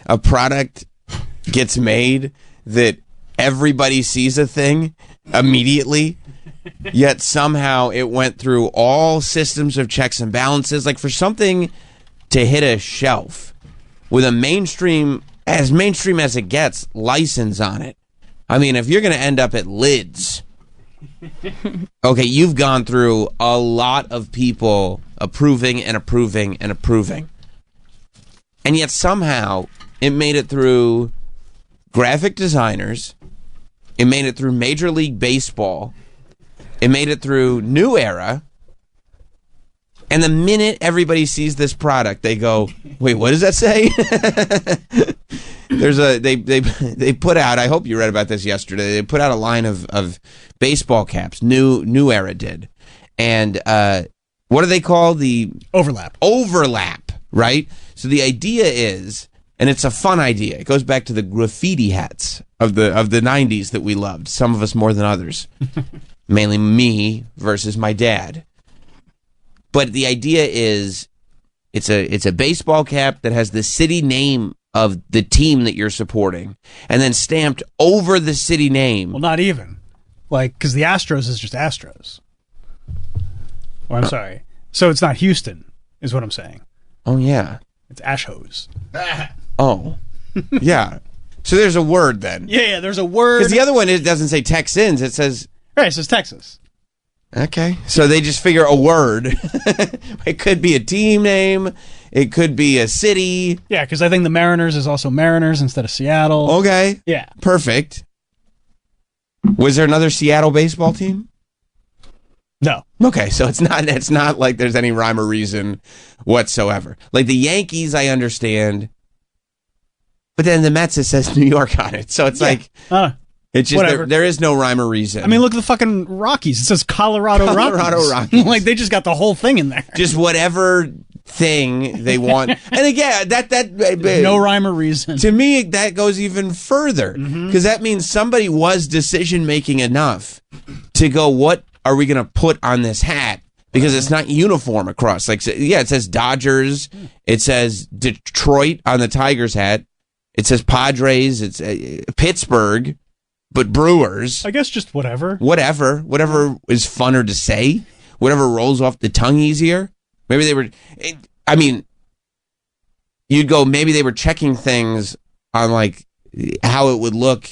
a product gets made that everybody sees a thing immediately, yet somehow it went through all systems of checks and balances. Like, for something to hit a shelf with a mainstream as it gets license on it, I mean, if you're going to end up at Lids, okay, you've gone through a lot of people approving and approving and approving. And yet somehow it made it through graphic designers. It made it through Major League Baseball. It made it through New Era. And the minute everybody sees this product, they go, wait, what does that say? They put out, I hope you read about this yesterday, they put out a line of baseball caps. New Era did. And what do they call the overlap, right? So the idea is, and it's a fun idea, it goes back to the graffiti hats of the 90s that we loved, some of us more than others. Mainly me versus my dad. But the idea is, it's a baseball cap that has the city name of the team that you're supporting, and then stamped over the city name. Well, not even. Like, because the Astros is just Astros. Oh, I'm sorry. So it's not Houston, is what I'm saying. Oh, yeah. It's Ashos. Oh. Yeah. So there's a word then. Yeah, there's a word. Because the other one, it doesn't say Texans, it says... Right, it says Texas. Okay. So they just figure a word. It could be a team name. It could be a city. Yeah, because I think the Mariners is also Mariners instead of Seattle. Okay. Yeah. Perfect. Was there another Seattle baseball team? No. Okay, so it's not like there's any rhyme or reason whatsoever. Like the Yankees, I understand. But then the Mets, it says New York on it. So it's like... It's just there is no rhyme or reason. I mean, look at the fucking Rockies. It says Colorado Rockies. Like, they just got the whole thing in there. Just whatever thing they want. And again, that no rhyme or reason. To me, that goes even further, because that means somebody was decision making enough to go, what are we going to put on this hat? Because it's not uniform across. Like, yeah, it says Dodgers. It says Detroit on the Tigers hat. It says Padres. It's Pittsburgh. But Brewers. I guess just whatever. Whatever is funner to say. Whatever rolls off the tongue easier. Maybe they were... I mean, you'd go, maybe they were checking things on, like, how it would look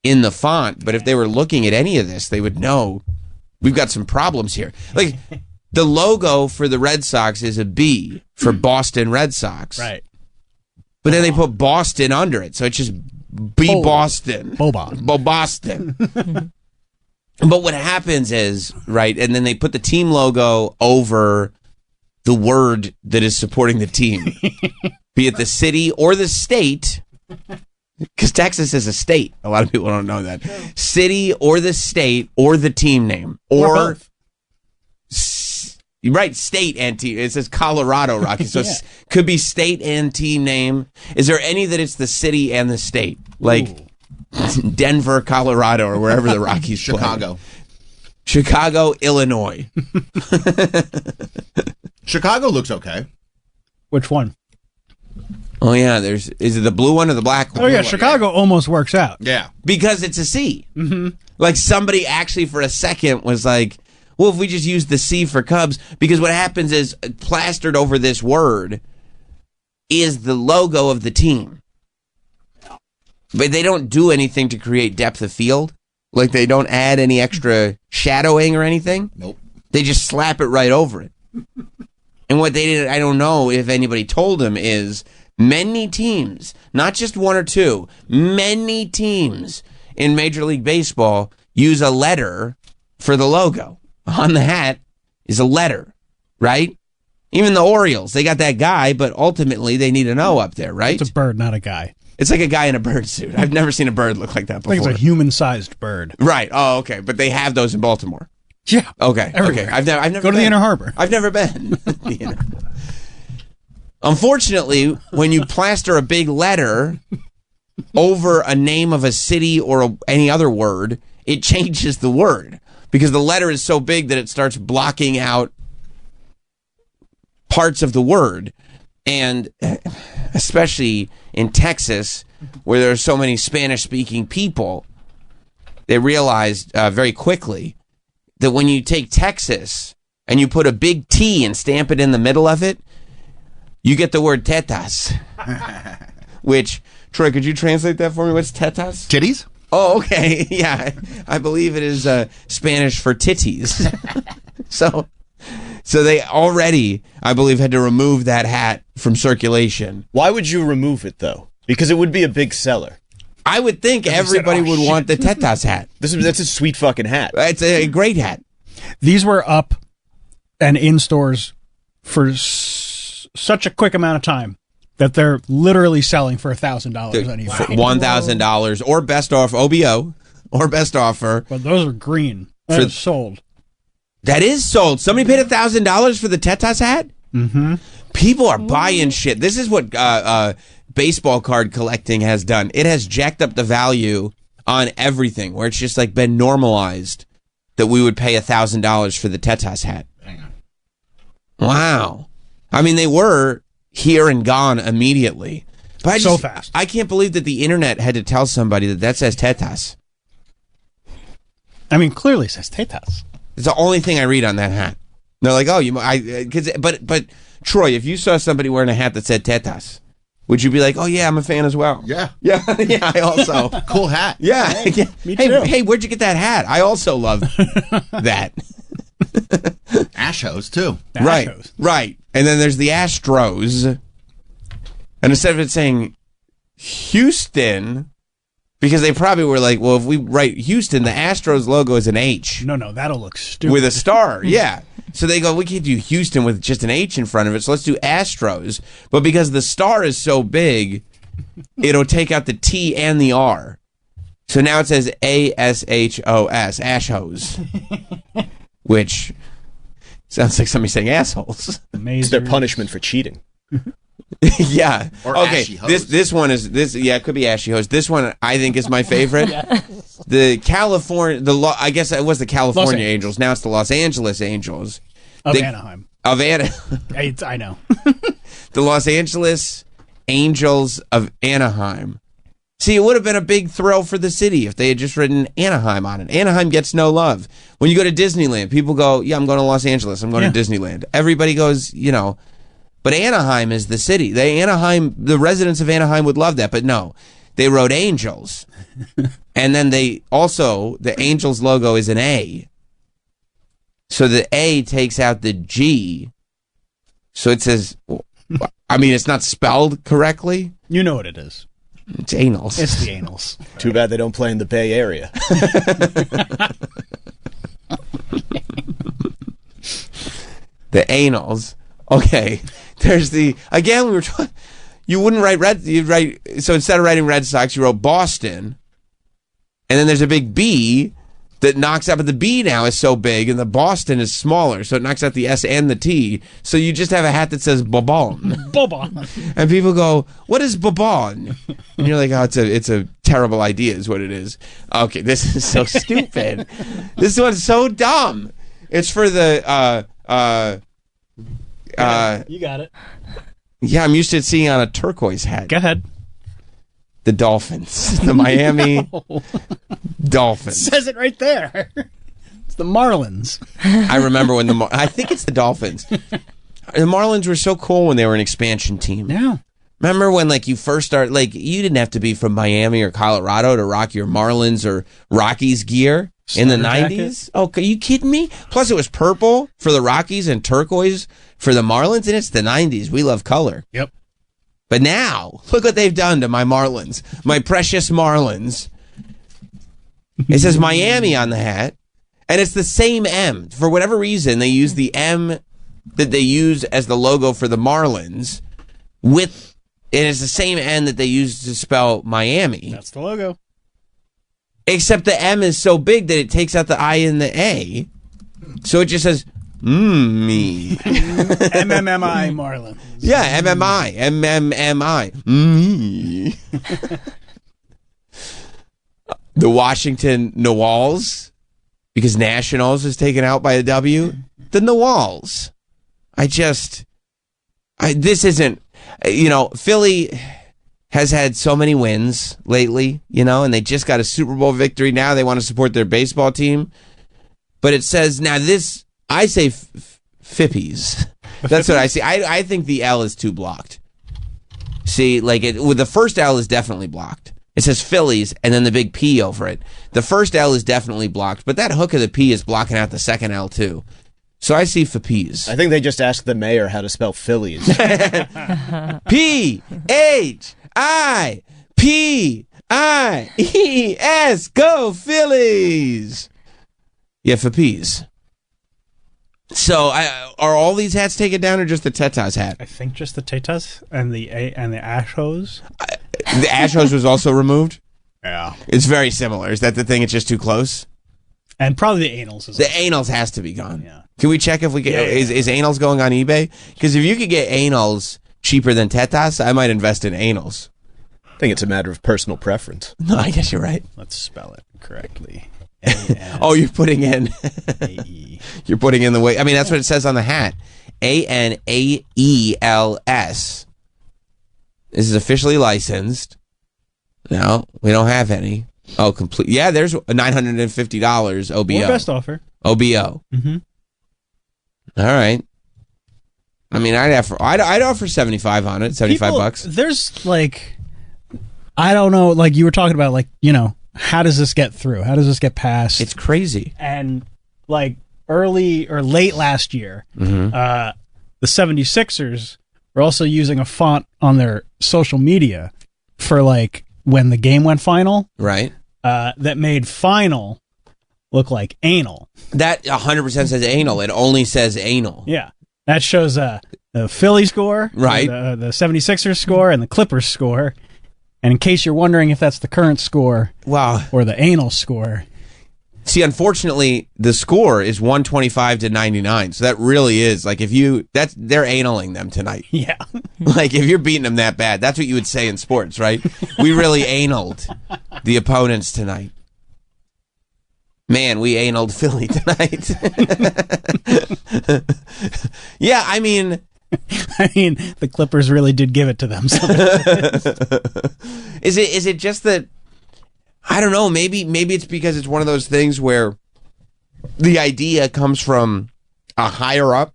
in the font. But if they were looking at any of this, they would know we've got some problems here. Like, the logo for the Red Sox is a B for Boston Red Sox. Right. But then they put Boston under it. So it's just... Boston. Boston. But what happens is, right, and then they put the team logo over the word that is supporting the team. Be it the city or the state, because Texas is a state. A lot of people don't know that. City or the state or the team name. Or both. Right, state and team. It says Colorado Rockies, so it could be state and team name. Is there any that it's the city and the state? Like Denver, Colorado, or wherever the Rockies Chicago. play. Chicago, Illinois. Chicago looks okay. Which one? Oh, yeah, is it the blue one or the black one? Oh, yeah, Chicago almost works out. Yeah. Because it's a C. Mm-hmm. Like, somebody actually for a second was like, well, if we just use the C for Cubs, because what happens is plastered over this word is the logo of the team. But they don't do anything to create depth of field. Like, they don't add any extra shadowing or anything. Nope. They just slap it right over it. And what they did, I don't know if anybody told them, is many teams, not just one or two, many teams in Major League Baseball use a letter for the logo. On the hat is a letter, right? Even the Orioles, they got that guy, but ultimately they need an O up there, right? It's a bird, not a guy. It's like a guy in a bird suit. I've never seen a bird look like that before. I think it's a human-sized bird. Right. Oh, okay. But they have those in Baltimore. Yeah. Okay. Everywhere. Okay. I've never go to the Inner Harbor. I've never been. Unfortunately, when you plaster a big letter over a name of a city or any other word, it changes the word. Because the letter is so big that it starts blocking out parts of the word. And especially in Texas, where there are so many Spanish-speaking people, they realized very quickly that when you take Texas and you put a big T and stamp it in the middle of it, you get the word tetas. Which, Troy, could you translate that for me? What's tetas? Titties? Oh, okay. Yeah, I believe it is Spanish for titties. So they already, I believe, had to remove that hat from circulation. Why would you remove it, though? Because it would be a big seller. I would think everybody would want the tetas hat. That's a sweet fucking hat. It's a great hat. These were up and in stores for such a quick amount of time that they're literally selling for $1,000 on eBay. $1,000 or best offer, OBO, or best offer. But those are green. That is sold. That is sold. Somebody paid $1,000 for the tetas hat? Mm-hmm. People are buying shit. This is what baseball card collecting has done. It has jacked up the value on everything, where it's just like been normalized that we would pay $1,000 for the tetas hat. Hang on. Wow. I mean, they were here and gone immediately. But So fast. I can't believe that the internet had to tell somebody that says tetas. I mean, clearly it says tetas. It's the only thing I read on that hat. They're like, oh, but Troy, if you saw somebody wearing a hat that said tetas, would you be like, oh yeah, I'm a fan as well? Yeah. Yeah, yeah, I also. Cool hat. Yeah. Me too. Hey, where'd you get that hat? I also love that. Ash hose, too. Right, Astros. right. And then there's the Astros. And instead of it saying Houston, because they probably were like, well, if we write Houston, the Astros logo is an H. No, that'll look stupid. With a star, yeah. So they go, we can't do Houston with just an H in front of it, so let's do Astros. But because the star is so big, it'll take out the T and the R. So now it says ASHOS, Ashhose. Which sounds like somebody saying assholes. Amazing. It's their punishment for cheating. Yeah. Or okay. ashy hose. This one is this. Yeah, it could be ashy hose. This one I think is my favorite. The California, I guess it was the California Angels. Now it's the Los Angeles Angels. Of Anaheim. I know. The Los Angeles Angels of Anaheim. See, it would have been a big thrill for the city if they had just written Anaheim on it. Anaheim gets no love. When you go to Disneyland, people go, yeah, I'm going to Los Angeles. I'm going to Disneyland. Everybody goes, but Anaheim is the city. The residents of Anaheim would love that, but no. They wrote Angels. And then the Angels logo is an A. So the A takes out the G. So it says, it's not spelled correctly. You know what it is. It's anals. It's the anals. Too bad they don't play in the Bay Area. The anals. Okay. There's again, we were talking, you wouldn't write so instead of writing Red Sox, you wrote Boston. And then there's a big B that knocks out, but the B now is so big and the Boston is smaller, so it knocks out the S and the T. So you just have a hat that says Bobon. Boba. And people go, what is Bobon? And you're like, oh, it's a terrible idea is what it is. Okay, this is so stupid. This one's so dumb. It's for the You got it. yeah, I'm used to seeing on a turquoise hat. Go ahead. The Dolphins. The Miami Dolphins. Says it right there. It's the Marlins. I remember when I think it's the Dolphins. The Marlins were so cool when they were an expansion team. Yeah. Remember when you first started, you didn't have to be from Miami or Colorado to rock your Marlins or Rockies gear in the Starter 90s? Oh, are you kidding me? Plus it was purple for the Rockies and turquoise for the Marlins, and it's the 90s. We love color. Yep. But now, look what they've done to my Marlins, my precious Marlins. It says Miami on the hat, and it's the same M. For whatever reason, they use the M that they use as the logo for the Marlins, and it's the same N that they use to spell Miami. That's the logo. Except the M is so big that it takes out the I and the A, so it just says me. MMMI Marlins. Yeah, MMI. Me. The Washington Nawals, because Nationals is taken out by a W. The Nawals. This isn't. Philly has had so many wins lately, and they just got a Super Bowl victory. Now they want to support their baseball team. But it says, now this, I say Fippies. That's what I see. I think the L is too blocked. See, with the first L is definitely blocked. It says Phillies and then the big P over it. The first L is definitely blocked, but that hook of the P is blocking out the second L too. So I see Fippies. I think they just asked the mayor how to spell Phillies. P-H-I-P-I-E-S. Go Phillies. Yeah, Fippies. So, are all these hats taken down, or just the Tetas hat? I think just the Tetas and the Ashos. The Ashos was also removed. Yeah, it's very similar. Is that the thing? It's just too close. And probably the anals. The anals has to be gone. Yeah. Can we check if we can? Is anals going on eBay? Because if you could get anals cheaper than Tetas, I might invest in anals. I think it's a matter of personal preference. No, I guess you're right. Let's spell it correctly. Oh, you're putting in. A-E. You're putting in the way. I mean, that's what it says on the hat. ANAELS. This is officially licensed. No, we don't have any. Oh, complete. Yeah, there's $950 OBO. Or best offer. OBO. Mm-hmm. All right. I mean, I'd offer 75 on it. $75. There's I don't know. Like you were talking about, how does this get through? How does this get passed? It's crazy. And early or late last year, the 76ers were also using a font on their social media for when the game went final. Right. That made final look like anal. That 100% says anal. It only says anal. Yeah. That shows the Philly score, right? The 76ers score and the Clippers score. And in case you're wondering if that's the current score, wow, or the anal score. See, unfortunately, the score is 125-99. So that really is they're analing them tonight. Yeah. If you're beating them that bad, that's what you would say in sports, right? We really analed the opponents tonight. Man, we analed Philly tonight. Yeah, I mean, the Clippers really did give it to them. Is it just that? I don't know. Maybe it's because it's one of those things where the idea comes from a higher up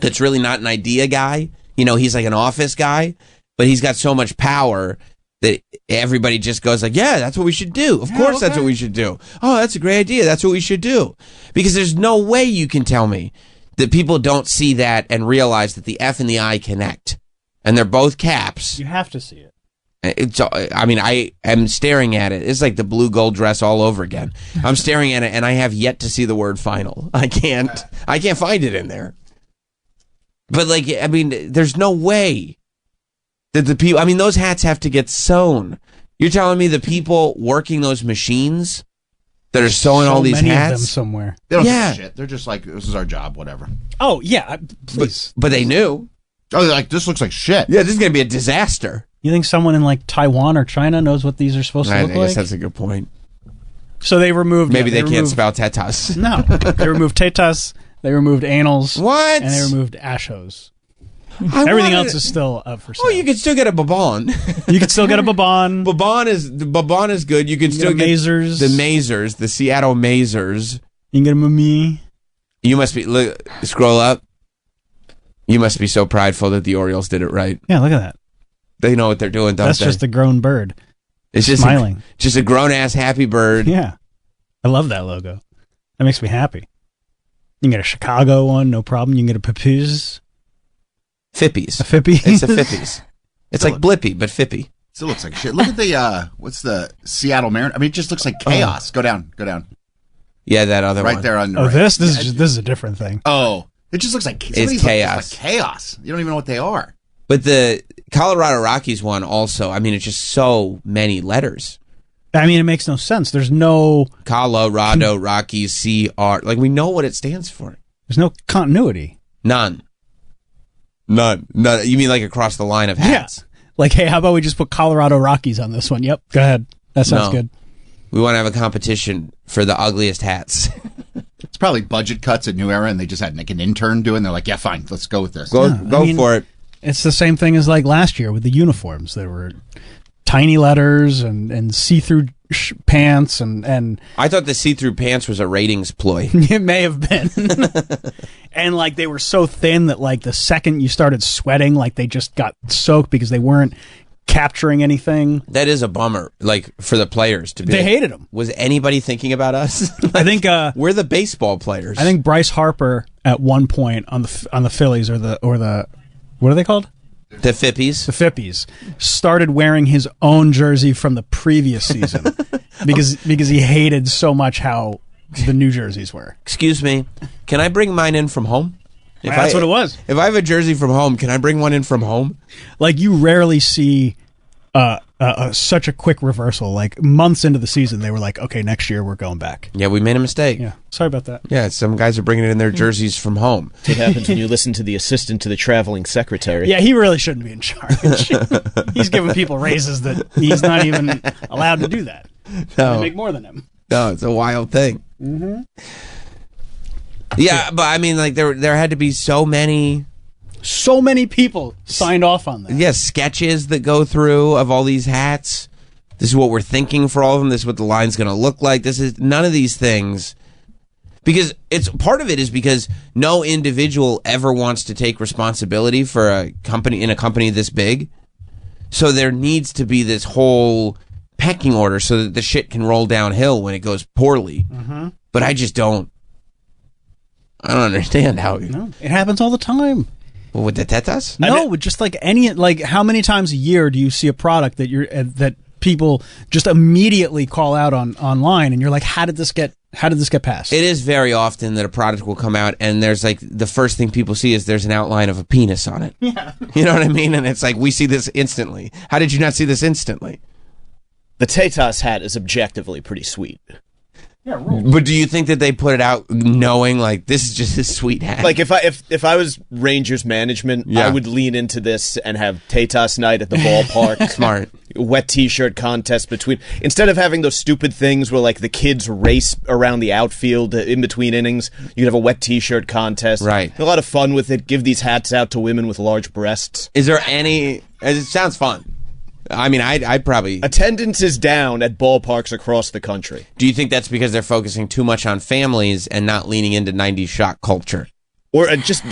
that's really not an idea guy. He's like an office guy, but he's got so much power that everybody just goes yeah, that's what we should do. Of course, that's what we should do. Oh, that's a great idea. That's what we should do. Because there's no way you can tell me that people don't see that and realize that the F and the I connect. And they're both caps. You have to see it. I am staring at it. It's like the blue gold dress all over again. I'm staring at it, and I have yet to see the word final. I can't find it in there. But there's no way that the people. Those hats have to get sewn. You're telling me the people working those machines that are sewing all these many hats of them somewhere. They don't give a shit. They're just this is our job, whatever. Oh yeah, please. But they knew. Oh, this looks like shit. Yeah, this is gonna be a disaster. You think someone in Taiwan or China knows what these are supposed to look like? I guess that's a good point. So they removed. Maybe they can't spell tetas. No, they removed tetas. They removed anals. What? And they removed ashos. Everything else is still up for sale. Oh, you can still get a babon. You can still get a babon. Babon is good. You can still get Mazers. The Mazers, the Seattle Mazers. You can get a mummy. You must be scroll up. You must be so prideful that the Orioles did it right. Yeah, look at that. They know what they're doing, don't That's they? just a grown bird. It's just smiling. Just a grown ass happy bird. Yeah, I love that logo. That makes me happy. You can get a Chicago one, no problem. You can get a Papoose. Fippies. A Fippy. It's a Fippies. It's like Blippy, but Fippy. Still looks like shit. Look at the what's the Seattle Mariners? It just looks like chaos. Go down. Yeah, that other one. Right there on the right. right. This is a different thing. Oh, it just looks like it's chaos. Like chaos. You don't even know what they are. But the Colorado Rockies one also, it's just so many letters. It makes no sense. There's no Colorado Rockies CR. We know what it stands for. There's no continuity. None. You mean across the line of hats? Yeah. Hey, how about we just put Colorado Rockies on this one? Yep. Go ahead. That sounds good. We want to have a competition for the ugliest hats. It's probably budget cuts at New Era, and they just had an intern do it, and they're like, yeah, fine, let's go with this. Go for it. It's the same thing as like last year with the uniforms. There were tiny letters and see-through pants and I thought the see-through pants was a ratings ploy. it may have been. And like they were so thin that like the second you started sweating, like they just got soaked because they weren't capturing anything. That is a bummer, like for the players to be. They like, hated them. Was anybody thinking about us? I think we're the baseball players. I think Bryce Harper at one point on the Phillies or the what are they called? the Fippies. The Fippies started wearing his own jersey from the previous season because he hated so much how the new jerseys were. Excuse me, can I bring mine in from home? That's what it was. If I have a jersey from home, can I bring one in from home? Like you rarely see such a quick reversal. Like months into the season, they were like, "Okay, next year we're going back." Yeah, we made a mistake. Yeah, sorry about that. Yeah, some guys are bringing in their jerseys from home. What happens when you listen to the assistant to the traveling secretary? Yeah, he really shouldn't be in charge. He's giving people raises that he's not even allowed to do that. No. They make more than him. No, it's a wild thing. Mm-hmm. Yeah, but I mean, like there had to be so many people signed off on that. sketches that go through of all these hats. This is what we're thinking for all of them. This is what the line's going to look like. This is none of these things. Because it's part of it is because no individual ever wants to take responsibility for a company this big. So there needs to be this whole pecking order so that the shit can roll downhill when it goes poorly. Mm-hmm. But I don't understand how. No, it happens all the time. Well, with the tetas? No, with just like how many times a year do you see a product that that people just immediately call out online, and you're like, how did this get passed? It is very often that a product will come out, and there's like the first thing people see is there's an outline of a penis on it. Yeah, you know what I mean? And it's like we see this instantly. How did you not see this instantly? The Tetas hat is objectively pretty sweet. Yeah, but do you think that they put it out knowing like this is just a sweet hat? Like if I was Rangers management, I would lean into this and have Tetas night at the ballpark. Smart. Wet t-shirt contest instead of having those stupid things where like the kids race around the outfield in between innings, you'd have a wet t-shirt contest. Right. A lot of fun with it. Give these hats out to women with large breasts. Is there any? It sounds fun. I mean, I'd probably... Attendance is down at ballparks across the country. Do you think that's because they're focusing too much on families and not leaning into 90s shock culture? Or just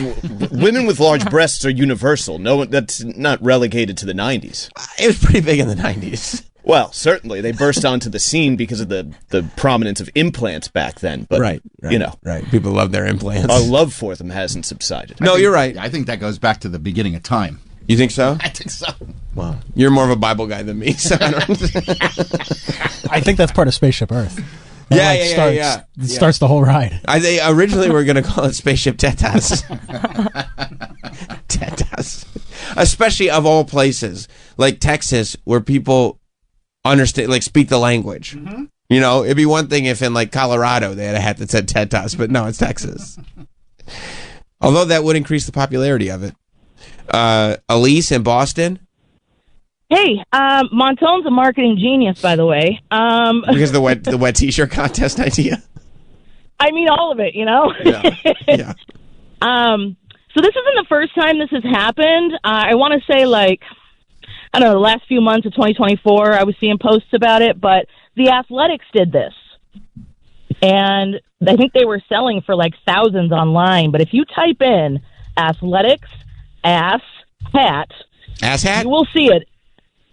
women with large breasts are universal. No, that's not relegated to the 90s. It was pretty big in the 90s. Well, certainly. They burst onto the scene because of the prominence of implants back then. But, right. You know. Right. People love their implants. Our love for them hasn't subsided. No, you're right. I think that goes back to the beginning of time. You think so? I think so. Wow. You're more of a Bible guy than me. So I think that's part of Spaceship Earth. Yeah. It starts the whole ride. They originally were going to call it Spaceship Tetas. Tetas. Especially of all places, like Texas, where people understand, like speak the language. Mm-hmm. You know, it'd be one thing if in like Colorado they had a hat that said Tetas, but no, it's Texas. Although that would increase the popularity of it. Elise in Boston. Hey, Montone's a marketing genius, by the way. Because the wet t-shirt contest idea. I mean, all of it, you know. Yeah. So this isn't the first time this has happened. I want to say, like, I don't know, the last few months of 2024, I was seeing posts about it, but the Athletics did this, and I think they were selling for like thousands online. But if you type in Athletics ass hat, you will see it.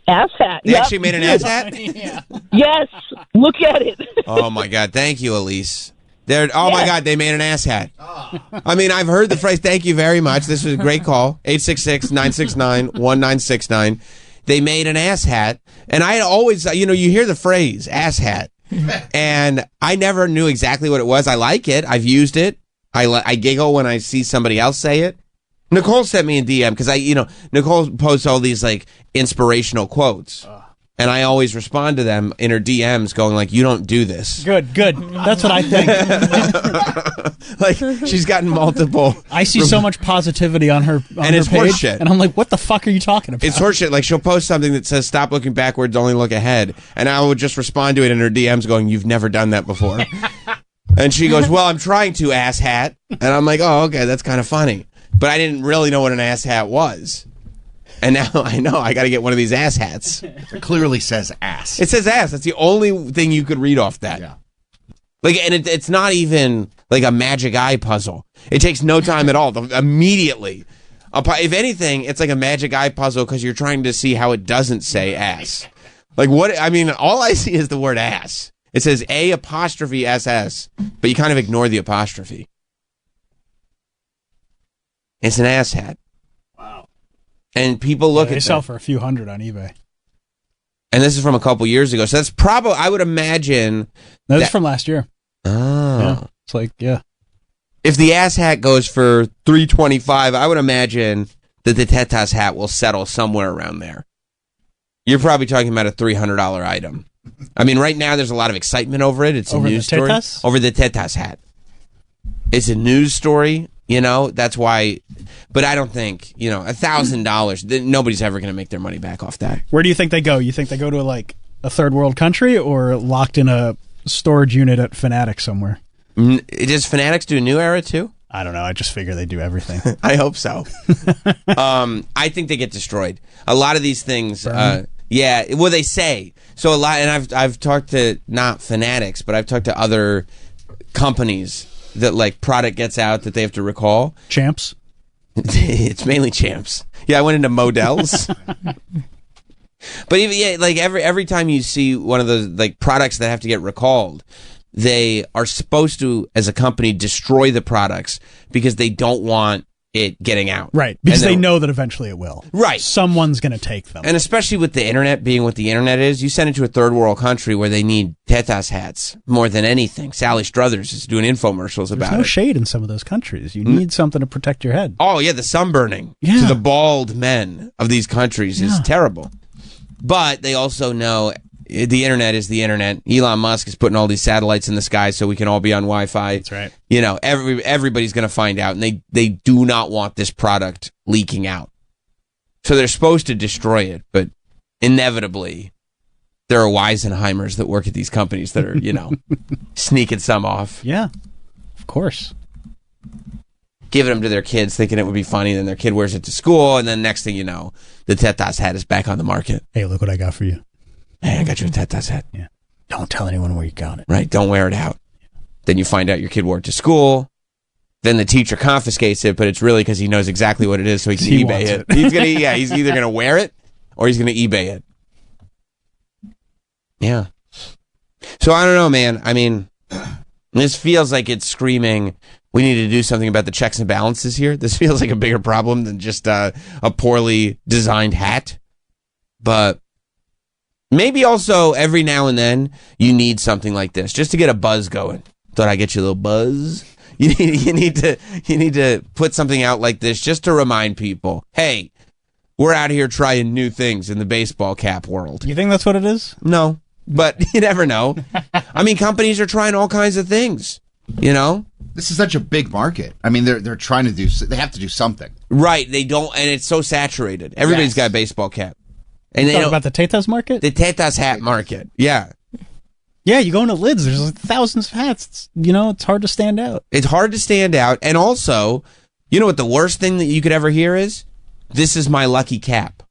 Ass hat. They actually made an ass hat? Yeah. Yes. Look at it. Oh, my God. Thank you, Elise. My God, they made an ass hat. I mean, I've heard the phrase, thank you very much. This was a great call. 866-969-1969. They made an ass hat. And I always, you hear the phrase, ass hat. And I never knew exactly what it was. I like it. I've used it. I giggle when I see somebody else say it. Nicole sent me a DM because Nicole posts all these like inspirational quotes, and I always respond to them in her DMs, going like, "You don't do this." Good. That's what I think. Like she's gotten multiple. I see so much positivity on her and it's page, horseshit. and I'm like, "What the fuck are you talking about?" It's horseshit. Like she'll post something that says, "Stop looking backwards, only look ahead," and I would just respond to it in her DMs, going, "You've never done that before." And she goes, "Well, I'm trying to, ass hat," and I'm like, "Oh, okay, that's kind of funny." But I didn't really know what an ass hat was. And now I know I got to get one of these ass hats. It clearly says ass. It says ass. That's the only thing you could read off that. Yeah. Like, and it's not even like a magic eye puzzle. It takes no time at all. Immediately. If anything, it's like a magic eye puzzle because you're trying to see how it doesn't say ass. Like what? I mean, all I see is the word ass. It says A''SS, but you kind of ignore the apostrophe. It's an ass hat. Wow. And people look They at sell that. for a few hundred on eBay. And this is from a couple years ago. So that's probably, I would imagine. That's from last year. Oh. Yeah. It's like, yeah. If the ass hat goes for $325, I would imagine that the Tetas hat will settle somewhere around there. You're probably talking about a $300 item. I mean, right now there's a lot of excitement over it. It's Over a the news story. Tetas? Over the Tetas hat. It's a news story, you know, that's why. But I don't think, you know, $1,000, nobody's ever going to make their money back off that. Where do you think they go? You think they go to like a third world country or locked in a storage unit at Fanatics somewhere? Does Fanatics do a new era too? I don't know. I just figure they do everything. I hope so. I think they get destroyed. A lot of these things, yeah. Well, they say so a lot, and I've talked to not Fanatics, but I've talked to other companies that like product gets out that they have to recall. Champs? It's mainly Champs. Yeah, I went into Models. But even like every time you see one of those like products that have to get recalled, they are supposed to, as a company, destroy the products because they don't want it getting out. Right. Because And they then- know that eventually it will. Right. Someone's going to take them. And especially with the internet being what the internet is, you send it to a third world country where they need Tetas hats more than anything. Sally Struthers is doing infomercials There's about no it. shade in some of those countries. You need something to protect your head. Oh, yeah, the sunburning Yeah. to the bald men of these countries is terrible. But they also know the internet is the internet. Elon Musk is putting all these satellites in the sky so we can all be on Wi-Fi. That's right. You know, everybody's going to find out, and they do not want this product leaking out. So they're supposed to destroy it, but inevitably there are Weisenheimers that work at these companies that are, you know, sneaking some off, Yeah. Of course. giving them to their kids, thinking it would be funny. Then their kid wears it to school, and then next thing you know, the Tetas hat is back on the market. Hey, look what I got for you. Hey, I got you a Tetas hat. Yeah. Don't tell anyone where you got it. Right? Don't wear it out. Then you find out your kid wore it to school. Then the teacher confiscates it, but it's really because he knows exactly what it is, so he can He eBay wants it. it. He's either gonna wear it or he's gonna eBay it. Yeah. So I don't know, man. I mean, this feels like it's screaming, we need to do something about the checks and balances here. This feels like a bigger problem than just a poorly designed hat. But maybe also every now and then you need something like this just to get a buzz going. Thought I'd get you a little buzz. You need to put something out like this just to remind people, hey, we're out here trying new things in the baseball cap world. You think that's what it is? No, but you never know. I mean, companies are trying all kinds of things, you know? This is such a big market. I mean, they're trying to do. They have to do something. Right. They don't, and it's so saturated. Everybody's Yes. got a baseball cap. And they Talking don't, about the Tetas market? the Tetas hat market. Yeah. Yeah, you go into Lids. There's like thousands of hats. It's hard to stand out. It's hard to stand out. And also, you know what the worst thing that you could ever hear is? This is my lucky cap.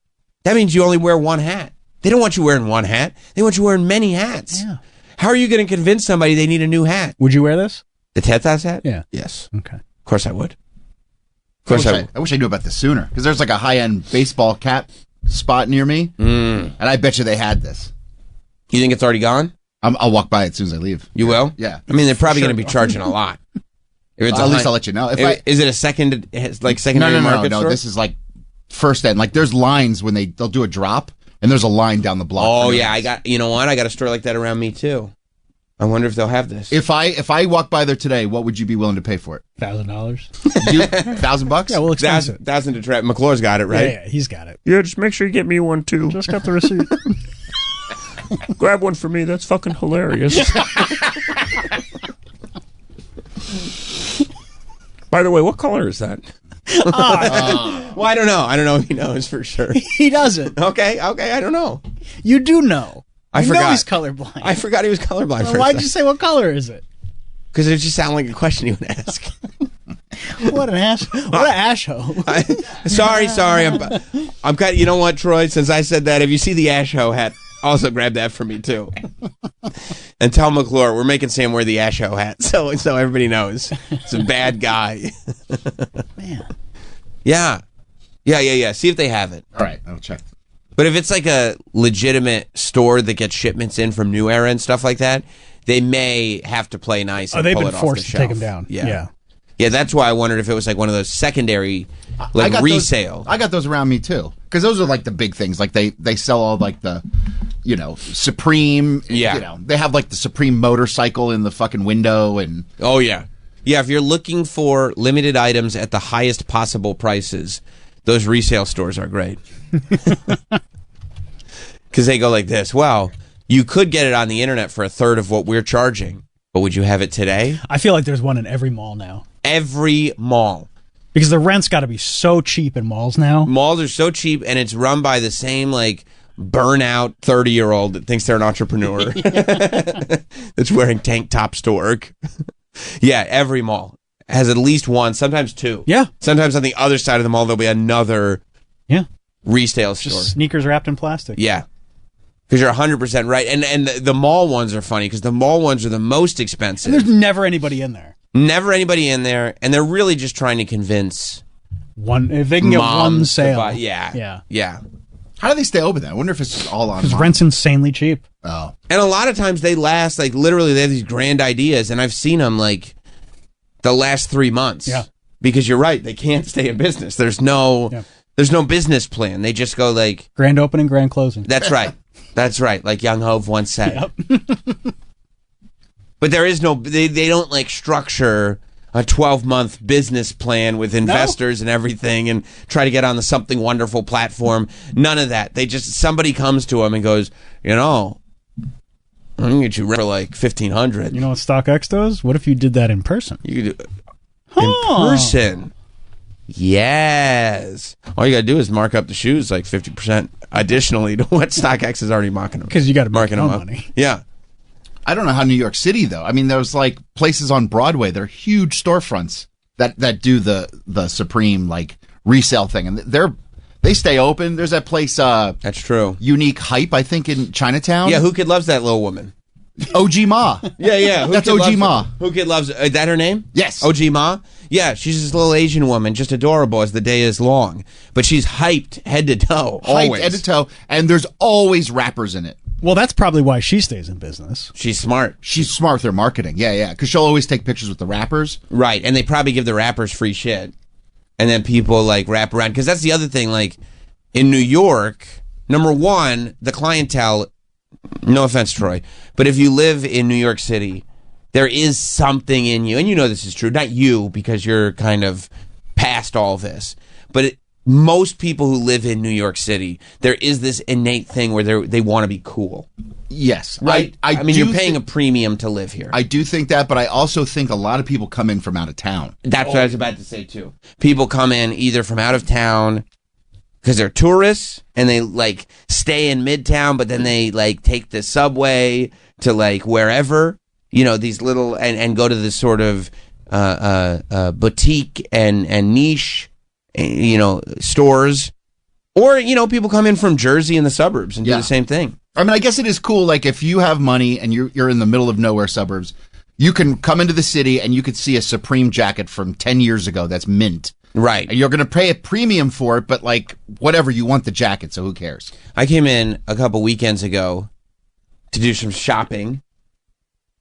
That means you only wear one hat. They don't want you wearing one hat. They want you wearing many hats. Yeah. How are you going to convince somebody they need a new hat? Would you wear this? The Tetas hat? Yeah. Yes. Okay. Of course I would. Of course I would. I wish I knew about this sooner because there's like a high-end baseball cap spot near me, and I bet you they had this. You think it's already gone? I'll walk by it as soon as I leave. You will? Yeah. I mean, they're probably going to be charging a lot. If it's At least I'll let you know. Is it a secondary No. market store? This is like first end. Like there's lines when they'll do a drop, and there's a line down the block. Oh for yeah, this. you know what? I got a store like that around me too. I wonder if they'll have this. If I walk by there today, what would you be willing to pay for it? $1,000. You, $1,000? Yeah, we'll expense it. Thousand to trap. McClure's got it, right? Yeah, he's got it. Yeah, just make sure you get me one too. Just got the receipt. Grab one for me. That's fucking hilarious. By the way, what color is that? Well, I don't know. I don't know if he knows for sure. He doesn't. Okay, I don't know. You do know. I You forgot. know he's colorblind. I forgot he was colorblind for a Why'd you say what color is it? Because it just sounded like a question he would ask. What an ash! What an asshole! Sorry. I'm kind. You know what, Troy? Since I said that, if you see the Asho hat, also grab that for me too. And tell McClure we're making Sam wear the Asho hat, so everybody knows it's a bad guy. Man. Yeah. See if they have it. All right, I'll check. But if it's like a legitimate store that gets shipments in from New Era and stuff like that, they may have to play nice. And they've pull been it forced off the to take shelf. them down. Yeah. That's why I wondered if it was like one of those secondary, I got resale. I got those around me too, because those are like the big things. Like they sell all like the, Supreme. Yeah. They have like the Supreme motorcycle in the fucking window, and Oh yeah. If you're looking for limited items at the highest possible prices, those resale stores are great. Because they go like this. Well, you could get it on the internet for a third of what we're charging, but would you have it today? I feel like there's one in every mall now. Every mall. Because the rent's got to be so cheap in malls now. Malls are so cheap, and it's run by the same like burnout 30-year-old that thinks they're an entrepreneur that's wearing tank tops to work. Yeah, every mall has at least one, sometimes two. Yeah. Sometimes on the other side of the mall there'll be another resale store. Just sneakers wrapped in plastic. Yeah. Because you're 100% right. And the mall ones are funny because the mall ones are the most expensive. And there's never anybody in there. Never anybody in there, and they're really just trying to convince One, if they can get one moms to sale. buy- Yeah. how do they stay open then? I wonder if it's all on. Because rent's insanely cheap. Oh, And a lot of times they last, like, literally, they have these grand ideas, and I've seen them, like, the last 3 months. Yeah. Because you're right, they can't stay in business. There's no business plan. They just go, like, Grand opening, grand closing. that's right. That's right, like Young Hove once said. Yep. But there is no, they don't, like, structure a 12-month business plan with investors and everything and try to get on the Something Wonderful platform. None of that. They just, somebody comes to them and goes, I'm going to get you rent for like $1,500. You know what StockX does? What if you did that in person? You could do in person. Yes. All you got to do is mark up the shoes like 50% additionally to what StockX is already marking them. Because you got to make marking no them up. money. Yeah. I don't know how New York City though. I mean, there's like places on Broadway. They're huge storefronts that do the Supreme like resale thing, and they stay open. There's that place, That's true. Unique Hype, I think, in Chinatown. Yeah, Who Kid Loves That Little Woman? OG Ma. Yeah. That's Kid OG Loves Ma. Who Kid Loves, is that her name? Yes. OG Ma? Yeah, she's this little Asian woman, just adorable as the day is long. But she's hyped head to toe, Hyped always. head to toe, and there's always rappers in it. Well, that's probably why she stays in business. She's smart. She's smart with her marketing. Yeah, because she'll always take pictures with the rappers. Right, and they probably give the rappers free shit. And then people, like, wrap around. Because that's the other thing, like, in New York, number one, the clientele, no offense, Troy, but if you live in New York City, there is something in you, and you know this is true, not you, because you're kind of past all this, but most people who live in New York City, there is this innate thing where they want to be cool. Yes. Right? I mean, do you're paying a premium to live here. I do think that, but I also think a lot of people come in from out of town. That's what I was about to say, too. People come in either from out of town because they're tourists and they, like, stay in Midtown, but then they, like, take the subway to, like, wherever, these little, and go to this sort of boutique and niche, stores. Or, people come in from Jersey and the suburbs and do the same thing. I mean, I guess it is cool. Like, if you have money and you're in the middle of nowhere suburbs, you can come into the city and you could see a Supreme jacket from 10 years ago that's mint. Right. And you're going to pay a premium for it, but, like, whatever, you want the jacket, so who cares? I came in a couple weekends ago to do some shopping,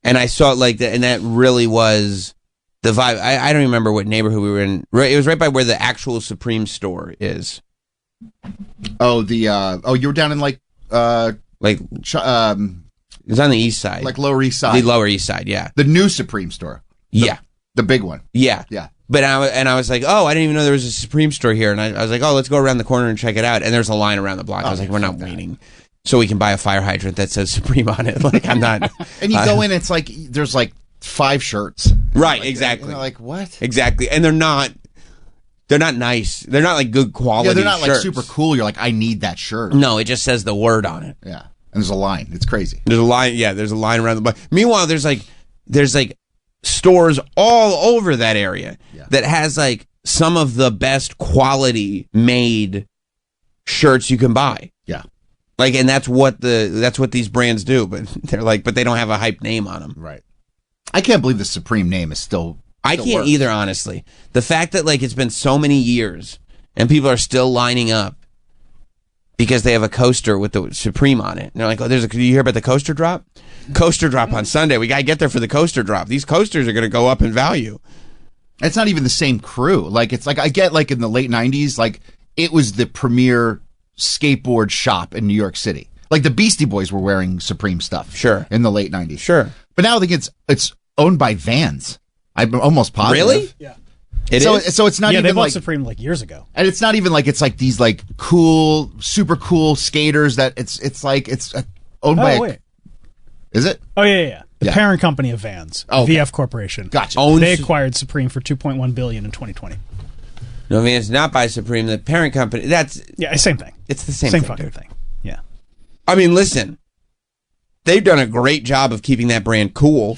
and I saw it like that, and that really was the vibe. I don't remember what neighborhood we were in. It was right by where the actual Supreme store is. Oh, you were down in, like, Like, it was on the east side. like Lower East Side. The Lower East Side, yeah. The new Supreme store. Yeah. The big one. Yeah. Yeah. But I was like, oh, I didn't even know there was a Supreme store here. And I was like, oh, let's go around the corner and check it out. And there's a line around the block. I was like, we're not waiting. So we can buy a fire hydrant that says Supreme on it. Like, I'm not. And you go in, it's like, there's like 5 shirts. Right, Like, exactly. and you're like, what? Exactly. And they're not nice. They're not like good quality Yeah, they're not like shirts. super cool. You're like, I need that shirt. No, it just says the word on it. Yeah. And there's a line. It's crazy. There's a line. Yeah, there's a line around the block. Meanwhile, there's like stores all over that area that has like some of the best quality made shirts you can buy. Yeah. Like, and that's what these brands do, but they're like, but they don't have a hype name on them. Right. I can't believe the Supreme name is still. I still can't works. either, honestly. The fact that like it's been so many years and people are still lining up because they have a coaster with the Supreme on it. And they're like, oh, you hear about the coaster drop? Coaster drop on Sunday. We got to get there for the coaster drop. These coasters are going to go up in value. It's not even the same crew. Like, it's like, I get like in the late 90s, like it was the premier skateboard shop in New York City. Like the Beastie Boys were wearing Supreme stuff. Sure. In the late 90s. Sure. But now I think it's owned by Vans. I'm almost positive. Really? Yeah. It is? So it's not Yeah, they even bought like, Supreme like years ago. and it's not even like it's like these like cool, super cool skaters that it's like it's owned by. Oh, wait. Is it? Oh, yeah. The Yeah. parent company of Vans, Oh, okay. VF Corporation. Gotcha. Owns- They acquired Supreme for $2.1 billion in 2020. No, I mean, it's not by Supreme. The parent company. Yeah, same thing. It's the same Same thing, fucking dude. thing. Yeah. I mean, listen, they've done a great job of keeping that brand cool.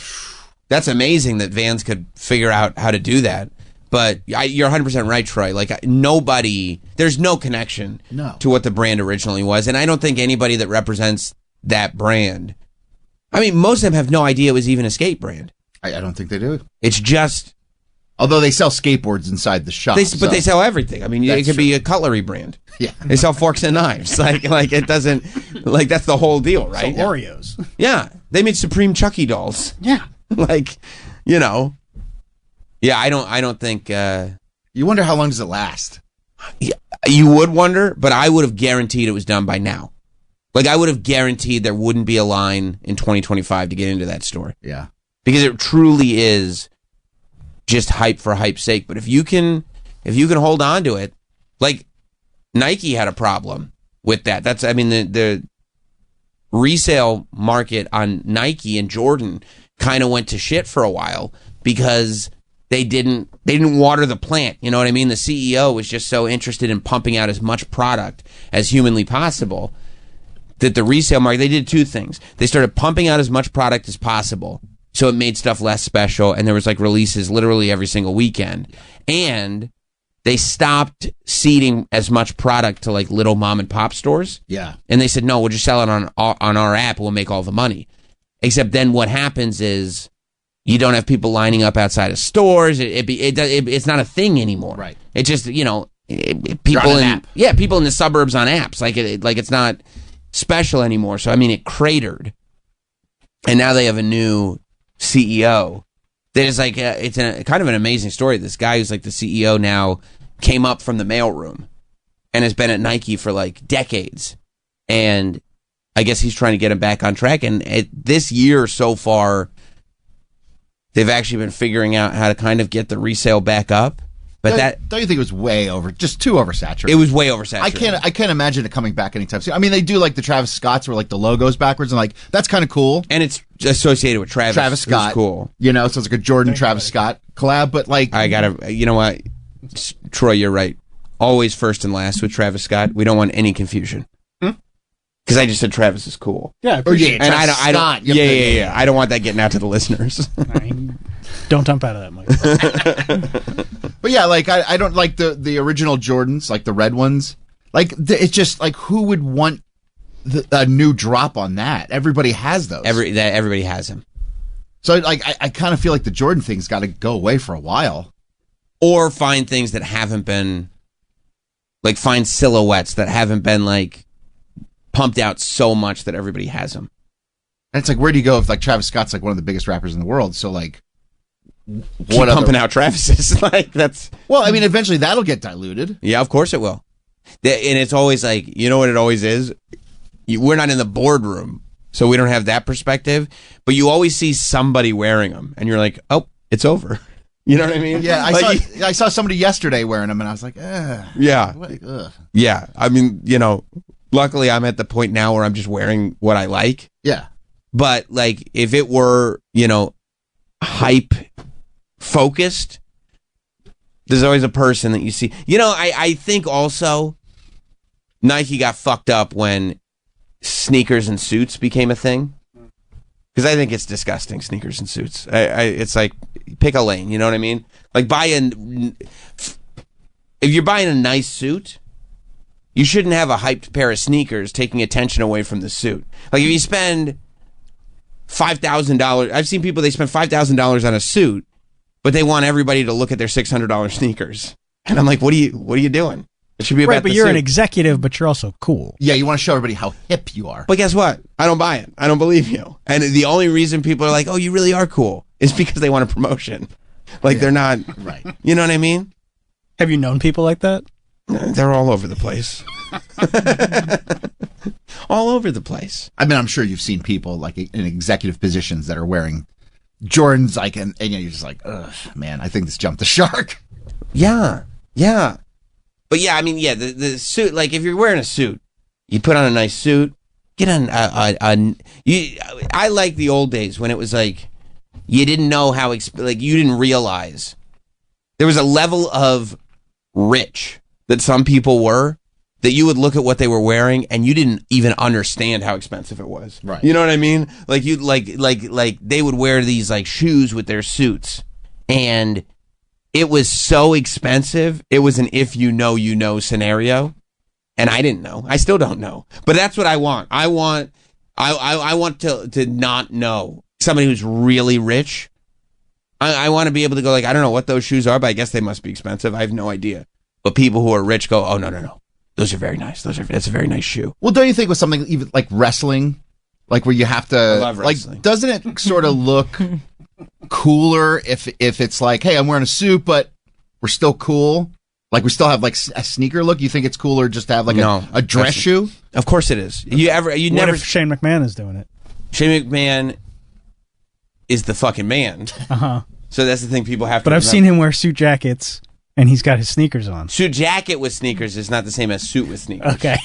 That's amazing that Vans could figure out how to do that. But you're 100% right, Troy. Like, there's no connection to what the brand originally was. And I don't think anybody that represents that brand, I mean, most of them have no idea it was even a skate brand. I don't think they do. It's just, Although they sell skateboards inside the shop. but they sell everything. I mean, it That's could be a cutlery brand. Yeah. They sell forks and knives. Like it doesn't, like that's the whole deal, right? Oreos. Yeah. They made Supreme Chucky dolls. Yeah. Like, you know. Yeah, I don't think You wonder how long does it last? you would wonder, but I would have guaranteed it was done by now. Like I would have guaranteed there wouldn't be a line in 2025 to get into that store. Yeah. Because it truly is just hype for hype's sake. But if you can hold on to it, like Nike had a problem with that. The resale market on Nike and Jordan kind of went to shit for a while because they didn't water the plant. You know what I mean? The CEO was just so interested in pumping out as much product as humanly possible that the resale market, they did two things. They started pumping out as much product as possible, so it made stuff less special, and there was like releases literally every single weekend. And they stopped seeding as much product to like little mom and pop stores. Yeah. And they said, no, we'll just sell it on our app. We'll make all the money. Except then what happens is you don't have people lining up outside of stores. It's not a thing anymore. Right. It just, people on an app. people in the suburbs on apps. Like it's not special anymore. So I mean, it cratered. And now they have a new CEO. That is like it's kind of an amazing story. This guy who's like the CEO now came up from the mailroom and has been at Nike for like decades. And I guess he's trying to get him back on track. And this year so far, they've actually been figuring out how to kind of get the resale back up. But Don't you think it was just too oversaturated? It was way oversaturated. I can't imagine it coming back anytime soon. I mean, they do like the Travis Scotts where like the logo's backwards and like that's kind of cool. And it's associated with Travis. Travis Scott, who's cool. You know, so it's like a Jordan Travis Scott collab. But like, I gotta, you know what, Troy, you're right. Always first and last with Travis Scott. We don't want any confusion. Because I just said Travis is cool. Yeah, I oh appreciate yeah, And Travis I don't. Scott. Yeah. I don't want that getting out to the listeners. Don't dump out of that, Mike. But yeah, like I don't like the original Jordans, like the red ones. Like it's just like who would want a new drop on that? Everybody has those. Everybody has him. So like I kind of feel like the Jordan thing's got to go away for a while. Or find things that haven't been, like find silhouettes that haven't been like pumped out so much that everybody has them. And it's like, where do you go if like Travis Scott's like one of the biggest rappers in the world? So like, Keep pumping out Travis's. Like that's. Well, I mean, eventually that'll get diluted. Yeah, of course it will. And it's always like, you know what it always is? We're not in the boardroom, so we don't have that perspective. But you always see somebody wearing them, and you're like, oh, it's over. You know what I mean? Yeah, Like, I saw somebody yesterday wearing them, and I was like, yeah. ugh. Yeah. I mean, luckily I'm at the point now where I'm just wearing what I like. Yeah. But like, if it were, hype focused, there's always a person that you see. I think also Nike got fucked up when sneakers and suits became a thing. Because I think it's disgusting, sneakers and suits. It's like, pick a lane, you know what I mean? Like, if you're buying a nice suit, You shouldn't have a hyped pair of sneakers taking attention away from the suit. Like if you spend $5,000, I've seen people, they spend $5,000 on a suit, but they want everybody to look at their $600 sneakers. And I'm like, what are you doing? It should be about Right, but the you're an suit. executive, but you're also cool. Yeah, you want to show everybody how hip you are. But guess what? I don't buy it. I don't believe you. And the only reason people are like, oh, you really are cool, is because they want a promotion. Like they're not, Right. you know what I mean? Have you known people like that? They're all over the place. All over the place. I mean, I'm sure you've seen people like in executive positions that are wearing Jordans, like, and you're just like, ugh, man, I think this jumped the shark. Yeah. Yeah. But yeah, I mean, yeah, the suit, like if you're wearing a suit, you put on a nice suit, get on I like the old days when it was like, you didn't know how, like you didn't realize there was a level of rich that some people were, that you would look at what they were wearing and you didn't even understand how expensive it was. Right. You know what I mean? Like you like they would wear these like shoes with their suits, and it was so expensive. It was an if you know scenario, and I didn't know. I still don't know. But that's what I want. I want to not know somebody who's really rich. I want to be able to go like, I don't know what those shoes are, but I guess they must be expensive. I have no idea. But people who are rich go, oh no. Those are very nice. That's a very nice shoe. Well, don't you think with something even like wrestling, like where you have to, I love like, wrestling. doesn't it sort of look cooler if it's like, hey, I'm wearing a suit, but we're still cool? Like we still have like a sneaker look. You think it's cooler just to have like No, a dress that's- shoe? Of course it is. You What never. if Shane McMahon is doing it? Shane McMahon is the fucking man. Uh-huh. So that's the thing people have to But I've remember. seen him wear suit jackets, and he's got his sneakers on. Suit jacket with sneakers is not the same as suit with sneakers. Okay.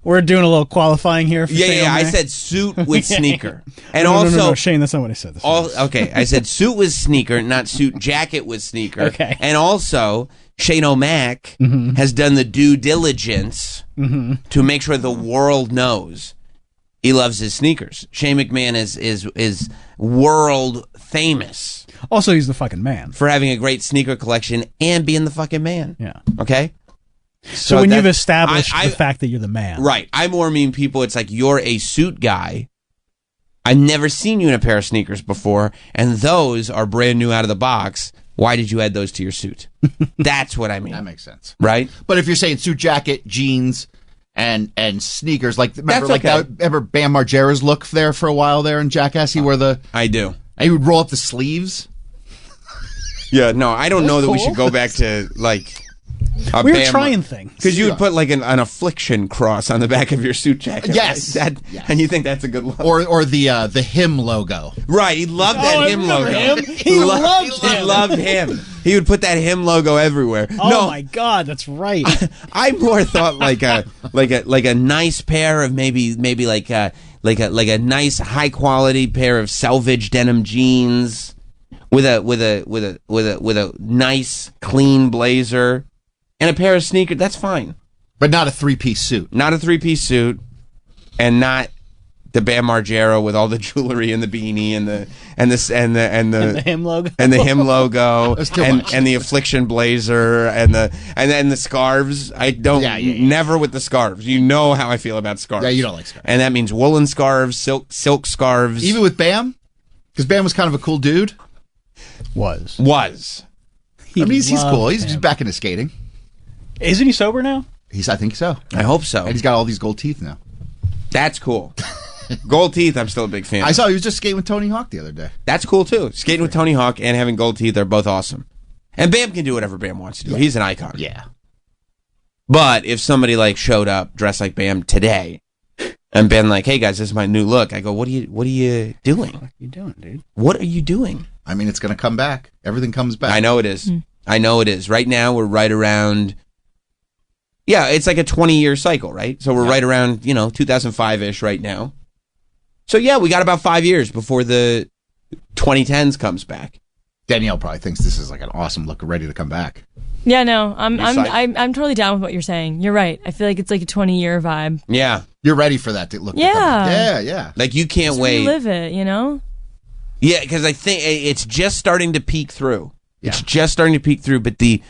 we're doing a little qualifying here. For Yeah, Shane I O'Mac. said suit with sneaker. And No, also, no, Shane, that's not what I said. okay, I said suit with sneaker, not suit jacket with sneaker. Okay. And also, Shane O'Mac Mm-hmm. has done the due diligence to make sure the world knows he loves his sneakers. Shane McMahon is world famous Also, he's the fucking man. for having a great sneaker collection and being the fucking man. Yeah. Okay? So when that- you've established I- the fact that you're the man, Right. I more mean people, it's like you're a suit guy. I've never seen you in a pair of sneakers before, and those are brand new out of the box. Why did you add those to your suit? That's what I mean. That makes sense. Right? But if you're saying suit jacket, jeans, and sneakers, like remember That's like okay. that, remember Bam Margera's look there for a while there in Jackass? He wore I do. he would roll up the sleeves. Yeah, no, I don't know that we cool. should go back to, like, a we were trying things. Because you would put, like, an affliction cross on the back of your suit jacket. Yes. Right? And you think that's a good look. Or the him logo. Right, he loved Oh, that I him remember logo. him. He loved He him. loved him. He would put that him logo everywhere. Oh no, my God, that's right. I more thought like a nice pair of maybe like a nice high quality pair of salvage denim jeans with a nice clean blazer and a pair of sneakers. That's fine. But not a 3-piece suit. Not a 3-piece suit, and not the Bam Margera with all the jewelry and the beanie and the the him logo. and the him logo That's too and, much. and the affliction blazer and the scarves. I don't never with the scarves. You know how I feel about scarves. Yeah, you don't like scarves. And that means woolen scarves, silk scarves. Even with Bam? Because Bam was kind of a cool dude. Was. I mean, he's cool. He's him. just back into skating. Isn't he sober now? I think so. I hope so. And he's got all these gold teeth now. That's cool. Gold teeth, I'm still a big fan. I saw he was just skating with Tony Hawk the other day. That's cool too. Skating with Tony Hawk and having gold teeth are both awesome. And Bam can do whatever Bam wants to do. He's an icon. Yeah. But if somebody like showed up dressed like Bam today and been like, "Hey guys, this is my new look," I go, "What are you doing? What are you doing, dude? What are you doing?" I mean, it's going to come back. Everything comes back. I know it is. I know it is. Right now, we're right around. Yeah, it's like a 20-year cycle, right? So we're right around 2005-ish right now. So yeah, we got about 5 years before the 2010s comes back. Danielle probably thinks this is like an awesome look, ready to come back. Yeah, no, I'm psyched? I'm totally down with what you're saying. You're right. I feel like it's like a 20-year vibe. Yeah, You're ready for that to look. Yeah. To come back. Yeah. like you can't Just wait. relive it, you know? Yeah, because I think it's just starting to peek through. It's Yeah. just starting to peek through. But the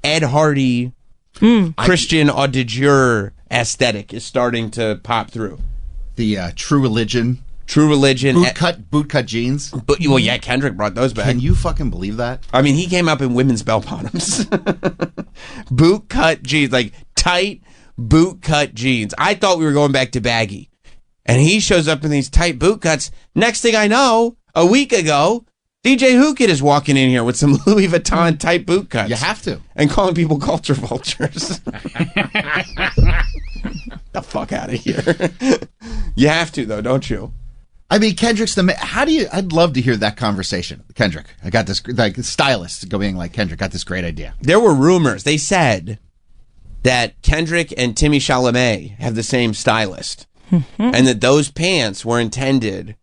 Ed Hardy Christian auditeur aesthetic is starting to pop through. The True Religion True Religion. bootcut jeans. But well, yeah, Kendrick brought those back. Can you fucking believe that? I mean, he came up in women's bell bottoms. Boot cut jeans, like tight boot cut jeans. I thought we were going back to baggy. And he shows up in these tight boot cuts. Next thing I know, a week ago, DJ Hookit is walking in here with some Louis Vuitton tight boot cuts. You have to. And calling people culture vultures. The fuck out of here. You have to, though, don't you? I mean, Kendrick's how do you, I'd love to hear that conversation. Kendrick, I got this, like, stylist going like, Kendrick, got this great idea. There were rumors. They said that Kendrick and Timmy Chalamet have the same stylist. And that those pants were intended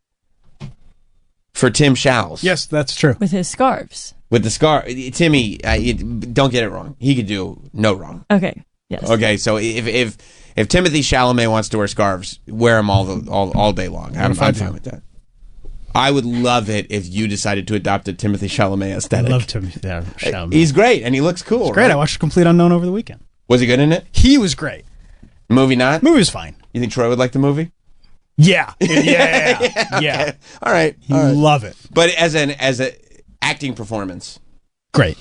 for Tim Shals. Yes, that's true. With his scarves. With the scar. Timmy, don't get it wrong. He could do no wrong. Okay. Yes. Okay, so if Timothy Chalamet wants to wear scarves, wear them all day long. I'm fine with that. I would love it if you decided to adopt a Timothy Chalamet aesthetic. I love Timothy Chalamet. He's great, and he looks cool. It's great. Right? I watched Complete Unknown over the weekend. Was he good in it? He was great. Movie not? Movie was fine. You think Troy would like the movie? Yeah. Yeah. Okay. All right. You love it. But as an acting performance, Great.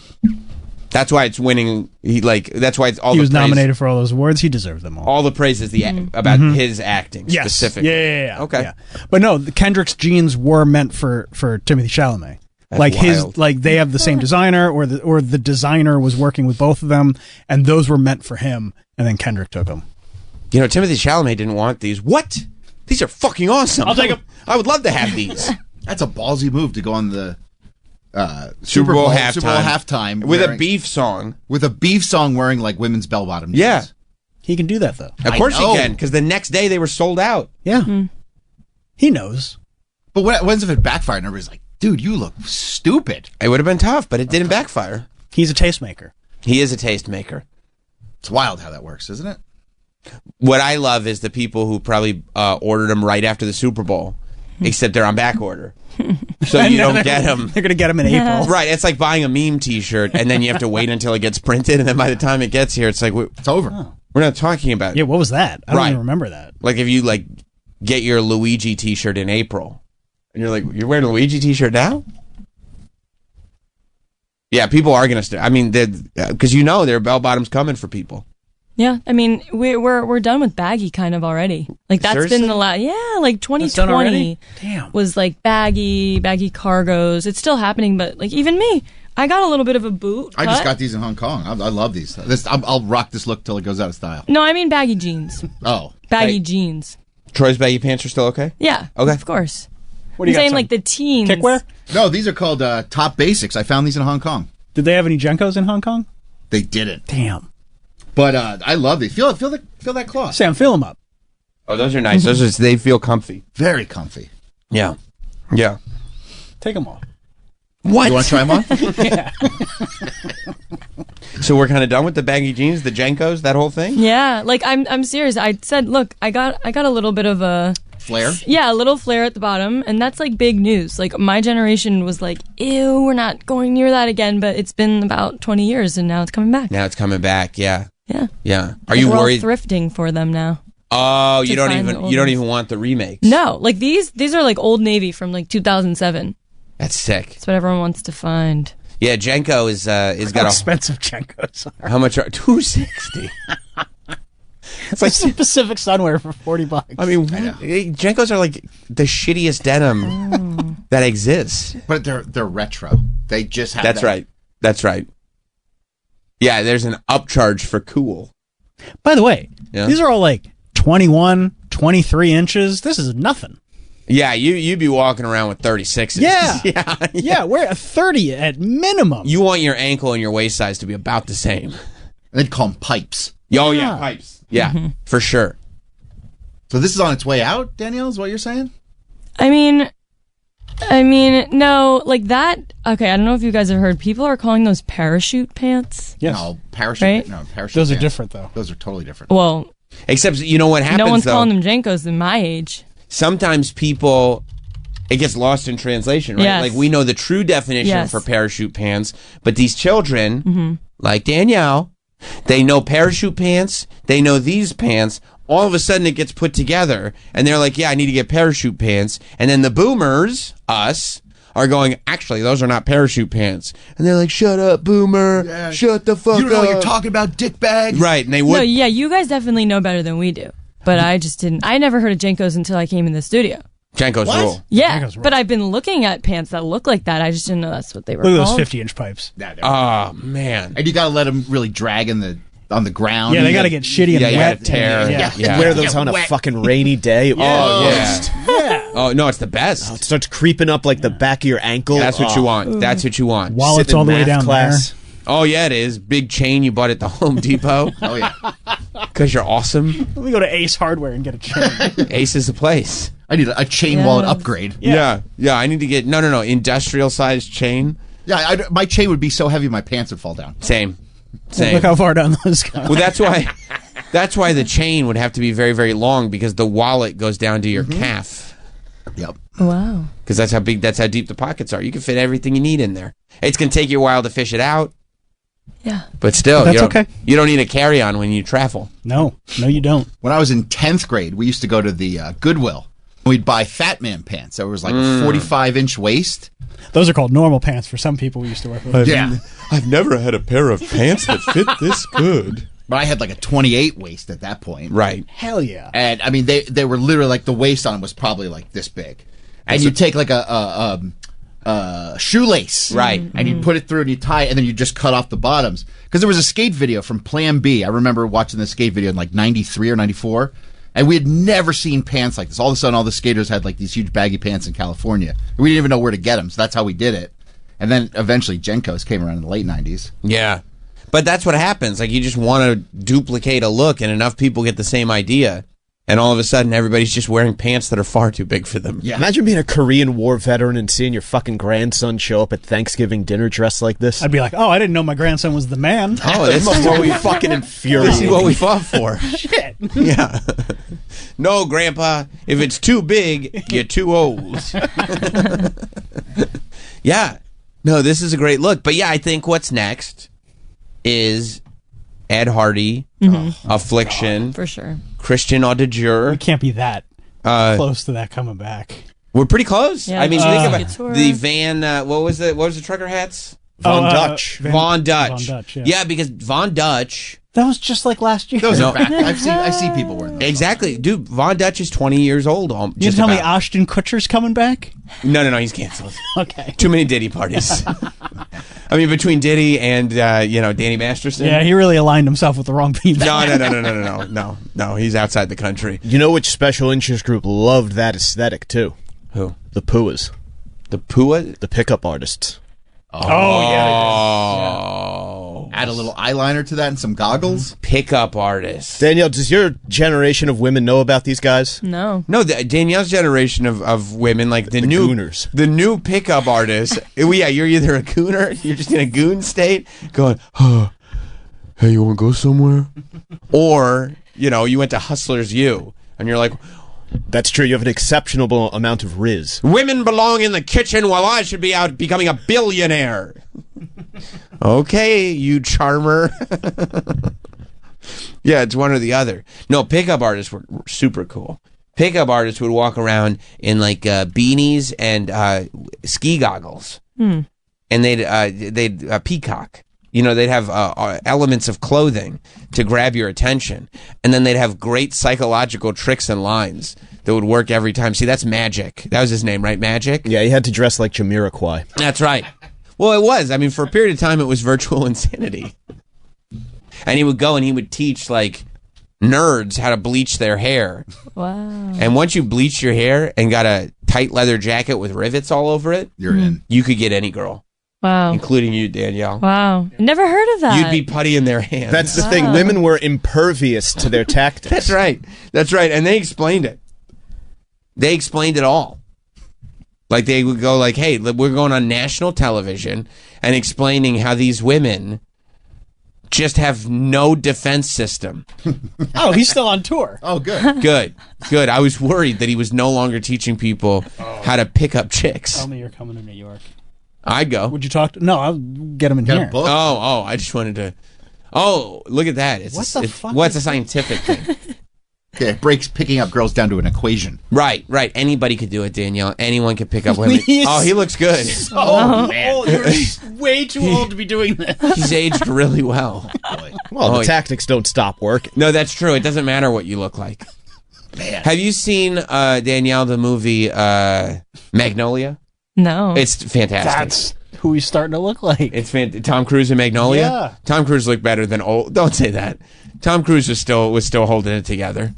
that's why it's winning. That's why it's all. He the was praise, nominated for all those awards. He deserved them all. All the praise is about his acting Yes. specifically. Yeah. Okay. Yeah. But no, the Kendrick's jeans were meant for Timothy Chalamet. That's like wild. they have the same designer, or the designer was working with both of them, and those were meant for him, and then Kendrick took them. You know, Timothy Chalamet didn't want these. What? These are fucking awesome. I'll take 'em. I would love to have these. That's a ballsy move to go on the Super Bowl halftime. halftime With wearing- a beef song. with a beef song wearing like women's bell bottom jeans. Yeah. He can do that though. Of course he know. can, because the next day they were sold out. Yeah. He knows. But when's if it backfired and everybody's like, dude, you look stupid. It would have been tough, but it didn't backfire. He's a tastemaker. He is a tastemaker. It's wild how that works, isn't it? What I love is the people who probably ordered them right after the Super Bowl, except they're on back order. So you don't get them. They're gonna get him in April. Right, it's like buying a meme T-shirt, and then you have to wait until it gets printed, and then by the time it gets here, it's like It's over. we're not talking about it. Yeah. What was that? I don't Right. even remember that. Like if you get your Luigi T-shirt in April, and you're like, you're wearing a Luigi T-shirt now? Yeah, people are gonna. I mean, because there are bell bottoms coming for people. Yeah, I mean we're done with baggy kind of already. Like that's Seriously? been the last. Yeah, like That's done already? 2020 Damn. was like baggy cargos. It's still happening, but like even me, I got a little bit of a boot. I just cut. got these in Hong Kong. I love these. I'll rock this look till it goes out of style. No, I mean baggy jeans. Oh, Baggy Hey. jeans. Troy's baggy pants are still okay? Yeah. Okay. Of course. What do I'm you got? saying Some like the teens. kickwear? no, these are called Top Basics. I found these in Hong Kong. Did they have any Jenkos in Hong Kong? They didn't. Damn. But I love these. Feel that cloth. Sam, fill them up. Oh, those are nice. They feel comfy. Very comfy. Yeah. Yeah. Take them off. What? You want to try them on? So we're kind of done with the baggy jeans, the Jenkos, that whole thing? Yeah, like I'm serious. I said, look, I got a little bit of a Flare. a little flare at the bottom, and that's like big news. Like my generation was like, ew, we're not going near that again. But it's been about 20 years, and now it's coming back. Now it's coming back. Yeah. Yeah. Yeah. Are you We're all worried? thrifting for them now? Oh, you to don't find the even old you don't ones. even want the remakes. No, like these are like Old Navy from like 2007. That's sick. That's what everyone wants to find. Yeah, Jenko is How got a expensive Jenkos are. how much are $260? It's like some Pacific Sunwear for $40. I mean, Jenkos are like the shittiest denim that exists. But they're retro. They just have That's that. right. That's right. Yeah, there's an upcharge for cool. By the way, Yeah. these are all like 21, 23 inches. This is nothing. Yeah, you'd be walking around with 36s. Yeah. yeah. Yeah, we're at 30 at minimum. You want your ankle and your waist size to be about the same. They'd call them pipes. Oh yeah, pipes. Yeah, for sure. So this is on its way out, Danielle, is what you're saying? I mean, no, like that. Okay, I don't know if you guys have heard. People are calling those parachute pants. Yes. No, parachute. Right? No, parachute. Those are pants. different, though. Those are totally different. Well, Except you know what happens no one's though? calling them Jenkos in my age. Sometimes people, it gets lost in translation, right? Yes. Like we know the true definition Yes. for parachute pants, but these children, like Danielle, They know parachute pants. They know these pants. All of a sudden, it gets put together, and they're like, "Yeah, I need to get parachute pants." And then the boomers, us, are going, "Actually, those are not parachute pants." And they're like, "Shut up, boomer! Yeah. Shut the fuck up!" You don't know what you're talking about, dickbag. Right? And they would. No, yeah, you guys definitely know better than we do. But I just didn't. I never heard of Jenkos until I came in the studio. Jenko's What? rule. Yeah, Jenkos but rule. I've been looking at pants that look like that. I just didn't know that's what they were Look at called. those 50-inch pipes. Oh man. And you got to let them really drag on the ground. Yeah, they You got to gotta- get shitty and Yeah, you wet. gotta tear. Yeah. Yeah. Wear those Yeah, on a wet. fucking rainy day. Oh, Yeah. Yeah. Oh no, it's the best. It starts creeping up like the back of your ankle. That's what you want. That's what you want. Wallets Sitting in all the way math down class. Oh yeah, it is. Big chain you bought at the Home Depot Oh yeah. because you're awesome. there. Let me go to Ace Hardware and get a chain. Ace is the place. I need a chain Yes. wallet upgrade. Yeah. I need to get no industrial sized chain. Yeah, my chain would be so heavy my pants would fall down. Same. Look how far down those go. Well, that's why the chain would have to be very very long because the wallet goes down to your calf Yep. Wow. because that's how deep the pockets are. You can fit everything you need in there. It's gonna take you a while to fish it out, Yeah. but still, That's you don't, okay. You don't need a carry on when you travel. No, you don't. When I was in 10th grade, we used to go to the Goodwill. We'd buy Fat Man pants. There was like a 45-inch waist. Those are called normal pants for some people we used to work with. Yeah. I've never had a pair of pants that fit this good. But I had like a 28 waist at that point. Right. Hell yeah. And I mean, they were literally like the waist on was probably like this big. And you take like a shoelace. Right. And you put it through and you tie it and then you just cut off the bottoms. Because there was a skate video from Plan B. I remember watching the skate video in like 93 or 94. And we had never seen pants like this. All of a sudden, all the skaters had like these huge baggy pants in California. We didn't even know where to get them. So that's how we did it. And then eventually Jenkos came around in the late 90s. Yeah. But that's what happens. Like, you just want to duplicate a look, and enough people get the same idea. And all of a sudden, everybody's just wearing pants that are far too big for them. Yeah. Imagine being a Korean War veteran and seeing your fucking grandson show up at Thanksgiving dinner dressed like this. I'd be like, oh, I didn't know my grandson was the man. Oh, this is what we fucking This is infuriating. what we fought for. Shit. Yeah. No, Grandpa. If it's too big, you're too old. Yeah. No, this is a great look. But yeah, I think what's next is Ed Hardy, Affliction, For sure. Christian Auditeur. We can't be that close to that coming back. We're pretty close. Yeah, I mean, think about Couture. the Van. What was the trucker hats? Von Dutch. Von Dutch. Von Dutch, yeah. Yeah, because Von Dutch. That was just like last year. Those No. are back. I see people wearing those. Exactly, dude. Von Dutch is 20 years old. You Just tell me about. Ashton Kutcher's coming back? No, he's canceled. Okay. Too many Diddy parties. I mean, between Diddy and Danny Masterson. Yeah, he really aligned himself with the wrong people. No. He's outside the country. You know which special interest group loved that aesthetic too? Who? The Puas, The Pua? the pickup artists. Oh, yeah. Oh. Add a little eyeliner to that and some goggles. Pickup artist. Danielle, does your generation of women know about these guys? No. No, Danielle's generation of women, like the new gooners. the new pickup artists. Yeah, you're either a gooner, you're just in a goon state, going, hey, you want to go somewhere? Or you went to Hustlers U, and you're like, That's true. You have an exceptional amount of riz. women belong in the kitchen while I should be out becoming a billionaire. Okay, you charmer. Yeah, it's one or the other. No, pickup artists were super cool. Pickup artists would walk around in like beanies and ski goggles, and they'd peacock. They'd have elements of clothing to grab your attention, and then they'd have great psychological tricks and lines that would work every time. See, that's Magic. That was his name, right? Magic. Yeah, he had to dress like Jamiroquai. That's right. Well, it was. I mean, for a period of time, it was virtual insanity. And he would go and he would teach like nerds how to bleach their hair. Wow. And once you bleached your hair and got a tight leather jacket with rivets all over it, You're in. you could get any girl, Wow. including you, Danielle. Wow. Never heard of that. You'd be putty in their hands. That's the thing. Women were impervious to their tactics. That's right. That's right. And they explained it. They explained it all. Like they would go like, hey, we're going on national television and explaining how these women just have no defense system. Oh, he's still on tour. Oh, good. Good. I was worried that he was no longer teaching people how to pick up chicks. Tell me you're coming to New York. I'd go. Would you talk to... No, I'll get him in Got here. a book? Oh, I just wanted to Oh, look at that! It's What the fuck What's is a scientific thing? Yeah, it breaks picking up girls down to an equation. Right. Anybody could do it, Danielle. Anyone could pick up women. Please. Oh, he looks good. Oh, man. You're way too old to be doing that. He's aged really well. Well, Oh, the tactics don't stop working. No, that's true. It doesn't matter what you look like. Man. Have you seen Danielle the movie Magnolia? No. It's fantastic. That's who he's starting to look like. It's Tom Cruise in Magnolia. Yeah. Tom Cruise looked better than old. Don't say that. Tom Cruise was still holding it together.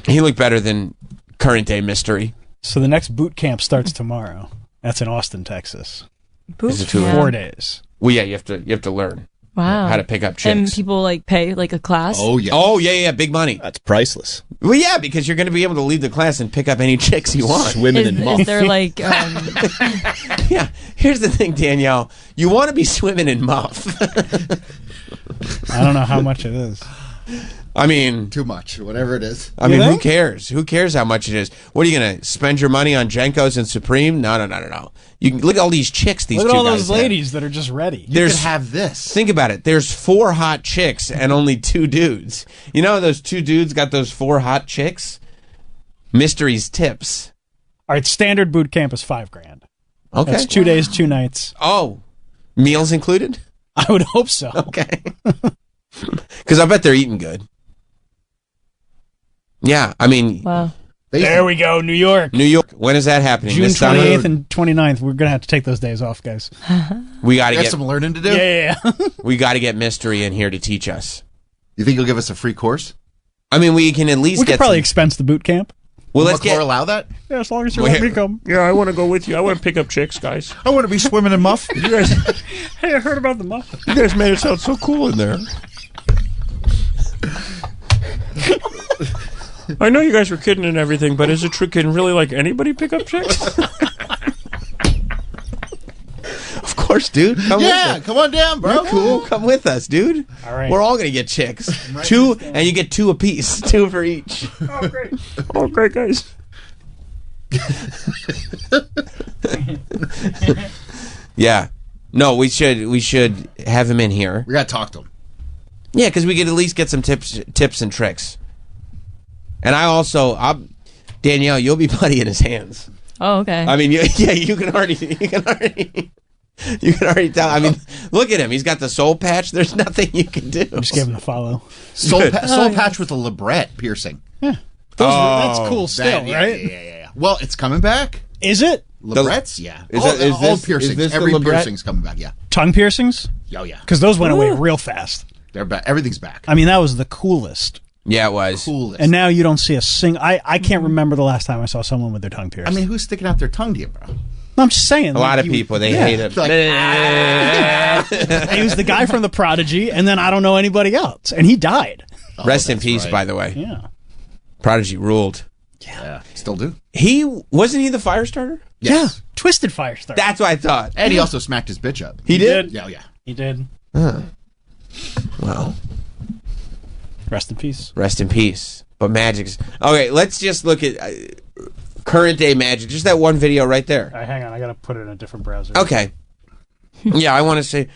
He looked better than current day Mystery. So the next boot camp starts tomorrow. That's in Austin, Texas. Boot Is it too camp. 4 days. Well, yeah, you have to learn Wow. how to pick up And chicks. people like pay like a class. Oh, yeah. Oh yeah, big money. That's priceless. Well, yeah, because you're going to be able to leave the class and pick up any chicks you want. Swimming in Is muck. there like Yeah. Here's the thing, Danielle. You want to be swimming in muff. I don't know how much it is. I mean, Too much, whatever it is. who think? cares? Who cares how much it is? What are you going to spend your money on Jenkos and Supreme? No. You can look at all these chicks. These Look at two all guys those have. ladies that are just ready. You There's could have this. Think about it. There's 4 hot chicks and only 2 dudes. You know those 2 dudes got those 4 hot chicks? Mystery's tips. All right, standard boot camp is $5,000. Okay. That's 2 days, 2 nights. Oh, meals included? I would hope so. Okay. Because I bet they're eating good. Yeah, I mean, wow. There we go, New York. New York. When is that happening? June This summer? 28th and 29th. We're going to have to take those days off, guys. We got to You have get some learning to do? Yeah. we got to get Mystery in here to teach us. You think you'll give us a free course? I mean, we can at least We get could probably some, expense the boot camp. well, Will let's McClure get allow that? Yeah, as long as you Well, let me come. Yeah, I want to go with you. I want to pick up chicks, guys. I want to be swimming in muff. You guys, Hey, I heard about the muff. you guys made it sound so cool in there. I know you guys were kidding and everything, but is it true? Can really like anybody pick up chicks? Of course, dude. Come with Yeah, us. come on down, bro. Cool. Come with us, dude. All right. We're all going to get chicks. 2 and you get 2 apiece. 2 for each. Oh, great. Oh, great, guys. Yeah. No, we should have him in here. We got to talk to him. Yeah, because we could at least get some tips and tricks. And Danielle, you'll be putty in his hands. Oh, okay. I mean, you can already tell. I mean, look at him. He's got the soul patch. There's nothing you can do. Just give him the follow. Soul patch with a labret piercing. That's cool still, Yeah, right? yeah. Well, it's coming back. Is it? Labrets, yeah. Is all, that- is all this- piercings. is this the Every labret? piercing's coming back, yeah. Tongue piercings? Oh, yeah. Because those went away real fast. They're back. Everything's back. I mean, that was the coolest. Yeah, it was. Coolest. And now you don't see a single. I can't remember the last time I saw someone with their tongue pierced. I mean, who's sticking out their tongue to you, bro? No, I'm just saying. A lot of people, they hate it. Like, He was the guy from The Prodigy, and then I don't know anybody else. And he died. Rest in that's peace, right. by the way. Yeah. Prodigy ruled. Yeah, still do. Wasn't he the fire starter? Yes. Yeah. Twisted Firestar. That's what I thought. And he also smacked his bitch up. He did? Yeah, yeah. He did. Well, Rest in peace. rest in peace. But Magic's... Okay, let's just look at current day Magic. Just that one video right there. All right, hang on. I got to put it in a different browser. Okay. Yeah, I want to say...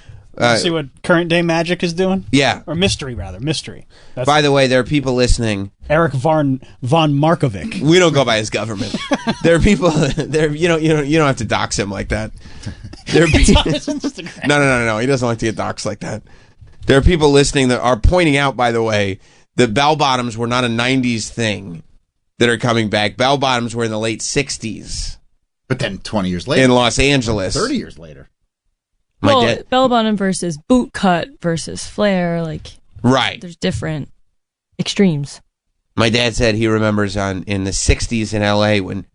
See what current day Magic is doing? yeah. Or Mystery, rather. Mystery. That's By the way, there are people listening. Eric von Markovic. We don't go by his government. There are people. There, you don't have to dox him like that. There are Instagram. No. He doesn't like to get doxxed like that. There are people listening that are pointing out, by the way, that bell bottoms were not a '90s thing that are coming back. Bell bottoms were in the late '60s But then 20 years later. in Los Angeles. 30 years later. My well, dad- bell bottom versus boot cut versus flare, like Right. there's different extremes. My dad said he remembers in the '60s in LA when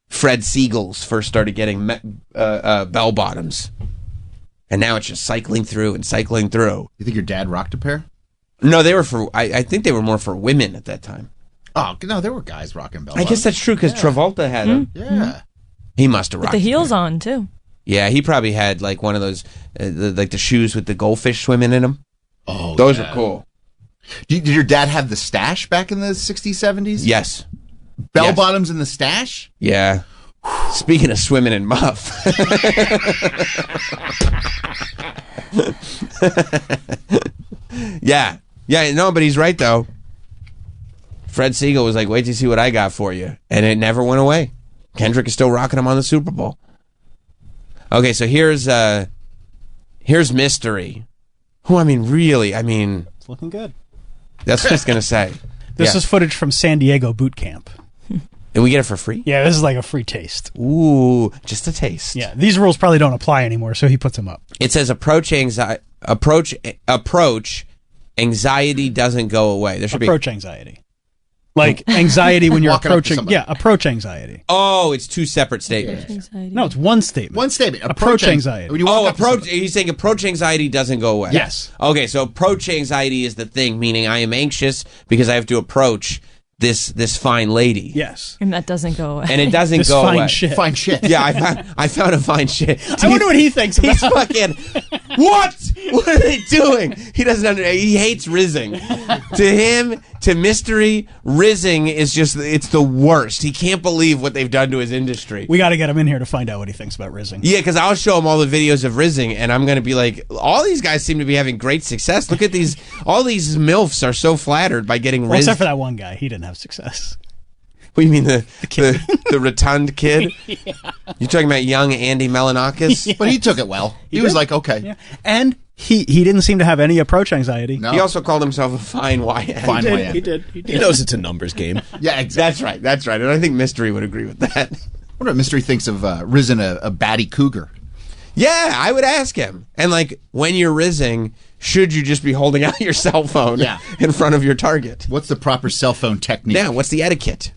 Fred Siegels first started getting bell bottoms, and now it's just cycling through and cycling through. You think your dad rocked a pair? No, they were for. I think they were more for women at that time. Oh, no, there were guys rocking bell I guess that's true because Travolta had them. Yeah. He must have With rocked the a heels pair. on too. Yeah, he probably had like one of those, like the shoes with the goldfish swimming in them. Oh, Those yeah. are cool. Did your dad have the stash back in the 60s, 70s? Yes. Bell Yes. bottoms in the stash? Yeah. Speaking of swimming in muff. Yeah. Yeah, no, but he's right, though. Fred Siegel was like, wait till you see what I got for you. And it never went away. Kendrick is still rocking him on the Super Bowl. Okay, so here's Mystery. Who, really, It's looking good. that's what I was going to say. This Yeah. is footage from San Diego boot camp. And we get it for free? Yeah, this is like a free taste. Ooh, just a taste. Yeah, these rules probably don't apply anymore, so he puts them up. It says approach anxiety doesn't go away. There should Approach anxiety. Like anxiety when you're Walking up to approaching. somebody. Yeah, approach anxiety. Oh, it's two separate statements. Anxiety. No, it's one statement. One statement. Approach anxiety. When you walk Oh, up to approach. somebody. He's saying approach anxiety doesn't go away. Yes. Okay, so approach anxiety is the thing, meaning I am anxious because I have to approach this fine lady. Yes. And that doesn't go away. And it doesn't This go fine away. shit. Fine shit. Yeah, I found a fine shit. I wonder what he thinks about. He's fucking. What? What are they doing? He doesn't understand. He hates rizzing. To him, to Mystery, rizzing is just, it's the worst. He can't believe what they've done to his industry. We got to get him in here to find out what he thinks about rizzing. Yeah, because I'll show him all the videos of rizzing, and I'm going to be like, all these guys seem to be having great success. Look at these. All these MILFs are so flattered by getting Well, rizzed. except for that one guy. He didn't have success. What do you mean, the rotund kid? You're talking about young Andy Melanakis? But he took it well. He was like, okay. Yeah. And he didn't seem to have any approach anxiety. No. He also called himself a fine YN. Fine He YN. did. He knows it's a numbers game. Yeah, exactly. That's right. And I think Mystery would agree with that. What if Mystery thinks of risen a batty cougar? Yeah, I would ask him. And like, when you're rizzing, should you just be holding out your cell phone Yeah. in front of your target? What's the proper cell phone technique? Yeah, what's the etiquette?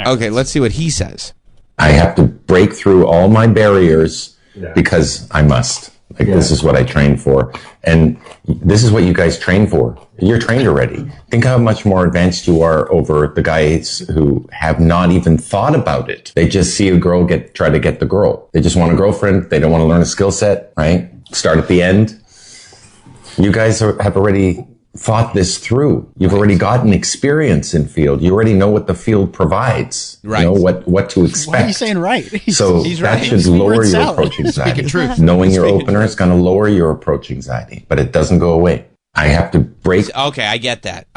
Okay, let's see what he says. I have to break through all my barriers because I must. Like, this is what I train for. And this is what you guys train for. You're trained already. Think how much more advanced you are over the guys who have not even thought about it. They just see a girl try to get the girl. They just want a girlfriend. They don't want to learn a skill set, right? Start at the end. You guys have already thought this through. You've already gotten experience in field. You already know what the field provides. Right. You know what to expect. Why are you saying right? So He's that right. should Speaking lower word your salad. approach anxiety. Speaking truth. Knowing your opener is going to lower your approach anxiety, but it doesn't go away. I have to break. Okay, I get that.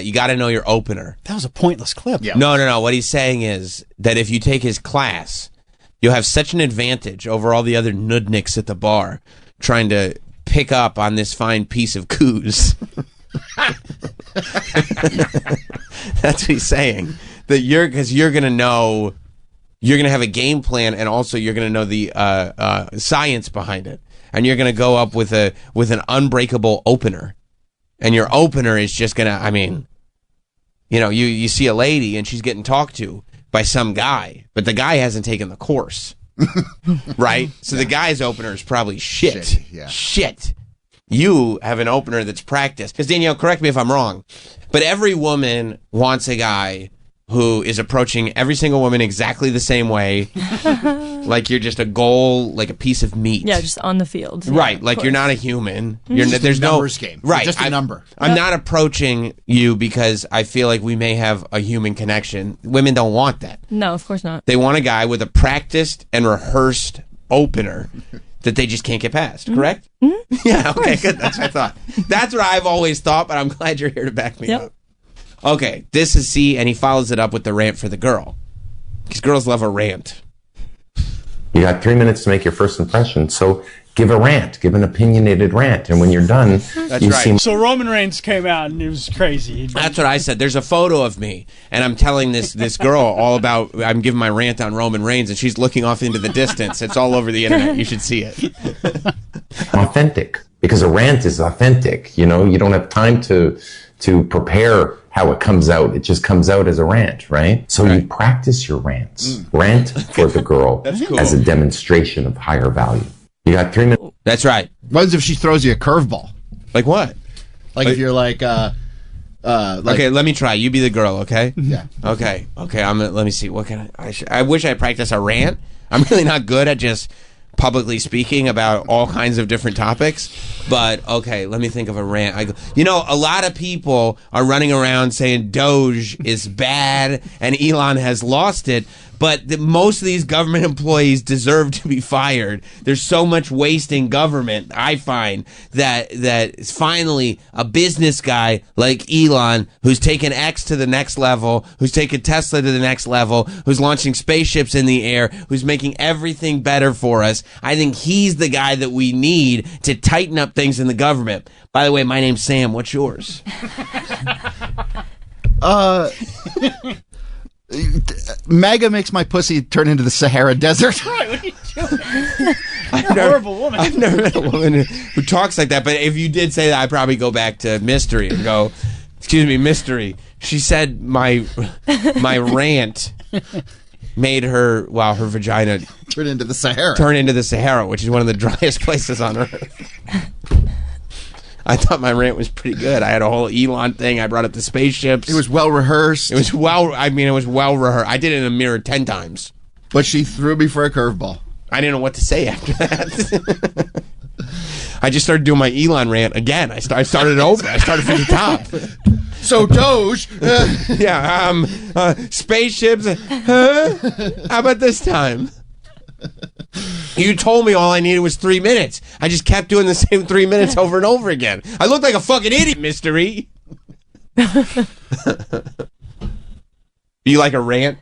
You got to know your opener. That was a pointless clip. Yeah. No. What he's saying is that if you take his class, you'll have such an advantage over all the other nudniks at the bar trying to pick up on this fine piece of coos. That's what he's saying. That you're going to know, you're going to have a game plan, and also you're going to know the science behind it, and you're going to go up with an unbreakable opener, and your opener is just going to, you see a lady and she's getting talked to by some guy, but the guy hasn't taken the course, right? So the guy's opener is probably shit. Shit, yeah. Shit. You have an opener that's practiced. Because, Danielle, correct me if I'm wrong, but every woman wants a guy who is approaching every single woman exactly the same way, like you're just a goal, like a piece of meat. Yeah, just on the field. Yeah, Right, of like you're course. not a human. There's no numbers game. You're Right, just a number. I'm not approaching you because I feel like we may have a human connection. Women don't want that. No, of course not. They want a guy with a practiced and rehearsed opener that they just can't get past. Correct? Mm-hmm. Yeah. Okay. Good. That's what I thought. That's what I've always thought. But I'm glad you're here to back me Yep. up. Okay. This is C, and he follows it up with the rant for the girl, because girls love a rant. You got 3 minutes to make your first impression. So give a rant, give an opinionated rant. And when you're done, That's you right. seem So Roman Reigns came out and it was crazy. That's what I said. There's a photo of me, and I'm telling this girl all about. I'm giving my rant on Roman Reigns, and she's looking off into the distance. It's all over the internet. You should see it. authentic, because a rant is authentic. You know, you don't have time to prepare how it comes out. It just comes out as a rant, right? So you practice your rants. Rant for the girl cool. as a demonstration of higher value. You got 3 minutes. That's right. What if she throws you a curveball? Like what? Like if you're like Okay, let me try. You be the girl, okay? Yeah. Okay. Let me see. What can I wish I practiced a rant. I'm really not good at just publicly speaking about all kinds of different topics. But okay, let me think of a rant. A lot of people are running around saying Doge is bad and Elon has lost it. but most of these government employees deserve to be fired. There's so much waste in government, I find, that it's finally a business guy like Elon, who's taken X to the next level, who's taken Tesla to the next level, who's launching spaceships in the air, who's making everything better for us. I think he's the guy that we need to tighten up things in the government. By the way, my name's Sam. What's yours? MAGA makes my pussy turn into the Sahara Desert. Horrible woman. I've never met a woman who talks like that, but if you did say that, I'd probably go back to Mystery and go, excuse me, Mystery. She said my rant made her vagina Turn into the Sahara. turn into the Sahara, which is one of the driest places on earth. I thought my rant was pretty good. I had a whole Elon thing. I brought up the spaceships. It was well rehearsed. It was well rehearsed. I did it in a mirror 10 times. But she threw me for a curveball. I didn't know what to say after that. I just started doing my Elon rant again. I started over. I started from the top. So Doge. Spaceships. Huh? How about this time? You told me all I needed was 3 minutes. I just kept doing the same 3 minutes over and over again. I look like a fucking idiot, Mystery. You like a rant,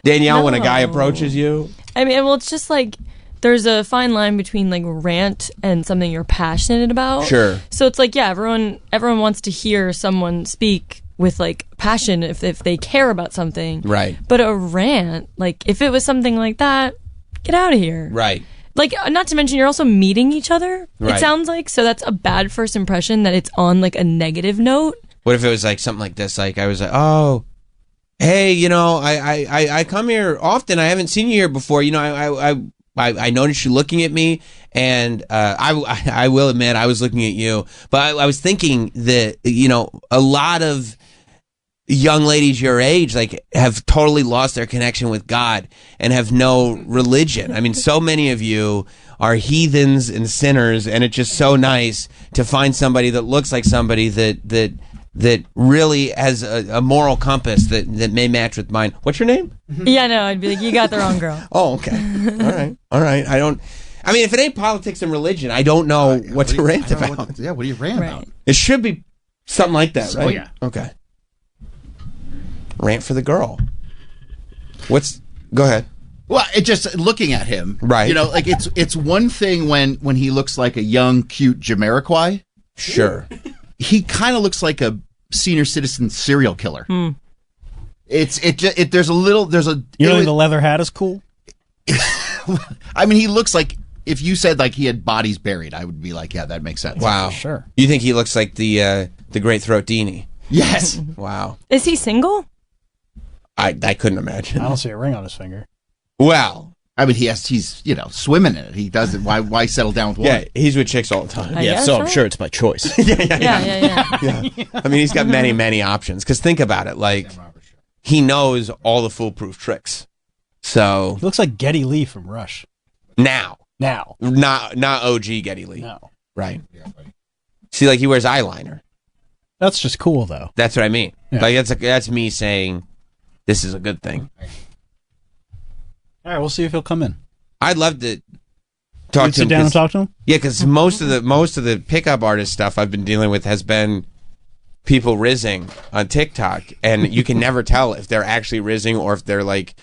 Danielle, when a guy approaches you? I mean, well, it's just like there's a fine line between like rant and something you're passionate about. Sure. So it's like, yeah, everyone wants to hear someone speak with like passion if they care about something. Right. But a rant, like if it was something like that, get out of here. Right. Like, not to mention, you're also meeting each other, Right. it sounds like. So that's a bad first impression that it's on, like, a negative note. What if it was like something like this? Like I was like, oh, hey, you know, I come here often. I haven't seen you here before. You know, I noticed you looking at me, and I will admit I was looking at you. But I was thinking that, you know, a lot of young ladies your age like have totally lost their connection with God and have no religion. I mean, so many of you are heathens and sinners, and it's just so nice to find somebody that looks like somebody that really has a moral compass that may match with mine. What's your name? Yeah, no, I'd be like, you got the wrong girl. Oh, okay. All right. I mean, if it ain't politics and religion, I don't know what to rant about. What do you rant about? It should be something like that, right? Oh, yeah. Okay. Rant for the girl. Go ahead. Well, it just looking at him, Right. You know, like it's one thing when he looks like a young, cute Jamiroquai. Sure. He kind of looks like a senior citizen serial killer. There's a You know, the leather hat is cool. I mean, he looks like if you said like he had bodies buried, I would be like, yeah, that makes sense. Wow. Sure. You think he looks like the Great Throat Dini? Yes. Wow. Is he single? I couldn't imagine. I don't see a ring on his finger. Well, I mean, he's swimming in it. He does it. Why settle down with one? yeah, he's with chicks all the time. I Yeah, guess so so. I'm sure it's by choice. Yeah. I mean, he's got many options. Because think about it, like he knows all the foolproof tricks. So He looks like Geddy Lee from Rush. now, Now. not OG Geddy Lee, No. right? See, like he wears eyeliner. That's just cool, though. That's what I mean. Yeah. Like that's me saying this is a good thing. All right, we'll see if he'll come in. I'd love to talk You'd to him. sit down and 'cause- talk to him? Yeah, because most of the pickup artist stuff I've been dealing with has been people rizzing on TikTok, and you can never tell if they're actually rizzing or if they're like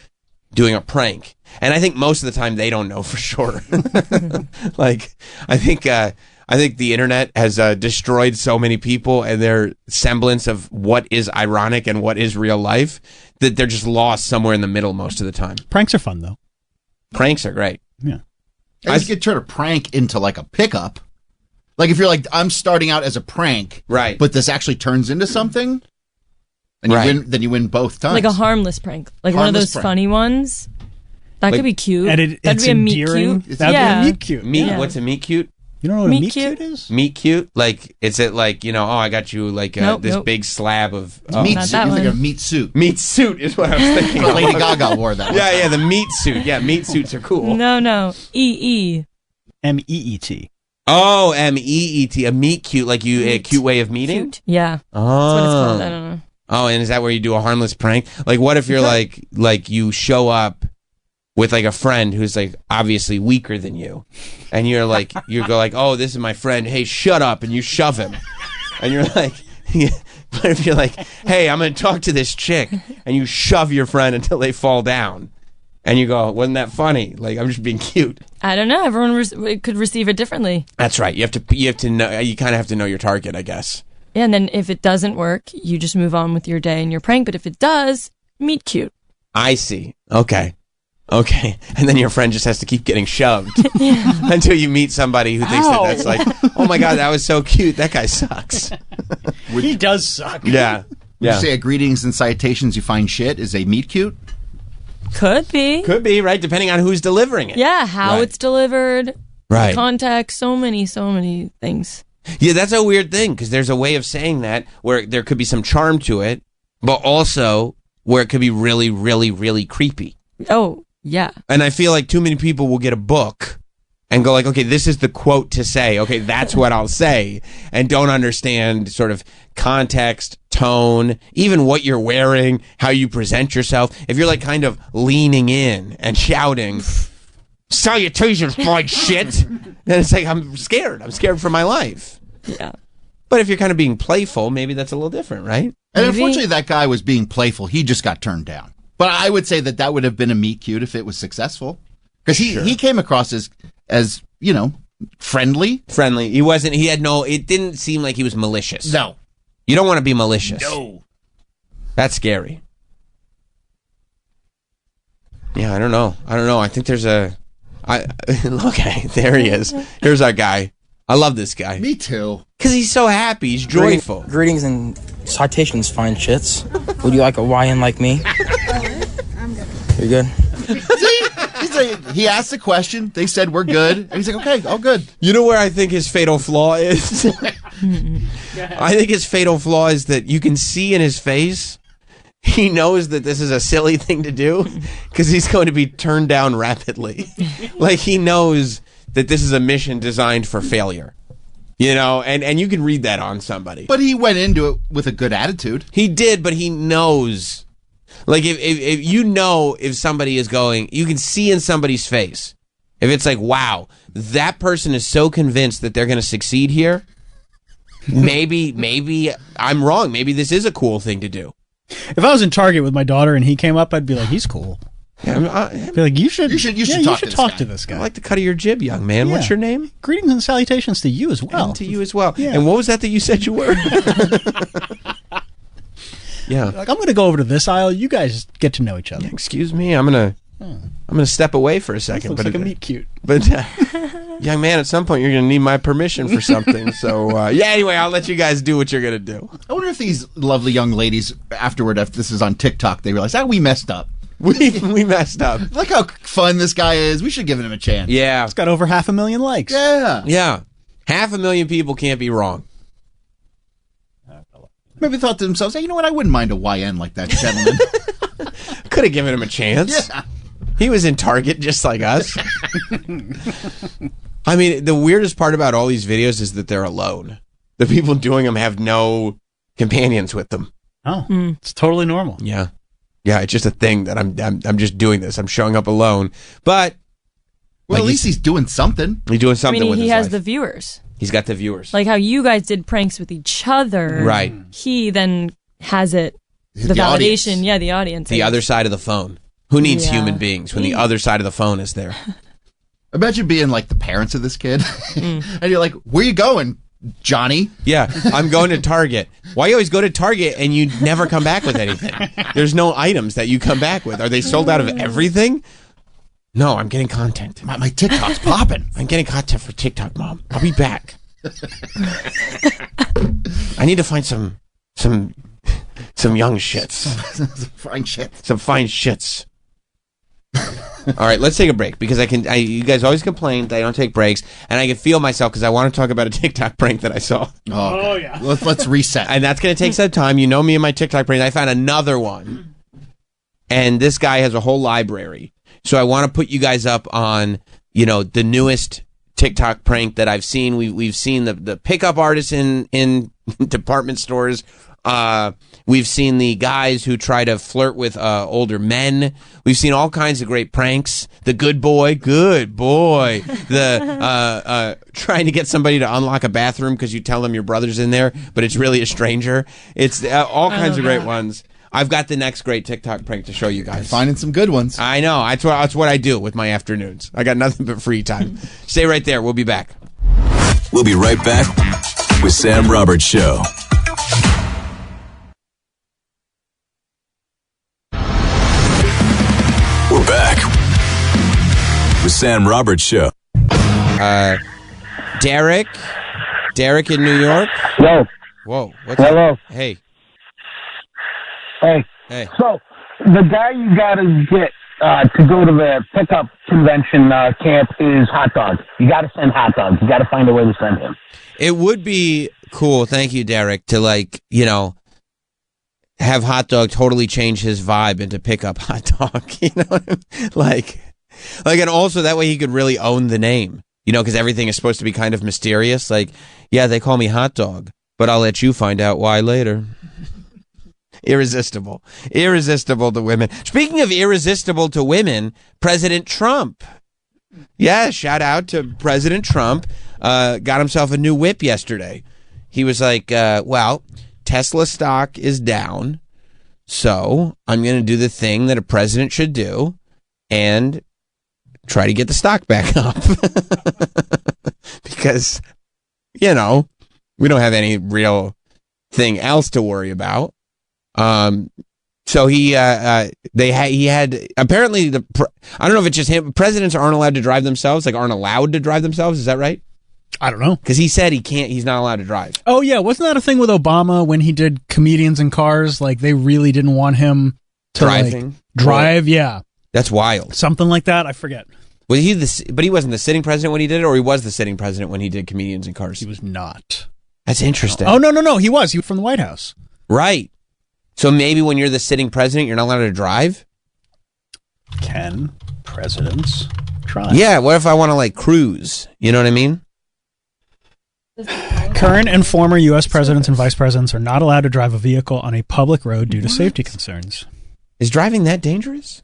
doing a prank. And I think most of the time they don't know for sure. Like I think the internet has destroyed so many people and their semblance of what is ironic and what is real life that they're just lost somewhere in the middle most of the time. Pranks are fun, though. Pranks are great. Yeah. I just get turned a prank into like a pickup. Like if you're like, I'm starting out as a prank, Right. but this actually turns into something, and Right. you win both times. Like a harmless prank. Like one of Harmless those prank. funny ones. That Like- could be cute. And That'd it's be a meet endearing. cute. That'd Yeah. be a meet cute. Meat, Yeah. what's a meat cute? You don't know what a Meet meet cute? cute is? Meat cute? Like, is it like, you know, oh, I got you like Nope, this nope. big slab of meat Not suit. that You think one. of meat suit. meat suit is what I was thinking. But of. Lady Gaga wore that. Yeah, the meat suit. Yeah, meat suits are cool. No. EE. MEET. Oh, MEET, a meat cute, like you a cute way of meeting. Cute. Yeah. Oh, That's what it's called. I don't know. Oh, and is that where you do a harmless prank? Like, what if you're like you show up with like a friend who's like obviously weaker than you, and you go like, oh, this is my friend. Hey, shut up, and you shove him, and you're like, what if you're like, hey, I'm gonna talk to this chick, and you shove your friend until they fall down, and you go, wasn't that funny? Like, I'm just being cute. I don't know. Everyone could receive it differently. That's right. You have to know. You kind of have to know your target, I guess. Yeah, and then if it doesn't work, you just move on with your day and your prank. But if it does, meet cute. I see. Okay. And then your friend just has to keep getting shoved until you meet somebody who thinks that's like, oh my God, that was so cute. That guy sucks. He does suck. Yeah. Would you say a greetings and salutations you find shit is a meet cute? Could be. Could be, right? Depending on who's delivering it. Yeah, how it's delivered. Right. Context, so many things. Yeah, that's a weird thing because there's a way of saying that where there could be some charm to it, but also where it could be really, really, really creepy. Oh, yeah. And I feel like too many people will get a book and go like, okay, this is the quote to say. Okay, that's what I'll say. And don't understand sort of context, tone, even what you're wearing, how you present yourself. If you're like kind of leaning in and shouting, salutations, fried shit, then it's like, I'm scared. I'm scared for my life. Yeah. But if you're kind of being playful, maybe that's a little different, right? And unfortunately, that guy was being playful. He just got turned down. But I would say that would have been a meet cute if it was successful. Because he came across as, you know, friendly. Friendly. It didn't seem like he was malicious. No. You don't want to be malicious. No. That's scary. Yeah, I don't know. I think there's okay, there he is. Here's our guy. I love this guy. Me too. Because he's so happy. He's joyful. Greetings and citations, fine shits. Would you like a YN like me? You're good? See? He asked the question. They said, we're good. And he's like, okay, all good. You know where I think his fatal flaw is? I think his fatal flaw is that you can see in his face, he knows that this is a silly thing to do because he's going to be turned down rapidly. Like, he knows that this is a mission designed for failure. You know, and you can read that on somebody. But he went into it with a good attitude. He did, but he knows. Like, if you know if somebody is going, you can see in somebody's face. If it's like, wow, that person is so convinced that they're going to succeed here, maybe I'm wrong. Maybe this is a cool thing to do. If I was in Target with my daughter and he came up, I'd be like, he's cool. I'd be like, you should talk to this guy. I like the cut of your jib, young man. Yeah. What's your name? Greetings and salutations to you as well. And to you as well. Yeah. And what was that you said you were? Yeah. Like, I'm going to go over to this aisle. You guys get to know each other. Excuse me. I'm gonna step away for a second. Looks like a meet cute. But young man, at some point you're gonna need my permission for something. So anyway, I'll let you guys do what you're gonna do. I wonder if these lovely young ladies afterward, if this is on TikTok, they realize, we messed up. We messed up. Look how fun this guy is. We should give him a chance. Yeah. It's got over 500,000 likes. Yeah. Yeah. 500,000 people can't be wrong. Maybe thought to themselves, hey, you know what? I wouldn't mind a YN like that gentleman. Could have given him a chance. Yeah. He was in Target just like us. I mean, the weirdest part about all these videos is that they're alone. The people doing them have no companions with them. Oh, it's totally normal. Yeah. Yeah, it's just a thing that I'm just doing this. I'm showing up alone. But well, at least he's doing something. He's doing something with his he has life. the viewers. He's got the viewers. Like how you guys did pranks with each other. Right. He then has it. The validation. Audience. Yeah, the audience. The other side of the phone. Who needs human beings when the other side of the phone is there? Imagine being like the parents of this kid. And you're like, where you going, Johnny? Yeah, I'm going to Target. Why you always go to Target and you never come back with anything? There's no items that you come back with. Are they sold out of everything? No, I'm getting content. My TikTok's popping. I'm getting content for TikTok, Mom. I'll be back. I need to find some young shits. Fine shit. Some fine shits. All right, let's take a break because you guys always complain that I don't take breaks, and I can feel myself because I want to talk about a TikTok prank that I saw. Oh yeah. Let's reset. And that's going to take some time. You know me and my TikTok prank. I found another one, and this guy has a whole library. So I want to put you guys up on, the newest TikTok prank that I've seen. We've seen the pickup artists in department stores We've seen the guys who try to flirt with older men. We've seen all kinds of great pranks. The good boy. The trying to get somebody to unlock a bathroom because you tell them your brother's in there, but it's really a stranger. It's all kinds of great ones. I've got the next great TikTok prank to show you guys. Finding some good ones. I know. That's what I do with my afternoons. I got nothing but free time. Stay right there. We'll be back. We'll be right back with Sam Roberts Show. We're back with Sam Roberts Show. Derek in New York. Yo. Whoa. Hello. Hey. Hey. So, the guy you got to get to go to the pickup convention camp is hot dog. You got to send hot dogs. You got to find a way to send him. It would be cool, thank you, Derek, to have hot dog totally change his vibe into pickup hot dog. You know what I mean? Like, and also that way he could really own the name. Because everything is supposed to be kind of mysterious. Like, yeah, they call me hot dog, but I'll let you find out why later. Irresistible to women. Speaking of irresistible to women, President Trump. Yeah, shout out to President Trump. Got himself a new whip yesterday. He was like, well, Tesla stock is down, so I'm going to do the thing that a president should do and try to get the stock back up. Because, we don't have any real thing else to worry about. So he had apparently I don't know if it's just him. Presidents aren't allowed to drive themselves. Aren't allowed to drive themselves. Is that right? I don't know. Because he said he's not allowed to drive. Oh yeah, wasn't that a thing with Obama when he did comedians in cars? Like they really didn't want him to drive. Yeah, that's wild. Something like that. I forget. Was he but he wasn't the sitting president when he did it, or he was the sitting president when he did comedians in cars? He was not. That's interesting. Oh no. He was from the White House. Right. So maybe when you're the sitting president, you're not allowed to drive? Can presidents drive? Yeah, what if I want to cruise? You know what I mean? Current and former U.S. presidents and vice presidents are not allowed to drive a vehicle on a public road due to safety concerns. Is driving that dangerous?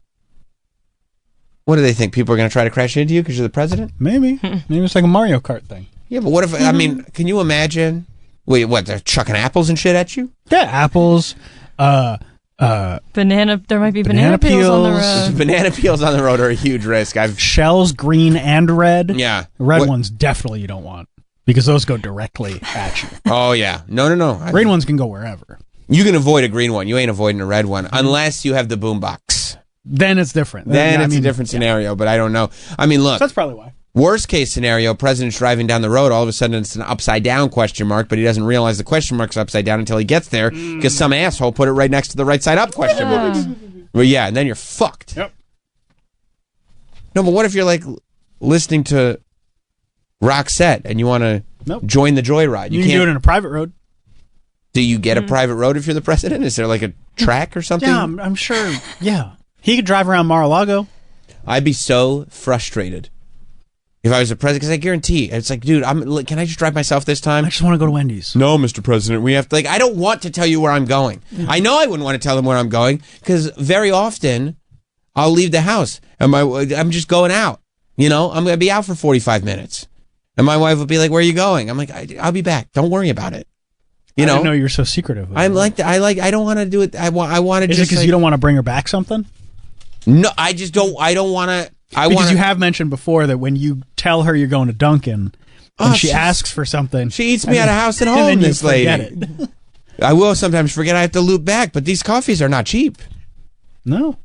What do they think? People are going to try to crash into you because you're the president? Maybe. Maybe it's like a Mario Kart thing. Yeah, but what if, can you imagine? Wait, what, they're chucking apples and shit at you? Yeah, apples. There might be banana peels on the road. Banana peels on the road are a huge risk. Shells, green and red. Yeah. Red ones definitely you don't want because those go directly at you. Oh, yeah. No. Green ones can go wherever. You can avoid a green one. You ain't avoiding a red one unless you have the boombox. Then it's different. Then it's a different scenario, but I don't know. Look. So that's probably why. Worst case scenario, president's driving down the road, all of a sudden it's an upside down question mark, but he doesn't realize the question mark's upside down until he gets there because some asshole put it right next to the right side up question marks. Well, yeah, and then you're fucked. Yep. No, but what if you're listening to Roxette and you want to join the joyride? You can do it in a private road. Do you get a private road if you're the president? Is there a track or something? Yeah, I'm sure. Yeah. He could drive around Mar-a-Lago. I'd be so frustrated if I was the president, because I guarantee it's dude, can I just drive myself this time? I just want to go to Wendy's. No, Mr. President, we have to, I don't want to tell you where I'm going. Yeah. I know I wouldn't want to tell them where I'm going, because very often I'll leave the house, and I'm just going out. I'm going to be out for 45 minutes. And my wife would be like, where are you going? I'm like, I'll be back. Don't worry about it. I didn't know you were so secretive. I don't want to do it. I want to just... Is it because you don't want to bring her back something? No, I just don't. I don't want to... Because you have mentioned before that when you tell her you're going to Dunkin', and she asks for something... She eats me out of house and home, this lady. I will sometimes forget I have to loop back, but these coffees are not cheap. No,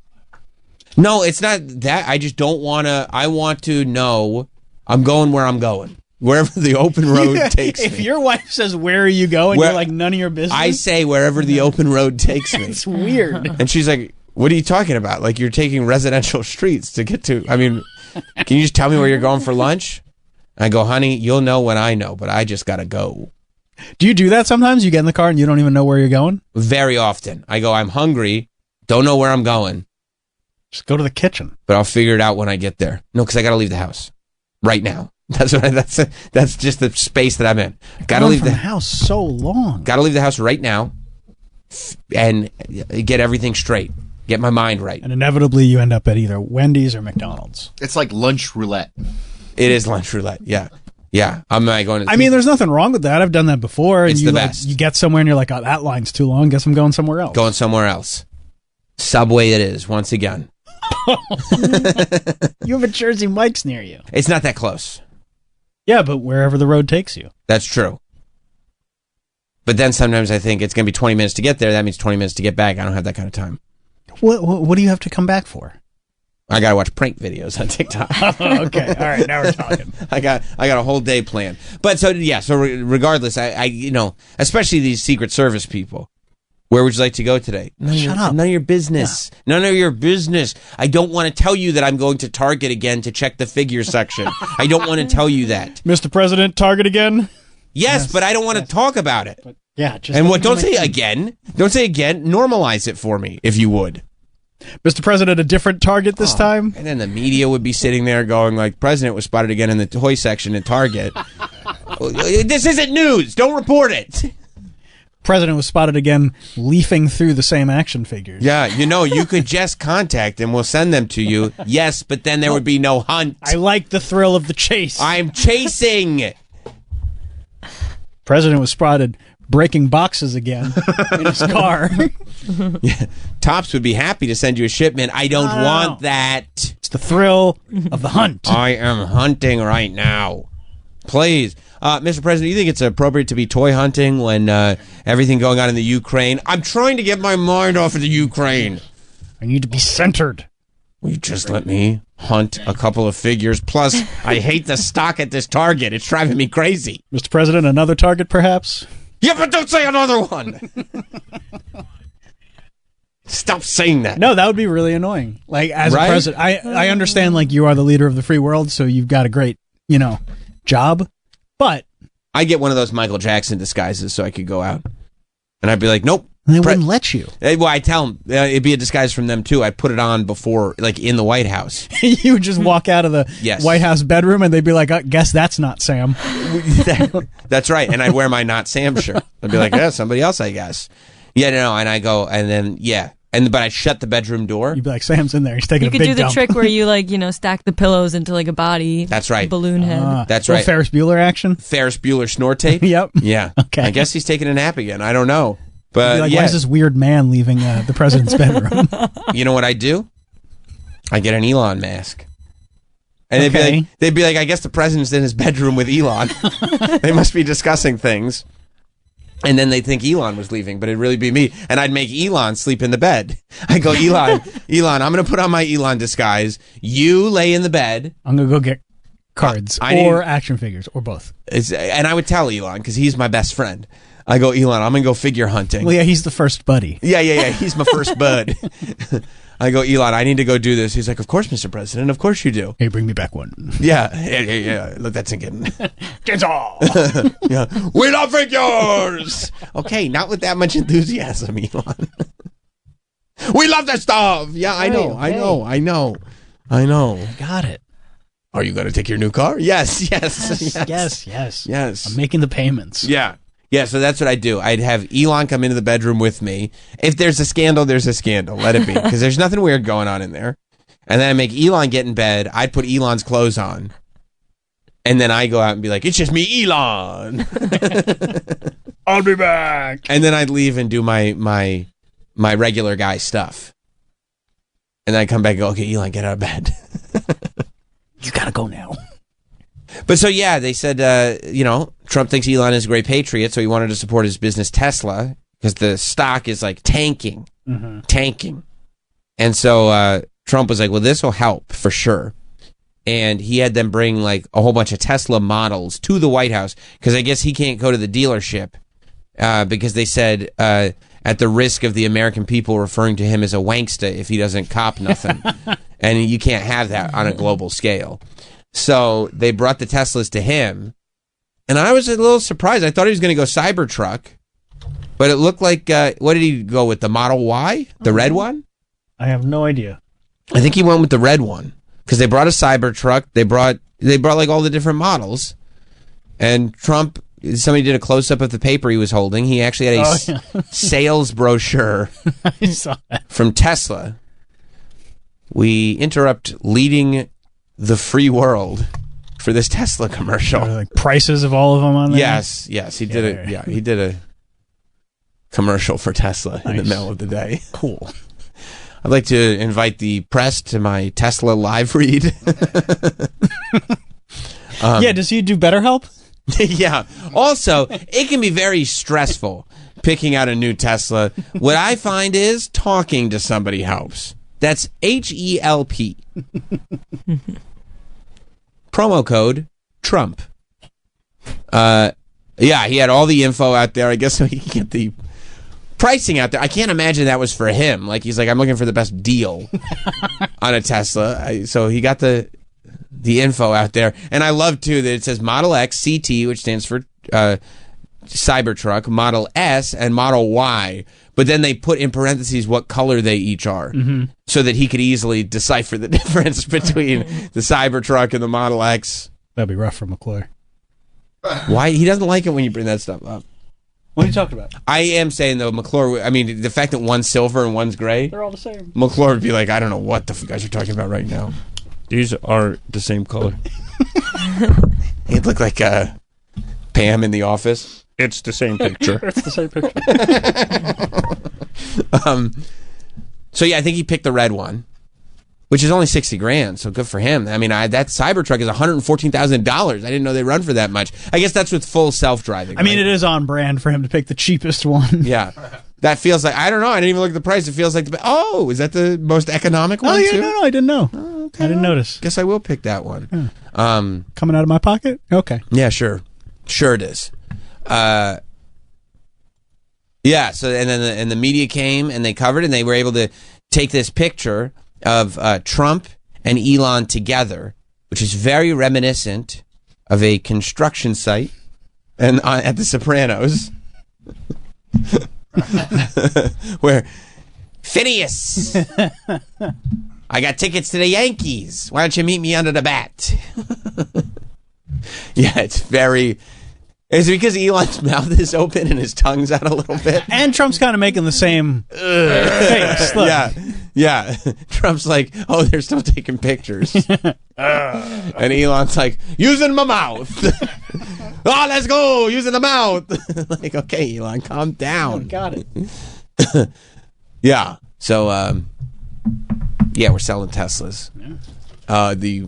it's not that. I just don't want to... I want to know I'm going where I'm going. Wherever the open road takes me. If your wife says, where are you going? You're like, none of your business. I say, wherever the open road takes me. It's weird. And she's like... What are you talking about? You're taking residential streets to get to... can you just tell me where you're going for lunch? And I go, honey, you'll know when I know, but I just got to go. Do you do that sometimes? You get in the car and you don't even know where you're going? Very often. I go, I'm hungry, don't know where I'm going. Just go to the kitchen. But I'll figure it out when I get there. No, because I got to leave the house. Right now. That's just the space that I'm in. Got to leave the house so long. Got to leave the house right now. and get everything straight, get my mind right. And inevitably, you end up at either Wendy's or McDonald's. It's like lunch roulette. It is lunch roulette. Yeah. Yeah. I'm not going to. I mean, there's nothing wrong with that. I've done that before. It's and you the like, best. you get somewhere and you're like, oh, that line's too long. Guess I'm going somewhere else. Going somewhere else. Subway it is, once again. You have a Jersey Mike's near you. It's not that close. Yeah, but wherever the road takes you. That's true. But then sometimes I think it's going to be 20 minutes to get there. That means 20 minutes to get back. I don't have that kind of time. What do you have to come back for? I got to watch prank videos on TikTok. Okay. All right. Now we're talking. I got a whole day planned. But so regardless, I especially these Secret Service people. Where would you like to go today? Shut up. None of your business. Yeah. None of your business. I don't want to tell you that I'm going to Target again to check the figure section. I don't want to tell you that. Mr. President, Target again? Yes, but I don't want to talk about it. But, yeah. Don't say again. Don't say again. Normalize it for me, if you would. Mr. President, a different Target this time? And then the media would be sitting there going like, President was spotted again in the toy section at Target. This isn't news. Don't report it. President was spotted again leafing through the same action figures. Yeah, you could just contact him. We'll send them to you. Yes, but then there would be no hunt. I like the thrill of the chase. I'm chasing. President was spotted breaking boxes again in his car. Yeah. Tops would be happy to send you a shipment. I don't want that. It's the thrill of the hunt. I am hunting right now. Please. Mr. President, you think it's appropriate to be toy hunting when everything going on in the Ukraine? I'm trying to get my mind off of the Ukraine. I need to be centered. Will you just let me hunt a couple of figures? Plus, I hate the stock at this Target. It's driving me crazy. Mr. President, another Target, perhaps? Yeah, but don't say another one. Stop saying that. No, that would be really annoying. Like, as Right? a president, I understand, like, you are the leader of the free world, so you've got a great, job. But I get one of those Michael Jackson disguises so I could go out. And I'd be like, nope. they wouldn't let you. Well, I tell them, it'd be a disguise from them, too. I put it on before, like, in the White House. You would just walk out of the Yes. White House bedroom, and they'd be like, I guess that's not Sam. That's right. And I'd wear my Not Sam shirt. I'd be like, yeah, somebody else, I guess. Yeah, no, and I go, and then, yeah. But I shut the bedroom door. You'd be like, Sam's in there. He's taking You a could big do the dump. trick where you stack the pillows into like a body. That's right. Balloon head. That's Little right. Ferris Bueller action. Ferris Bueller snore tape? Yep. Yeah. Okay. I guess he's taking a nap again. I don't know. You'd But be like, yeah. why is this weird man leaving the president's bedroom? You know what I do? I get an Elon mask. And Okay. they'd be like, I guess the president's in his bedroom with Elon. They must be discussing things. And then they'd think Elon was leaving, but it'd really be me. And I'd make Elon sleep in the bed. I go, Elon, I'm going to put on my Elon disguise. You lay in the bed. I'm going to go get cards or action figures or both. And I would tell Elon, because he's my best friend. I go, Elon, I'm going to go figure hunting. Well, yeah, he's the first buddy. Yeah. He's my first bud. I go, Elon, I need to go do this. He's like, of course, Mr. President. Of course you do. Hey, bring me back one. Yeah. Look, that's again. Get all. Yeah. We love figures. Okay, not with that much enthusiasm, Elon. We love that stuff. Yeah, I know. Got it. Are you going to take your new car? Yes. Yes. I'm making the payments. Yeah. Yeah, so that's what I'd do. I'd have Elon come into the bedroom with me. If there's a scandal, there's a scandal. Let it be. Because there's nothing weird going on in there. And then I make Elon get in bed. I'd put Elon's clothes on. And then I go out and be like, it's just me, Elon. I'll be back. And then I'd leave and do my regular guy stuff. And then I'd come back and go, okay, Elon, get out of bed. You got to go now. But so, yeah, they said, Trump thinks Elon is a great patriot, so he wanted to support his business Tesla because the stock is like tanking. And so Trump was like, well, this will help for sure. And he had them bring like a whole bunch of Tesla models to the White House because I guess he can't go to the dealership because they said at the risk of the American people referring to him as a wanksta if he doesn't cop nothing. And you can't have that on a global scale. So they brought the Teslas to him, and I was a little surprised. I thought he was going to go Cybertruck, but it looked like, what did he go with, the Model Y? The red one? I have no idea. I think he went with the red one, because they brought a Cybertruck, they brought like all the different models, and Trump somebody did a close up of the paper he was holding. He actually had a sales brochure I saw that. from Tesla. We interrupt leading the free world for this Tesla commercial. Like prices of all of them on there. Yes, he did it. Yeah, he did a commercial for Tesla in the middle of the day. Cool. I'd like to invite the press to my Tesla live read. Does he do BetterHelp? Yeah. Also, it can be very stressful picking out a new Tesla. What I find is talking to somebody helps. That's HELP. Promo code Trump. Yeah, he had all the info out there. I guess so he can get the pricing out there. I can't imagine that was for him. Like, he's like, I'm looking for the best deal on a Tesla. So he got the info out there. And I love, too, that it says Model X CT, which stands for Cybertruck, Model S, and Model Y. But then they put in parentheses what color they each are, so that he could easily decipher the difference between the Cybertruck and the Model X. That'd be rough for McClure. Why? He doesn't like it when you bring that stuff up. What are you talking about? I am saying, though, McClure, I mean, the fact that one's silver and one's gray, They're all the same. McClure would be like, I don't know what the guys are talking about right now. These are the same color. He'd look like Pam in The Office. It's the same picture. It's the same picture. So, yeah, I think he picked the red one, which is only $60,000, so good for him. I mean, that Cybertruck is $114,000. I didn't know they run for that much. I guess that's with full self-driving. I mean, it is on brand for him to pick the cheapest one. Yeah. That feels like, I don't know, I didn't even look at the price. It feels like, is that the most economic one, too? No, I didn't know. Oh, okay. I didn't notice. Guess I will pick that one. Coming out of my pocket? Okay. Yeah, sure. Sure it is. Yeah, so and then the media came and they covered and they were able to take this picture of Trump and Elon together, which is very reminiscent of a construction site and at The Sopranos, where Phineas, I got tickets to the Yankees. Why don't you meet me under the bat? Yeah, it's very. Is it because Elon's mouth is open and his tongue's out a little bit? And Trump's kind of making the same face. Look. Yeah. Trump's like, oh, they're still taking pictures. And Elon's like, using my mouth. Oh, let's go, using the mouth. Like, okay, Elon, calm down. Got it. Yeah. So, we're selling Teslas. Yeah. The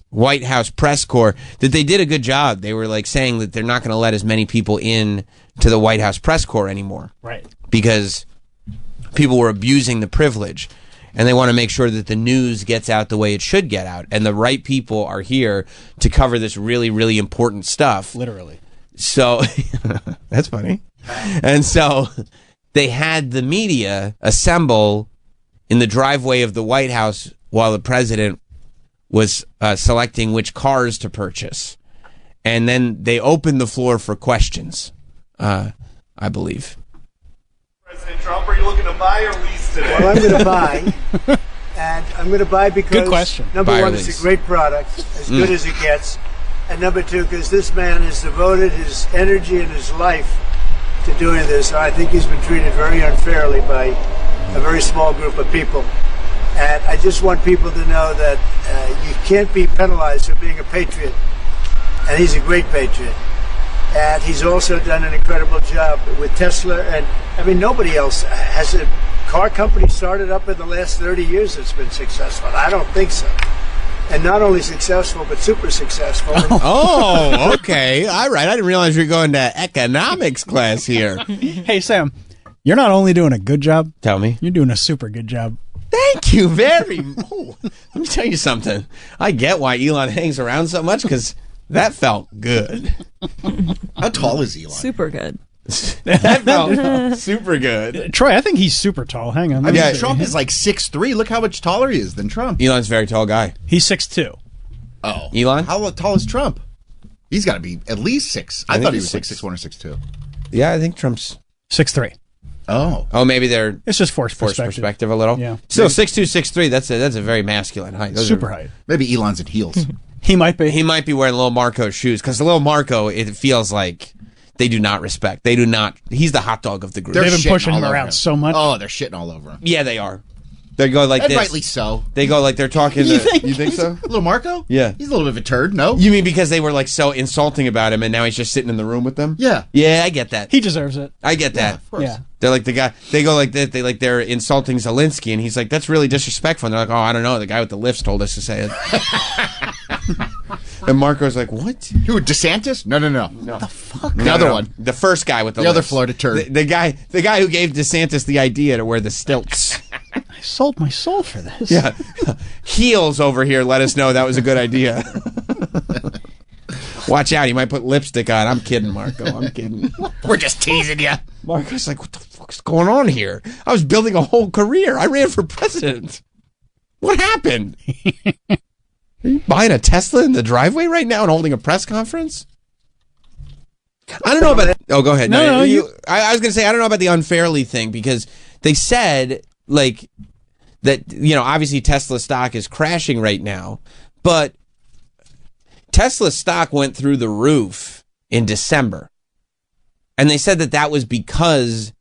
White House press corps, that they did a good job. They were like saying that they're not going to let as many people in to the White House press corps anymore. Right. Because people were abusing the privilege. And they want to make sure that the news gets out the way it should get out. And the right people are here to cover this really, really important stuff. Literally. So, that's funny. And so they had the media assemble in the driveway of the White House while the president was selecting which cars to purchase. And then they opened the floor for questions, I believe. President Trump, are you looking to buy or lease today? Well, I'm going to buy. And I'm going to buy because, good question. Number buy one, it's a great product, as good as it gets. And number two, because this man has devoted his energy and his life to doing this. I think he's been treated very unfairly by a very small group of people. And I just want people to know that you can't be penalized for being a patriot. And he's a great patriot. And he's also done an incredible job with Tesla. And, I mean, nobody else has a car company started up in the last 30 years that's been successful. I don't think so. And not only successful, but super successful. Oh, okay. All right. I didn't realize you were going to economics class here. Hey, Sam, you're not only doing a good job. Tell me. You're doing a super good job. Thank you very much. Let me tell you something. I get why Elon hangs around so much, because that felt good. How tall is Elon? Super good. That felt super good. Troy, I think he's super tall. Hang on. I mean, Trump is like 6'3". Look how much taller he is than Trump. Elon's a very tall guy. He's 6'2". Oh. Elon? How tall is Trump? He's got to be at least 6. I thought he was he's 6'1" or 6'2". Yeah, I think Trump's 6'3". Oh, maybe they're it's just forced perspective a little. Yeah, still 6'2", 6'3". That's a very masculine height. Super height. Maybe Elon's in heels. He might be. He might be wearing Lil Marco's shoes, because Lil Marco, it feels like they do not respect. They do not. He's the hot dog of the group. They're They've been shitting pushing all him over around so much. Oh, they're shitting all over him. Yeah, they are. They go like And this. rightly so. They go like they're talking. You to, think so? Little Marco? Yeah. He's a little bit of a turd, no? You mean because they were like so insulting about him, and now he's just sitting in the room with them? Yeah. Yeah, I get that. He deserves it. I get that. Of course. Yeah. They're like the guy. They go like that. They're insulting Zelensky, and he's like, "That's really disrespectful." And they're like, "Oh, I don't know. The guy with the lifts told us to say it." And Marco's like, "What? Who? DeSantis? No. The fuck? The other one. The first guy with the The other lifts. Florida turd. The guy who gave DeSantis the idea to wear the stilts. I sold my soul for this. Yeah, heels over here. Let us know that was a good idea. Watch out, he might put lipstick on. I'm kidding, Marco. I'm kidding. We're just teasing you. Marco's like, what the fuck is going on here? I was building a whole career. I ran for president. What happened? Are you buying a Tesla in the driveway right now and holding a press conference? I don't know about... Oh, go ahead. No, I was going to say, I don't know about the unfairly thing, because they said, like, that, you know, obviously Tesla stock is crashing right now, but Tesla stock went through the roof in December. And they said that that was because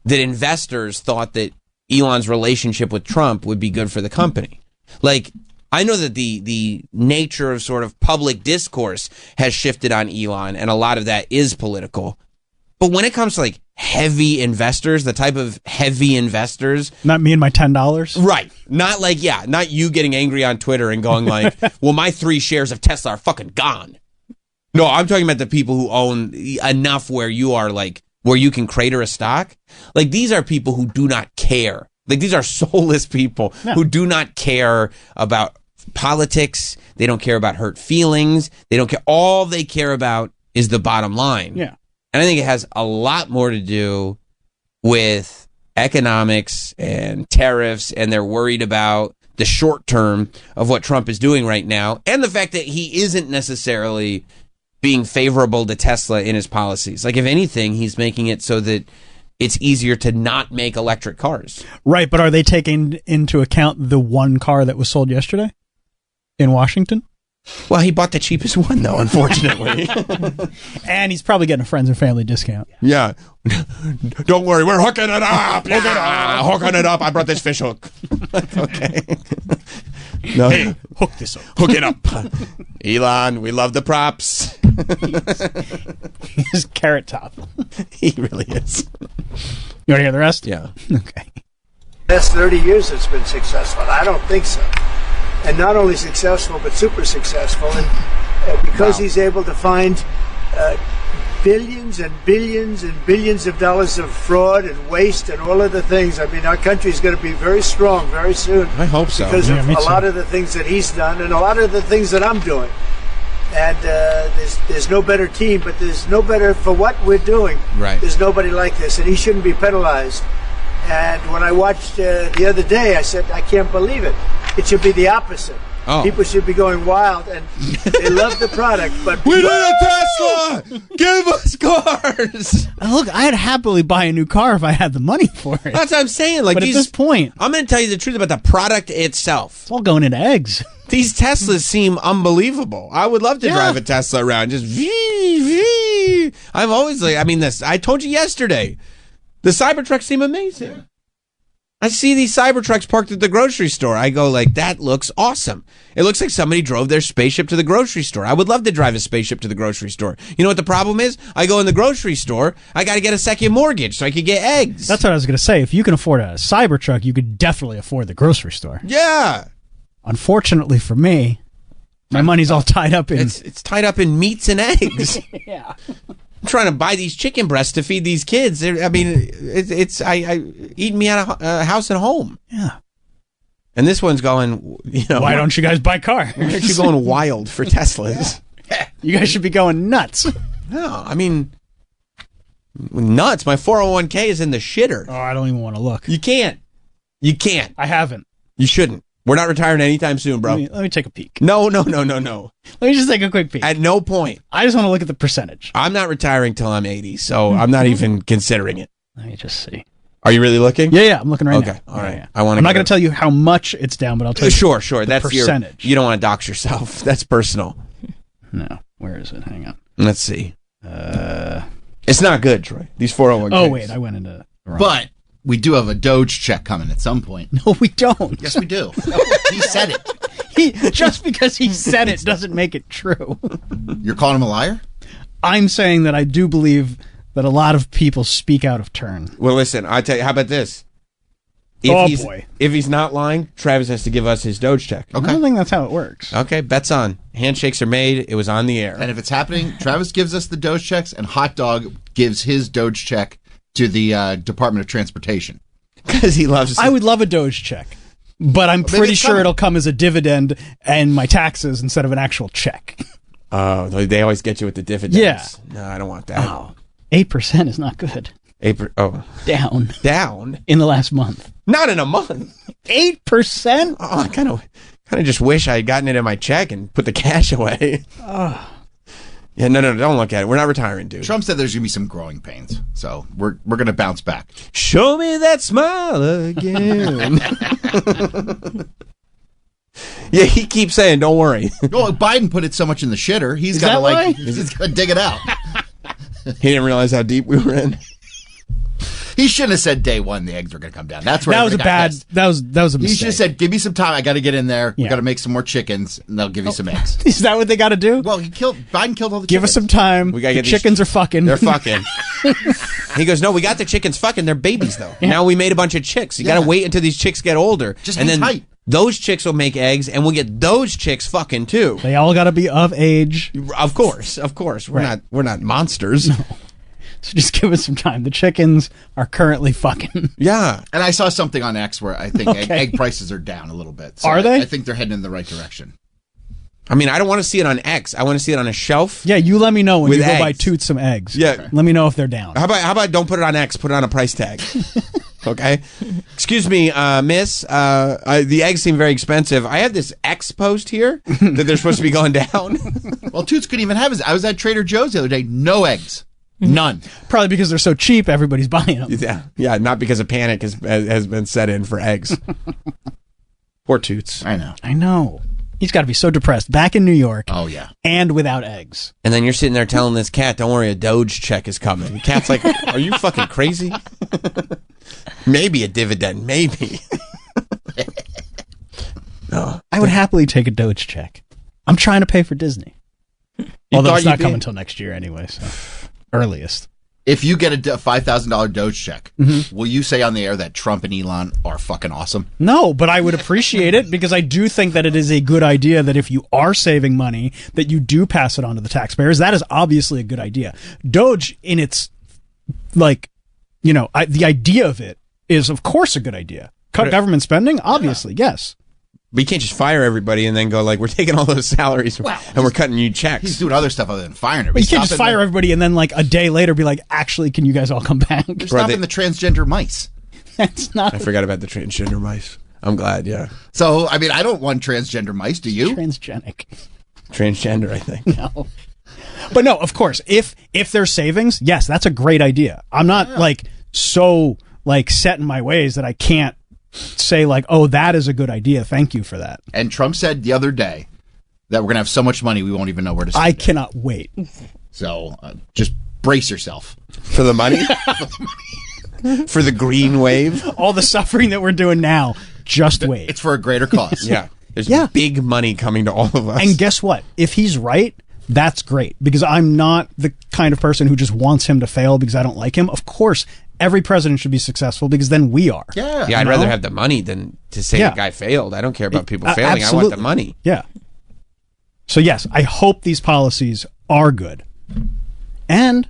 that investors thought that Elon's relationship with Trump would be good for the company. Like, I know that the nature of sort of public discourse has shifted on Elon, and a lot of that is political. But when it comes to like heavy investors, the type of heavy investors, Not me and my $10. right? Not like, yeah, not you getting angry on Twitter and going like, well, my 3 shares of Tesla are fucking gone. No, I'm talking about the people who own enough where you are like, where you can crater a stock. Like, these are people who do not care. Like, these are soulless people who do not care about politics. They don't care about hurt feelings. They don't care. All they care about is the bottom line. Yeah. And I think it has a lot more to do with economics and tariffs, and they're worried about the short term of what Trump is doing right now, and the fact that he isn't necessarily being favorable to Tesla in his policies. Like, if anything, he's making it so that it's easier to not make electric cars. Right, but are they taking into account the one car that was sold yesterday in Washington? Well, he bought the cheapest one, though, unfortunately. And he's probably getting a friends and family discount. Yeah. Don't worry, we're hooking it up. Hooking it up. I brought this fish hook. Okay. No. Hey, hook this up. Hook it up. Elon, we love the props. He's Carrot Top. He really is. You want to hear the rest? Yeah. Okay. Last 30 years it's been successful. I don't think so. And not only successful, but super successful. And because he's able to find billions and billions and billions of dollars of fraud and waste and all of the things. I mean, our country's going to be very strong very soon. I hope so. Because Yeah, of me a too. lot of the things that he's done and a lot of the things that I'm doing. And there's no better team, but there's no better for what we're doing. Right. There's nobody like this, and he shouldn't be penalized. And when I watched the other day, I said, I can't believe it. It should be the opposite. Oh. People should be going wild, and they love the product, but We need a Tesla! Give us cars! Look, I'd happily buy a new car if I had the money for it. That's what I'm saying. Like, But at these, this point, I'm going to tell you the truth about the product itself. it's all going into eggs. These Teslas seem unbelievable. I would love to drive a Tesla around. Just vee. I've always like, I mean, I told you yesterday, the Cybertrucks seem amazing. I see these Cybertrucks parked at the grocery store. I go like, that looks awesome. It looks like somebody drove their spaceship to the grocery store. I would love to drive a spaceship to the grocery store. You know what the problem is? I go in the grocery store, I got to get a second mortgage so I could get eggs. That's what I was going to say. If you can afford a Cybertruck, you could definitely afford the grocery store. Yeah. Unfortunately for me, my money's all tied up in... It's tied up in meats and eggs. Yeah. I'm trying to buy these chicken breasts to feed these kids. I mean, I eating me out of house and home. Yeah. And this one's going, you know. Why don't you guys buy cars? Why aren't you going wild for Teslas? You guys should be going nuts. No, I mean, nuts. My 401k is in the shitter. Oh, I don't even want to look. You can't. You can't. I haven't. You shouldn't. We're not retiring anytime soon, bro. Let me take a peek. No. Let me just take a quick peek. At no point. I just want to look at the percentage. I'm not retiring till I'm 80, so I'm not even considering it. Let me just see. Are you really looking? Yeah, I'm looking right now. Okay, all right. Yeah. I want. I'm not going to tell you how much it's down, but I'll tell you. Sure. The That's percentage. You don't want to dox yourself. That's personal. No. Where is it? Hang on. Let's see. It's not good, Troy. These 401ks. Oh, wait, I went into... But we do have a Doge check coming at some point. No, we don't. Yes, we do. He said it. Just because he said it doesn't make it true. You're calling him a liar? I'm saying that I do believe that a lot of people speak out of turn. Well, listen, I tell you, how about this? Boy. If he's not lying, Travis has to give us his Doge check. I don't think that's how it works. Okay, bet's on. Handshakes are made. It was on the air. And if it's happening, Travis gives us the Doge checks, and Hot Dog gives his Doge check to the Department of Transportation. Because he loves I would love a Doge check, but I'm pretty sure it'll come as a dividend and my taxes instead of an actual check. Oh, they always get you with the dividends. Yeah. No, I don't want that. Oh, 8% is not good. Down in the last month. Not in a month. 8%. Oh, I kind of just wish I had gotten it in my check and put the cash away. Yeah, no, don't look at it. We're not retiring, dude. Trump said there's gonna be some growing pains, so we're gonna bounce back. Show me that smile again. Yeah, he keeps saying, "Don't worry." No, Biden put it so much in the shitter. He's got to he's got to dig it out. He didn't realize how deep we were in. He shouldn't have said day one the eggs were going to come down. That's where that was a bad. pissed. That was a mistake. He should have said, "Give me some time. I got to get in there. We Yeah. got to make some more chickens, and they'll give you some eggs." Is that what they got to do? Well, Biden killed all the Give chickens. us some time. We gotta the get chickens are fucking. They're fucking. He goes, "No, we got the chickens fucking. They're babies though. Yeah. Now we made a bunch of chicks. You got to wait until these chicks get older, Just and hang then tight. those chicks will make eggs, and we'll get those chicks fucking too. They all got to be of age. Of course. We're not monsters. No. So just give us some time. The chickens are currently fucking. Yeah. And I saw something on X where I think Okay. egg prices are down a little bit. So Are they? I think they're heading in the right direction. I mean, I don't want to see it on X. I want to see it on a shelf. Yeah, you let me know when With you go buy eggs. Toots some eggs. Yeah. Let me know if they're down. How about don't put it on X? Put it on a price tag. Okay. Excuse me, miss. The eggs seem very expensive. I have this X post here that they're supposed to be going down. Well, Toots couldn't even have his. I was at Trader Joe's the other day. No eggs. None. Probably because they're so cheap, everybody's buying them. Yeah, not because a panic has been set in for eggs. Poor Toots. I know. I know. He's got to be so depressed. Back in New York. Oh, yeah. And without eggs. And then you're sitting there telling this cat, "Don't worry, a Doge check is coming." The cat's like, "Are you fucking crazy?" Maybe a dividend, maybe. No. I would happily take a Doge check. I'm trying to pay for Disney. Although it's thought not you'd be- coming until next year anyway, so earliest. If you get a $5,000 Doge check, will you say on the air that Trump and Elon are fucking awesome? No, but I would appreciate it because I do think that it is a good idea that if you are saving money, that you do pass it on to the taxpayers. That is obviously a good idea. Doge, in its, the idea of it is, of course, a good idea. Cut government spending? Obviously, yes. But you can't just fire everybody and then go like, "We're taking all those salaries and we're cutting you checks." He's doing other stuff other than firing But everybody. you can't just fire everybody and then, a day later be like, actually, can you guys all come back? They're stopping the transgender mice. That's not. I forgot about the transgender mice. I'm glad, yeah. So, I mean, I don't want transgender mice. Do you? Transgenic. Transgender, I think. No. But no, of course, if there's savings, yes, that's a great idea. I'm not so set in my ways that I can't say oh, that is a good idea. Thank you for that. And Trump said the other day that we're going to have so much money we won't even know where to spend I it. cannot wait. So just brace yourself. For the money? For the green wave? All the suffering that we're doing now, just wait. It's for a greater cause. Yeah. There's big money coming to all of us. And guess what? If he's right, that's great because I'm not the kind of person who just wants him to fail because I don't like him. Of course, every president should be successful because then we are. Yeah. Yeah, I'd rather have the money than to say the guy failed. I don't care about people failing. I want the money. Yeah. So yes, I hope these policies are good. And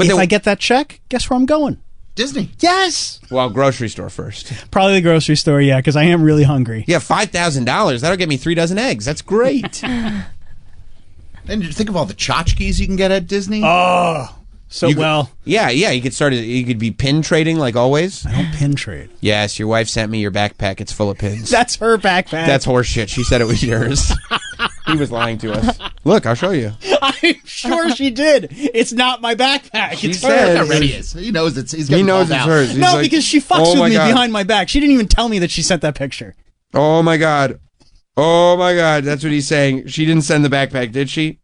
if I get that check, guess where I'm going? Disney. Yes. Well, grocery store first. Probably the grocery store, yeah, because I am really hungry. Yeah, $5,000. That'll get me 3 dozen eggs. That's great. And you think of all the tchotchkes you can get at Disney. Oh, Yeah, you could start. You could be pin trading like always. I don't pin trade. Yes, your wife sent me your backpack. It's full of pins. That's her backpack. That's horseshit. She said it was yours. He was lying to us. Look, I'll show you. I'm sure she did. It's not my backpack. She It's said- hers. Already is. He knows it's. He's He knows called it's out. hers. He's No, like, because she fucks "Oh with my me God. behind my back. She didn't even tell me that she sent that picture. Oh my god. Oh my god. That's what he's saying. She didn't send the backpack, did she?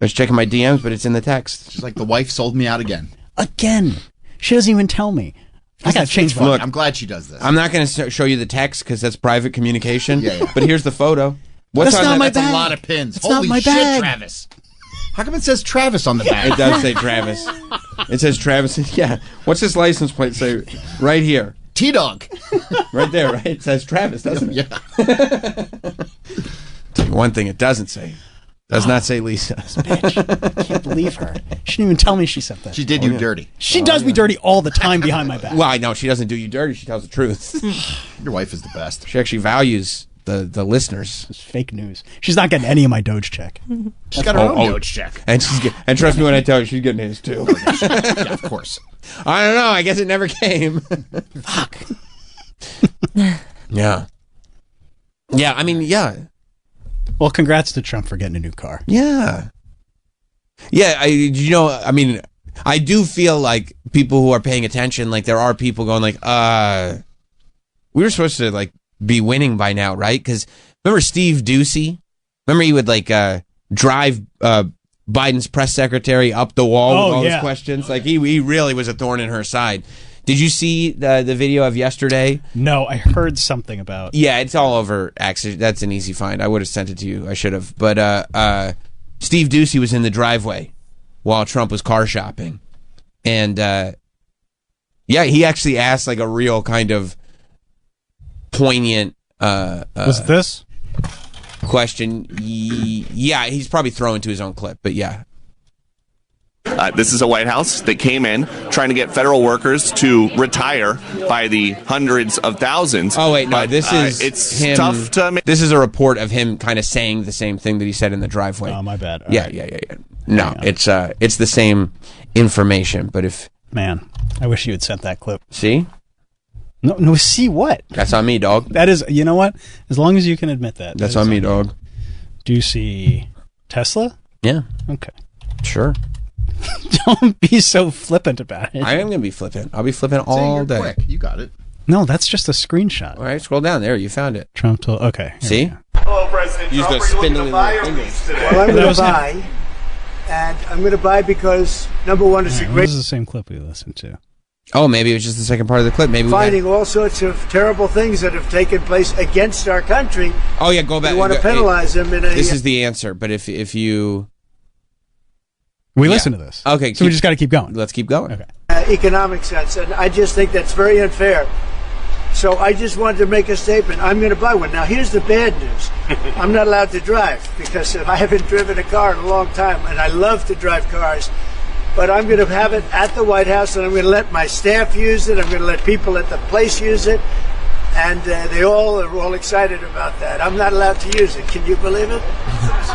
I was checking my DMs, but it's in the text. She's like, the wife sold me out again. Again. She doesn't even tell me. I got to change my... Look, I'm glad she does this. I'm not going to show you the text because that's private communication. Yeah. But here's the photo. That's not my That's bag. a lot of pins. It's Holy not my shit, bag. Travis. How come it says Travis on the bag? It does say Travis. It says Travis. Yeah. What's his license plate say? Right here. T-Dog. Right there, right? It says Travis, doesn't it? Yeah. Tell you one thing it doesn't say. Does not say Lisa. Bitch. I can't believe her. She didn't even tell me she sent that. She did you dirty. She does me dirty all the time behind my back. Well, I know she doesn't do you dirty. She tells the truth. Your wife is the best. She actually values the listeners. It's fake news. She's not getting any of my Doge check. She's got her own Doge check. And and trust me when I tell you, she's getting his too. Yeah, of course. I don't know. I guess it never came. Fuck. Yeah. Yeah, I mean, yeah. Well, congrats to Trump for getting a new car. Yeah. Yeah, I mean, I do feel like people who are paying attention, like there are people going like, we were supposed to like be winning by now, right? Because remember Steve Ducey? Remember he would like drive Biden's press secretary up the wall with all his questions? Like he really was a thorn in her side. Did you see the video of yesterday? No, I heard something about. Yeah, it's all over X. That's an easy find. I would have sent it to you. I should have. But Steve Ducey was in the driveway while Trump was car shopping. And yeah, he actually asked like a real kind of poignant was this question. Yeah, he's probably throwing to his own clip, but yeah. This is a White House that came in trying to get federal workers to retire by the hundreds of thousands. Oh wait, no, this is it's him, tough to make. This is a report of him kind of saying the same thing that he said in the driveway. Oh, my bad. Yeah. No, it's the same information, but if man, I wish you had sent that clip. See? No, see what? That's on me, dog. That is, you know what? As long as you can admit that. That's on me, dog. Do you see Tesla? Yeah. Okay. Sure. Don't be so flippant about it. I am going to be flippant. I'll be flippant all day. Quick. You got it. No, that's just a screenshot. All right, scroll down there. You found it. Trump told. Okay. See? Hello, President You Trump. just go Are you looking spindling to buy your or fingers. lease today? Well, I'm going to buy, and I'm going to buy because, number one, it's a great... This is the same clip we listened to. Oh, maybe it was just the second part of the clip. Maybe finding all sorts of terrible things that have taken place against our country. Oh yeah, go back. We want to penalize them in a... This is the answer, but if you... We listen to this. Okay. So we just got to keep going. Let's keep going. Okay. Economic sense, and I just think that's very unfair. So I just wanted to make a statement. I'm going to buy one. Now, here's the bad news. I'm not allowed to drive because I haven't driven a car in a long time, and I love to drive cars. But I'm going to have it at the White House, and I'm going to let my staff use it. I'm going to let people at the place use it, and they all are all excited about that. I'm not allowed to use it. Can you believe it?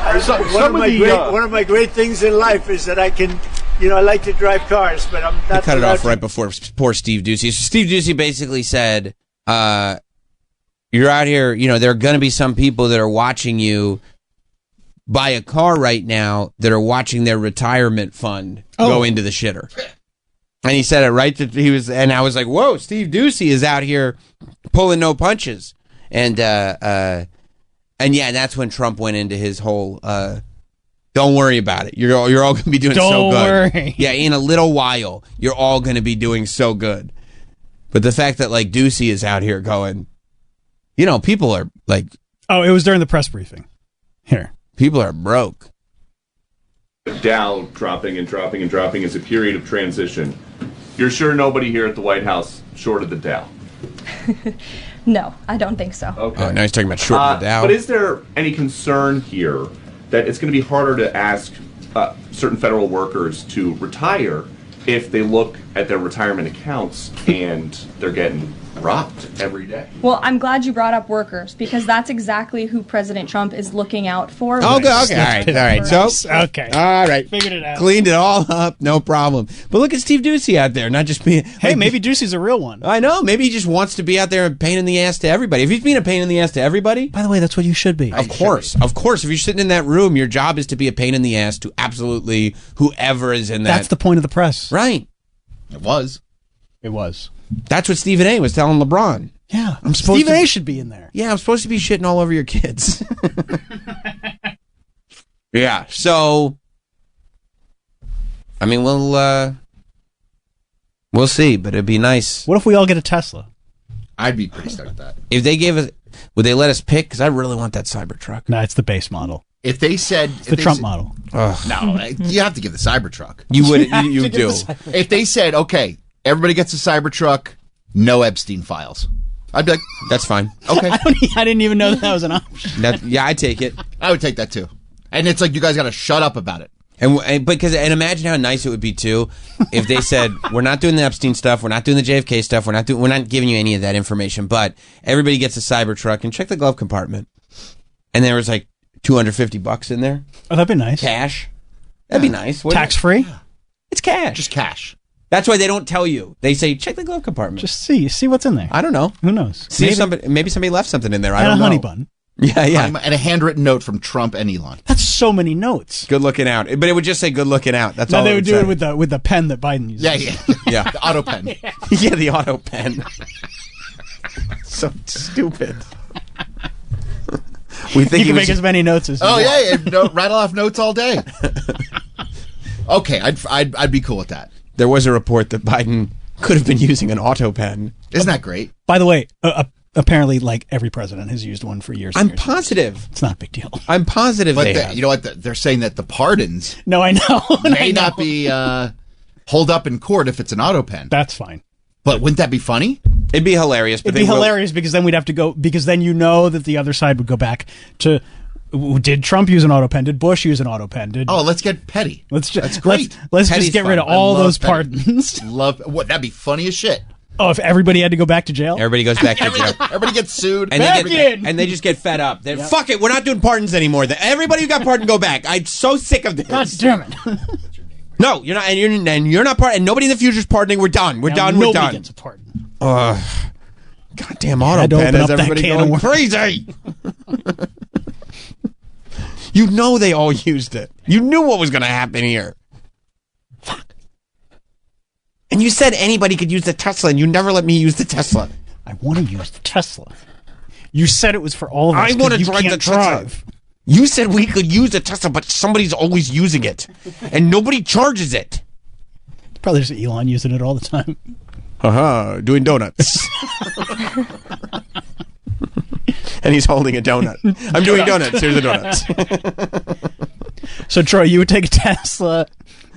One of my great things in life is that I can, I like to drive cars, but I'm not. They cut it off to. right before poor Steve Ducey. So Steve Ducey basically said, "You're out here. There are going to be some people that are watching you buy a car right now that are watching their retirement fund go into the shitter." And he said it right. And I was like, "Whoa, Steve Ducey is out here pulling no punches." And yeah, that's when Trump went into his whole. Don't worry about it. You're all going to be doing so good. Don't worry. Yeah, in a little while, you're all going to be doing so good. But the fact that like Ducey is out here going, people are like. Oh, it was during the press briefing. Here. People are broke. Dow dropping and dropping and dropping is a period of transition. You're sure nobody here at the White House shorted the Dow? No, I don't think so. Okay. Oh, now he's talking about shorting the Dow. But is there any concern here that it's going to be harder to ask certain federal workers to retire if they look at their retirement accounts and they're getting robbed every day? Well, I'm glad you brought up workers because that's exactly who President Trump is looking out for. Okay. All right. So, okay. All right. Figured it out. Cleaned it all up. No problem. But look at Steve Ducey out there, not just being. Hey, maybe Ducey's a real one. I know. Maybe he just wants to be out there a pain in the ass to everybody. If he's being a pain in the ass to everybody. By the way, that's what you should be. Of course. If you're sitting in that room, your job is to be a pain in the ass to absolutely whoever is in that. That's the point of the press. Right. It was. That's what Stephen A. was telling LeBron. Yeah. Stephen A. should be in there. Yeah, I'm supposed to be shitting all over your kids. Yeah. So, I mean, we'll see, but it'd be nice. What if we all get a Tesla? I'd be pretty stoked with that. If they gave us, would they let us pick? Because I really want that Cybertruck. No, it's the base model. If they said It's the Trump model. No, you have to give the Cybertruck. You would. You do. If they said, okay, everybody gets a Cybertruck, no Epstein files, I'd be like, that's fine. Okay. I didn't even know that was an option. Yeah, I take it. I would take that too. And it's like you guys got to shut up about it. And imagine how nice it would be too if they said, we're not doing the Epstein stuff, we're not doing the JFK stuff, we're not giving you any of that information, but everybody gets a Cybertruck and check the glove compartment. And there was like $250 in there. Oh, that'd be nice. Cash. That'd be nice. Tax free? It's cash. Just cash. That's why they don't tell you. They say check the glove compartment. Just see what's in there. I don't know. Who knows? See if maybe somebody left something in there. I And don't a know. honey bun. Yeah. And a handwritten note from Trump and Elon. That's so many notes. Good looking out. But it would just say good looking out. That's No, all they it would do say. it with the pen that Biden uses. Yeah. The auto pen. Yeah, the auto pen. So stupid. We think You he can was- make as many notes as you Oh want. yeah, rattle off notes all day. Okay, I'd be cool with that. There was a report that Biden could have been using an auto pen. Isn't that great? By the way, apparently, like every president has used one for years. I'm positive. It's not a big deal. I'm positive But they have. you know what? They're saying that the pardons No, I know. may not be hold up in court if it's an auto pen. That's fine. But wouldn't that be funny? It'd be hilarious. But It'd be hilarious because then we'd have to go, because then you know that the other side would go back to, did Trump use an auto pen? Did Bush use an auto pen? Oh, let's get petty. That's great. Let's Petty's just get fun. rid of I all love those petty. pardons. Love what? That'd be funny as shit. Oh, if everybody had to go back to jail? Everybody goes back to jail. Everybody gets sued. And they just get fed up. Then fuck it, we're not doing pardons anymore. Everybody who got pardoned, go back. I'm so sick of this. God damn it. No, you're not, and you're not part, and nobody in the future's pardoning. We're done. We're done. We're Nobody done. gets a pardon. Goddamn Had to auto pen open has up that everybody can of going worms. crazy. You know they all used it. You knew what was going to happen here. Fuck. And you said anybody could use the Tesla, and you never let me use the Tesla. I want to use the Tesla. You said it was for all of us. I want to 'cause you drive the can't Tesla. drive. You said we could use the Tesla, but somebody's always using it, and nobody charges it. Probably just Elon using it all the time. Doing donuts. And he's holding a donut. I'm doing donuts. Here's the donuts. So, Troy, you would take a Tesla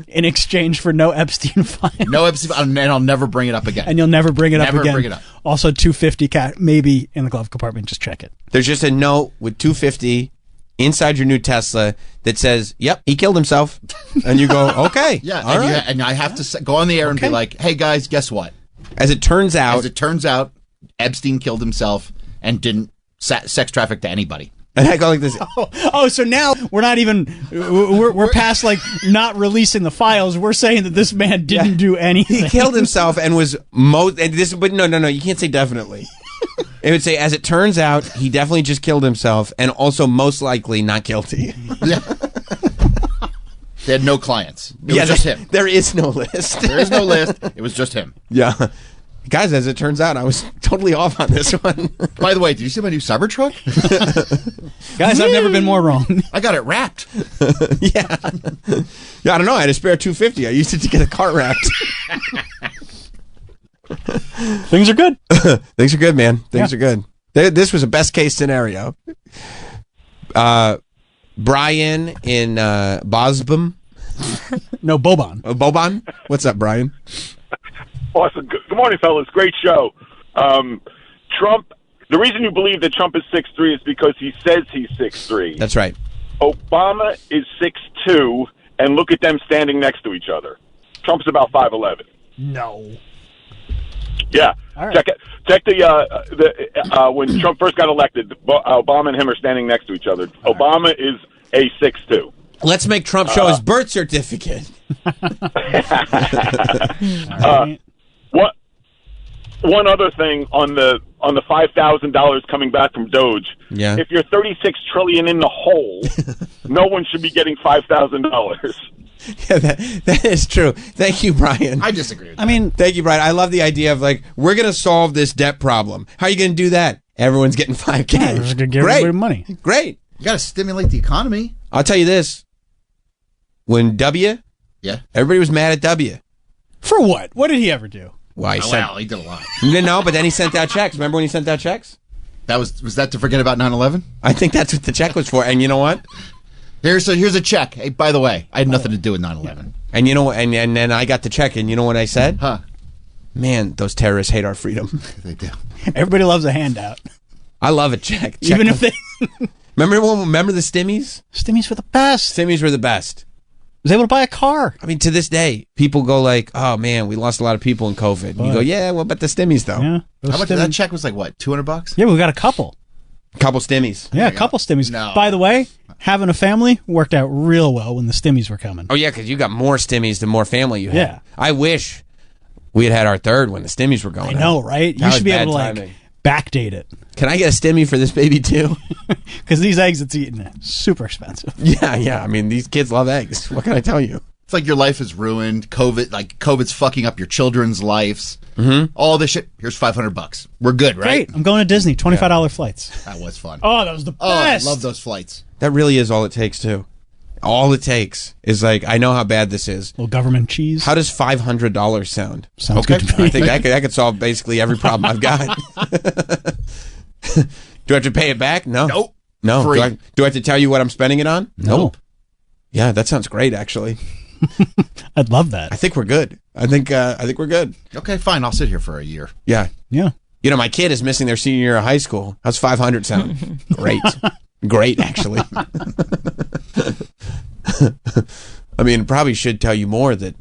in exchange for no Epstein file. No Epstein, and I'll never bring it up again. And you'll never bring it up Never again. bring it up. Also, $250 maybe in the glove compartment. Just check it. There's just a note with $250 inside your new Tesla that says, "Yep, he killed himself," and you go, "Okay, Yeah, all right." and I have to go on the air and be like, "Hey guys, guess what? As it turns out, Epstein killed himself and didn't sex traffic to anybody." And I go like this. Oh, so now we're not even we're past like not releasing the files. We're saying that this man didn't do anything. He killed himself and was but no, you can't say definitely. It would say, as it turns out, he definitely just killed himself, and also most likely not guilty. Yeah. They had no clients. It was just him. There is no list. There is no list. It was just him. Yeah. Guys, as it turns out, I was totally off on this one. By the way, did you see my new Cybertruck? Guys, I've never been more wrong. I got it wrapped. Yeah, I don't know. I had a spare $250. I used it to get a car wrapped. Things are good. Things are good, man. Things are good. This was a best case scenario. Brian in Bosbom. No, Boban. Boban? What's up, Brian? Awesome. Good morning, fellas. Great show. Trump, the reason you believe that Trump is 6'3" is because he says he's 6'3". That's right. Obama is 6'2", and look at them standing next to each other. Trump's about 5'11". No. Yeah. All right. Check the when Trump first got elected, Obama and him are standing next to each other. Obama is a 6'2". Let's make Trump show his birth certificate. What? One other thing on the $5,000 coming back from Doge. Yeah. If you're $36 trillion in the hole, no one should be getting $5,000. Yeah, that is true. Thank you, Brian. I disagree with that. I mean, thank you, Brian. I love the idea of like, we're going to solve this debt problem. How are you going to do that? Everyone's getting $5K. Yeah, we're just gonna give Great. everybody money. Great. You got to stimulate the economy. I'll tell you this. When W Yeah. Everybody was mad at W. For what? What did he ever do? Well, he did a lot. No, but then he sent out checks. Remember when he sent out checks? Was that to forget about 9/11? I think that's what the check was for. And you know what? Here's a check. Hey, by the way, I had nothing to do with 9/11. And you know, and then I got the check, and you know what I said? Huh? Man, those terrorists hate our freedom. They do. Everybody loves a handout. I love a check. Even if they... Remember the Stimmies? Stimmies were the best. Stimmies were the best. Was able to buy a car. I mean, to this day, people go like, "Oh man, we lost a lot of people in COVID." And you go, "Yeah, what about the Stimmies though?" Yeah. How much? That check was like what? $200? Yeah, we got a couple. Couple Stimmies. Yeah, a couple Stimmies. No. By the way, having a family worked out real well when the Stimmies were coming. Oh yeah, because you got more Stimmies the more family you had. Yeah. I wish we had our third when the Stimmies were going. I know, right? That You should was be bad able to timing. backdate it. Can I get a Stimmy for this baby too? Because these eggs it's eating super expensive. Yeah. I mean, these kids love eggs. What can I tell you? It's like your life is ruined. COVID's fucking up your children's lives. Mm-hmm. All this shit. Here's $500. We're good, right? Great. I'm going to Disney. $25 flights. That was fun. Oh, that was the Oh, I best. love those flights. That really is all it takes too. All it takes is like, I know how bad this is. Little government cheese. How does $500 sound? Sounds good to me. I think that could solve basically every problem I've got. Do I have to pay it back? No. Nope. No. Free. Do I have to tell you what I'm spending it on? No. Nope. Yeah, that sounds great actually. I'd love that. I think we're good. I think we're good. Okay, fine. I'll sit here for a year. Yeah. Yeah. You know, my kid is missing their senior year of high school. How's 500 sound? Great. Great, actually. I mean, probably should tell you more that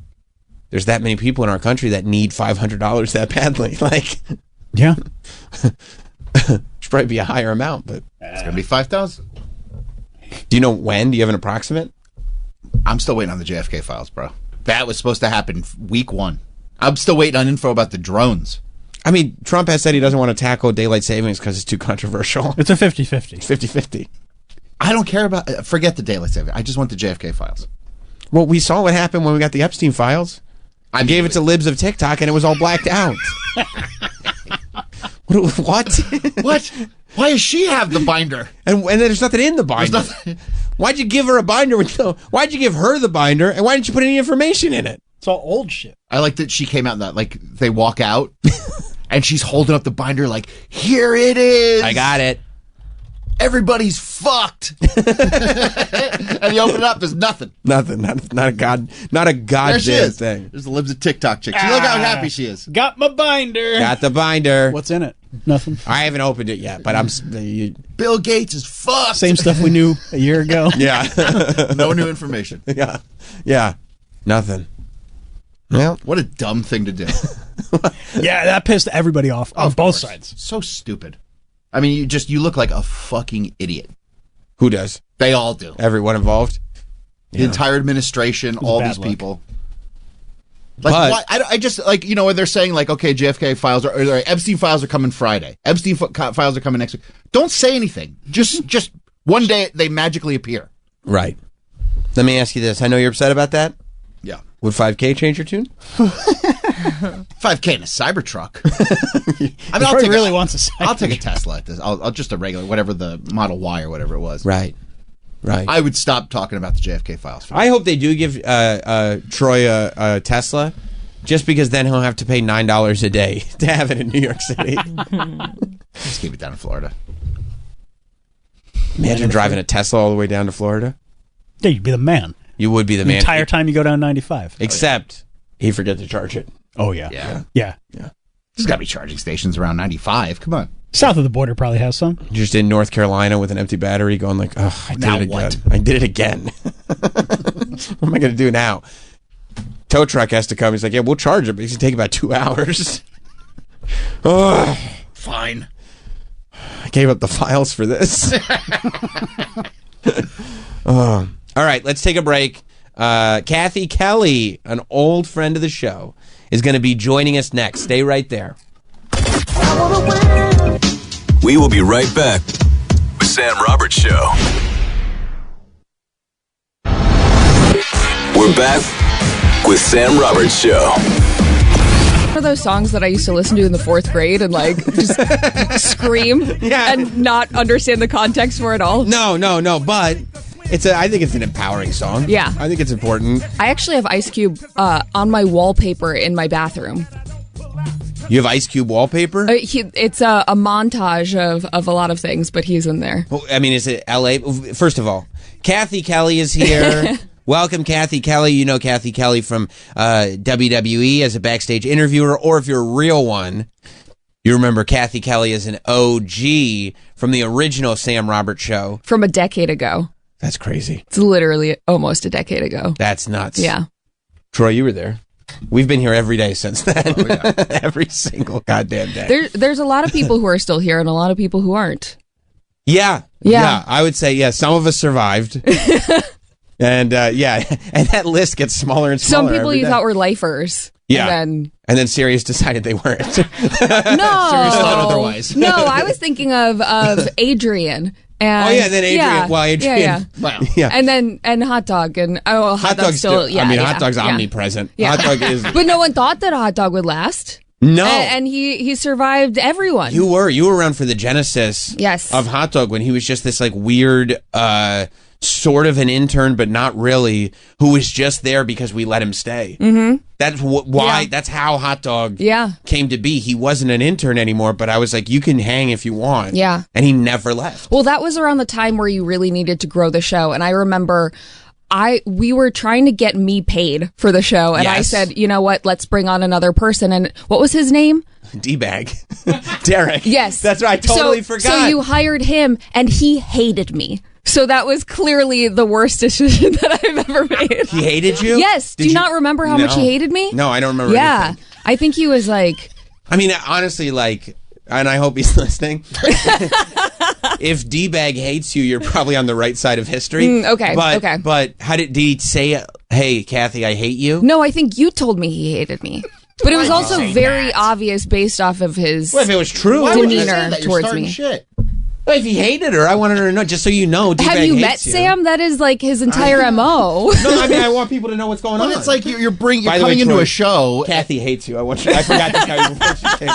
there's that many people in our country that need $500 that badly. Like, yeah. Should probably be a higher amount, but It's going to be 5,000. do you know when? Do you have an approximate? I'm still waiting on the JFK files, bro. That was supposed to happen week 1. I'm still waiting on info about the drones. I mean, Trump has said he doesn't want to tackle daylight savings because it's too controversial. It's a 50-50. 50-50. I don't care about... forget the daylight saving. I just want the JFK files. Well, we saw what happened when we got the Epstein files. I gave it to libs of TikTok and it was all blacked out. What? What? Why does she have the binder? And there's nothing in the binder. Why'd you give her a binder? Why'd you give her the binder? And why didn't you put any information in it? It's all old shit. I like that she came out in that, like, they walk out and she's holding up the binder like, here it is. I got it. Everybody's fucked. And you open it up, there's nothing. Nothing. Not a There she goddamn is. thing. There's the libs of TikTok chick. Look how happy she is. Got my binder. Got the binder. What's in it? Nothing. I haven't opened it yet, but I'm. Bill Gates is fucked. Same stuff we knew a year ago. Yeah. No new information. Yeah. Nothing. Well, what a dumb thing to do. Yeah, that pissed everybody off on both sides. So stupid. I mean, you look like a fucking idiot. Who does? They all do. Everyone involved. The entire administration, all bad these luck. people. Like, why? I just, like, you know, when they're saying, like, okay, JFK files or Epstein files are coming Friday. Epstein files are coming next week. Don't say anything. Just one day they magically appear. Right. Let me ask you this. I know you're upset about that. Yeah. Would 5K change your tune? 5K in a Cybertruck. I mean, Troy really wants a Cybertruck. I'll take a Tesla at this. I'll just a regular, whatever the Model Y or whatever it was. Right. I would stop talking about the JFK files. For I hope they do give Troy a Tesla, just because then he'll have to pay $9 a day to have it in New York City. Let's keep it down in Florida. Imagine driving a Tesla all the way down to Florida. Yeah, you'd be the man. You would be the The man. entire time you go down 95. Except he forget to charge it. Oh, yeah. Yeah. There's got to be charging stations around 95. Come on. South of the border probably has some. Just in North Carolina with an empty battery going like, oh, I did Now it again. what? I did it again. What am I going to do now? Tow truck has to come. He's like, yeah, we'll charge it, but it's going to take about 2 hours. Oh, Fine. I gave up the files for this. All right, let's take a break. Kathy Kelly, an old friend of the show, is going to be joining us next. Stay right there. We will be right back with Sam Roberts Show. We're back with Sam Roberts Show. One of those songs that I used to listen to in the 4th grade and like just scream and not understand the context for it all. No, but I think it's an empowering song. Yeah. I think it's important. I actually have Ice Cube on my wallpaper in my bathroom. You have Ice Cube wallpaper? It's a montage of a lot of things, but he's in there. Well, I mean, is it L.A.? First of all, Kathy Kelly is here. Welcome, Kathy Kelly. You know Kathy Kelly from WWE as a backstage interviewer, or if you're a real one, you remember Kathy Kelly as an OG from the original Sam Roberts show. From a decade ago. That's crazy. It's literally almost a decade ago. That's nuts. Yeah. Troy, you were there. We've been here every day since then. Oh, yeah. Every single goddamn day. There's a lot of people who are still here and a lot of people who aren't. Yeah. I would say, some of us survived. And, and that list gets smaller and smaller. Some people you thought were lifers. Yeah. And then Sirius decided they weren't. No. Sirius thought otherwise. No, I was thinking of Adrian. And, then Adrian. Yeah, well, Adrian. Yeah. Wow. Yeah. And then Hot Dog. And Hot Dog's still, Hot Dog's omnipresent. Yeah. Hot Dog is. But no one thought that a hot dog would last. No. And he survived everyone. You were around for the genesis yes. of Hot Dog when he was just this like weird, sort of an intern, but not really, who was just there because we let him stay. Mm-hmm. That's why. That's how Hot Dog came to be. He wasn't an intern anymore, but I was like, you can hang if you want. Yeah. And he never left. Well, that was around the time where you really needed to grow the show. And I remember we were trying to get me paid for the show. And I said, you know what, let's bring on another person. And what was his name? D-Bag. Derek. Yes. That's right. I totally forgot. So you hired him and he hated me. So that was clearly the worst decision that I've ever made. He hated you? Yes. Do you not remember how much he hated me? No, I don't remember anything. I think he was like... I mean, honestly, like, and I hope he's listening. If D-Bag hates you, you're probably on the right side of history. Okay, okay. But did he say, hey, Kathy, I hate you? No, I think you told me he hated me. But it was also very obvious based off of his if it was true, demeanor towards me. Shit. Well, if he hated her, I wanted her to know, just so you know, D-Bag Have you hates met Sam? That is like his entire MO. No, I mean, I want people to know what's going on. It's like you're coming into a show. Kathy hates you. I forgot to tell you before she came.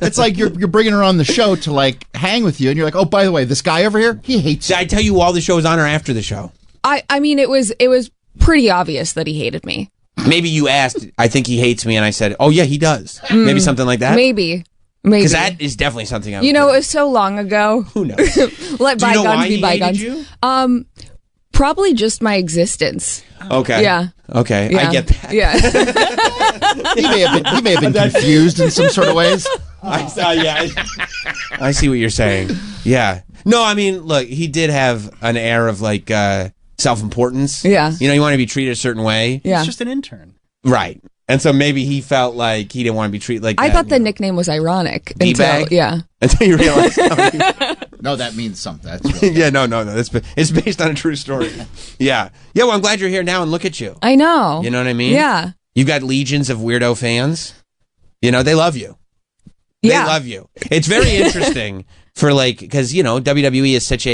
It's like you're bringing her on the show to like hang with you, and you're like, oh, by the way, this guy over here, he hates you. I tell you all the shows on or after the show? I mean, it was pretty obvious that he hated me. Maybe you asked, I think he hates me, and I said, oh, yeah, he does. Maybe something like that? Maybe. Because that is definitely something I would it was so long ago. Who knows? Let Do you know bygones why be he bygones. hated you? Probably just my existence. Okay. Yeah. Okay, Yeah. I get that. Yeah. He may have been confused in some sort of ways. I see what you're saying. Yeah. No, I mean, look, he did have an air of like self-importance. Yeah. You know, you want to be treated a certain way. Yeah. He's just an intern. Right. And so maybe he felt like he didn't want to be treated like I that. thought the nickname was ironic. D-Bag? Until you realized. No, that means something. That's really Yeah, no. It's based on a true story. Yeah. Yeah, well, I'm glad you're here now and look at you. I know. You know what I mean? Yeah. You've got legions of weirdo fans. You know, they love you. Yeah. They love you. It's very interesting for like, because, you know, WWE is such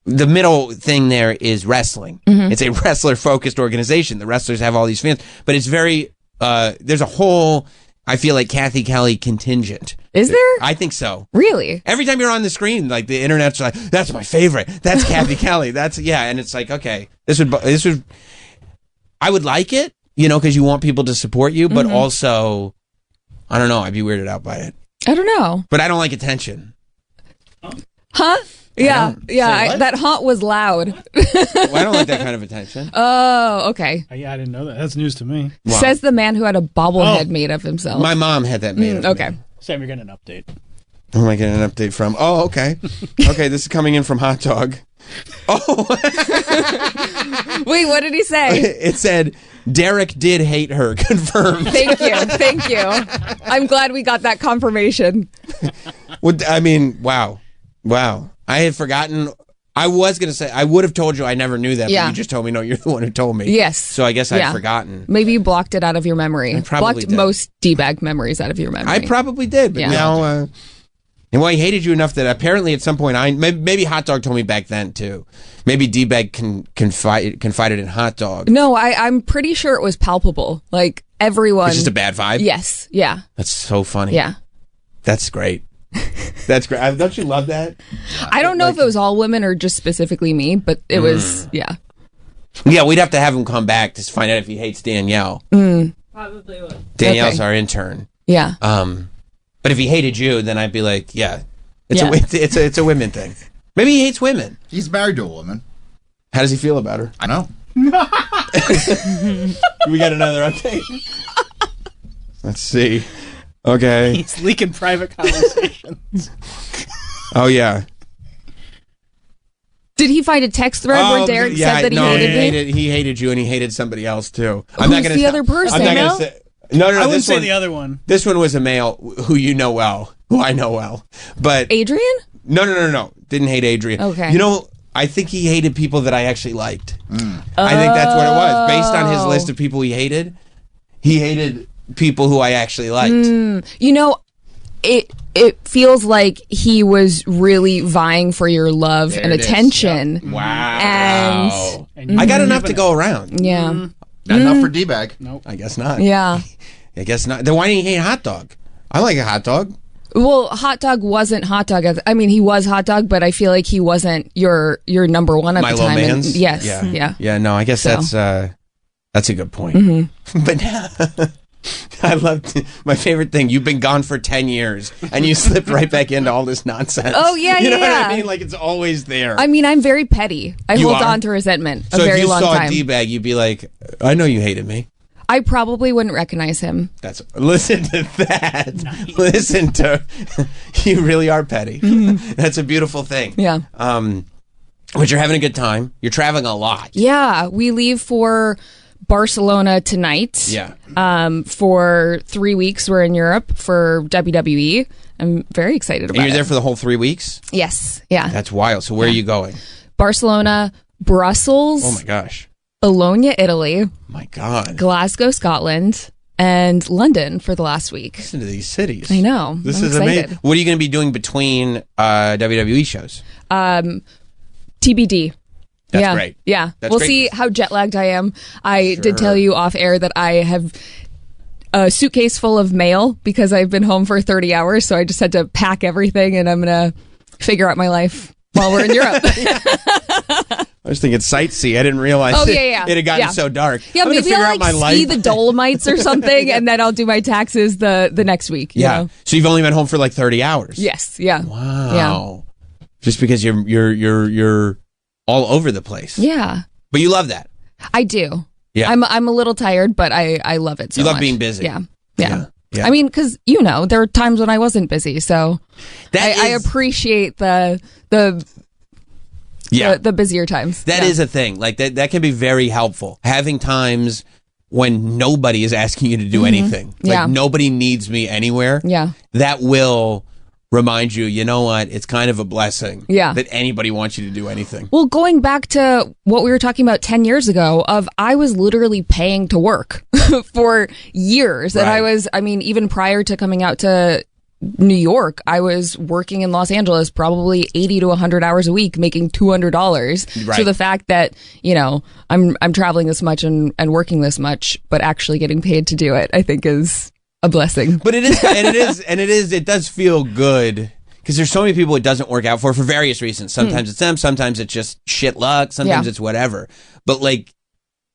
the middle thing there is wrestling. Mm-hmm. It's a wrestler-focused organization. The wrestlers have all these fans. But it's very, there's a whole, I feel like, Kathy Kelly contingent. Is there? I think so. Really? Every time you're on the screen, like, the internet's like, that's my favorite. That's Kathy Kelly. And it's like, okay, this would, I would like it, you know, because you want people to support you, but also, I don't know, I'd be weirded out by it. I don't know. But I don't like attention. Huh? Yeah, Say that haunt was loud. Well, I don't like that kind of attention. Oh, okay. Yeah, I didn't know that. That's news to me. Wow. Says the man who had a bobblehead made of himself. My mom had that made of me. Okay. Sam, you're getting an update. Who am I getting an update from? Oh, okay. Okay, this is coming in from Hot Dog. Oh. Wait, what did he say? It said, Derek did hate her. Confirmed. Thank you. I'm glad we got that confirmation. I mean, wow. I had forgotten. I was going to say, I would have told you I never knew that, but you just told me, no, you're the one who told me. Yes. So I guess I'd forgotten. Maybe you blocked it out of your memory. I probably blocked did. most D-bag memories out of your memory. I probably did, but now, and well, he hated you enough that apparently at some point, maybe Hot Dog told me back then too. Maybe D-Bag confided in Hot Dog. No, I'm pretty sure it was palpable. Like everyone. It's just a bad vibe? Yes. Yeah. That's so funny. Yeah. That's great. That's great. Don't you love that? I don't know if it was all women or just specifically me, but it was, yeah. Yeah, we'd have to have him come back to find out if he hates Danielle. Probably would. Danielle's Okay. our intern. Yeah. But if he hated you, then I'd be like, yeah, Yeah. it's a women thing. Maybe he hates women. He's married to a woman. How does he feel about her? I know. We got another update. Let's see. Okay. He's leaking private conversations. Oh yeah. Did he find a text thread where Derek said that he hated me? He hated you, and he hated somebody else too. Who's the other person? I'm not gonna say. No. I wouldn't this say one, the other one. This one was a male who you know well, who I know well, but Adrian? No. Didn't hate Adrian. Okay. You know, I think he hated people that I actually liked. I think that's what it was. Based on his list of people he hated people who I actually liked. You know, it feels like he was really vying for your love There and it is. attention. Wow. And I got enough to go around. yeah. Not enough for D-bag. Nope. I guess not. Yeah. I guess not. Then why didn't he hate hot dog? I like a hot dog. Well, hot dog wasn't hot dog. I mean, he was hot dog, but I feel like he wasn't your number one at My the Little time. And- Mans? yes. Yeah. Yeah. Yeah, no, I guess So. that's a good point. Mm-hmm. But I loved my favorite thing. You've been gone for 10 years and you slipped right back into all this nonsense. Oh, yeah, You know yeah. what I mean? Like it's always there. I mean, I'm very petty. I You hold are? on to resentment a so very if you long saw time. a D-bag, you'd be like, I know you hated me. I probably wouldn't recognize him. Listen to that. Nice. Listen to you really are petty. That's a beautiful thing. Yeah. But you're having a good time. You're traveling a lot. Yeah, we leave for Barcelona tonight. Yeah. For 3 weeks, we're in Europe for WWE. I'm very excited about it. And you're there for the whole 3 weeks? Yes. Yeah. That's wild. So where are you going? Barcelona, Brussels. Oh my gosh. Bologna, Italy. My God. Glasgow, Scotland, and London for the last week. Listen to these cities. I know. This I'm is excited. amazing. What are you going to be doing between WWE shows? TBD. That's yeah. great. Yeah. That's we'll great. see how jet lagged I am. I Sure. did tell you off air that I have a suitcase full of mail because I've been home for 30 hours. So I just had to pack everything and I'm going to figure out my life while we're in Europe. I was thinking sightsee. I didn't realize Oh, yeah. it had gotten Yeah. so dark. Yeah, I'm gonna maybe figure I'll out my like ski life. the Dolomites or something, and then I'll do my taxes the next week. you Yeah. know? So you've only been home for like 30 hours. Yes. Yeah. Wow. Just because you're all over the place. Yeah. But you love that. I do. Yeah. I'm a little tired, but I love it so You love much. being busy. Yeah. Yeah. Yeah. I mean, because there are times when I wasn't busy, so I appreciate the busier times. That is a thing. Like that can be very helpful. Having times when nobody is asking you to do anything. Like Yeah. nobody needs me anywhere. Yeah. That will remind you, you know what? It's kind of a blessing. Yeah. That anybody wants you to do anything. Well, going back to what we were talking about 10 years ago, I was literally paying to work for years. And Right. even prior to coming out to New York, I was working in Los Angeles probably 80 to 100 hours a week, making $200. Right. So the fact that, I'm traveling this much and working this much, but actually getting paid to do it, I think is a blessing. But it does feel good because there's so many people it doesn't work out for various reasons. Sometimes it's them, sometimes it's just shit luck, sometimes it's whatever. But like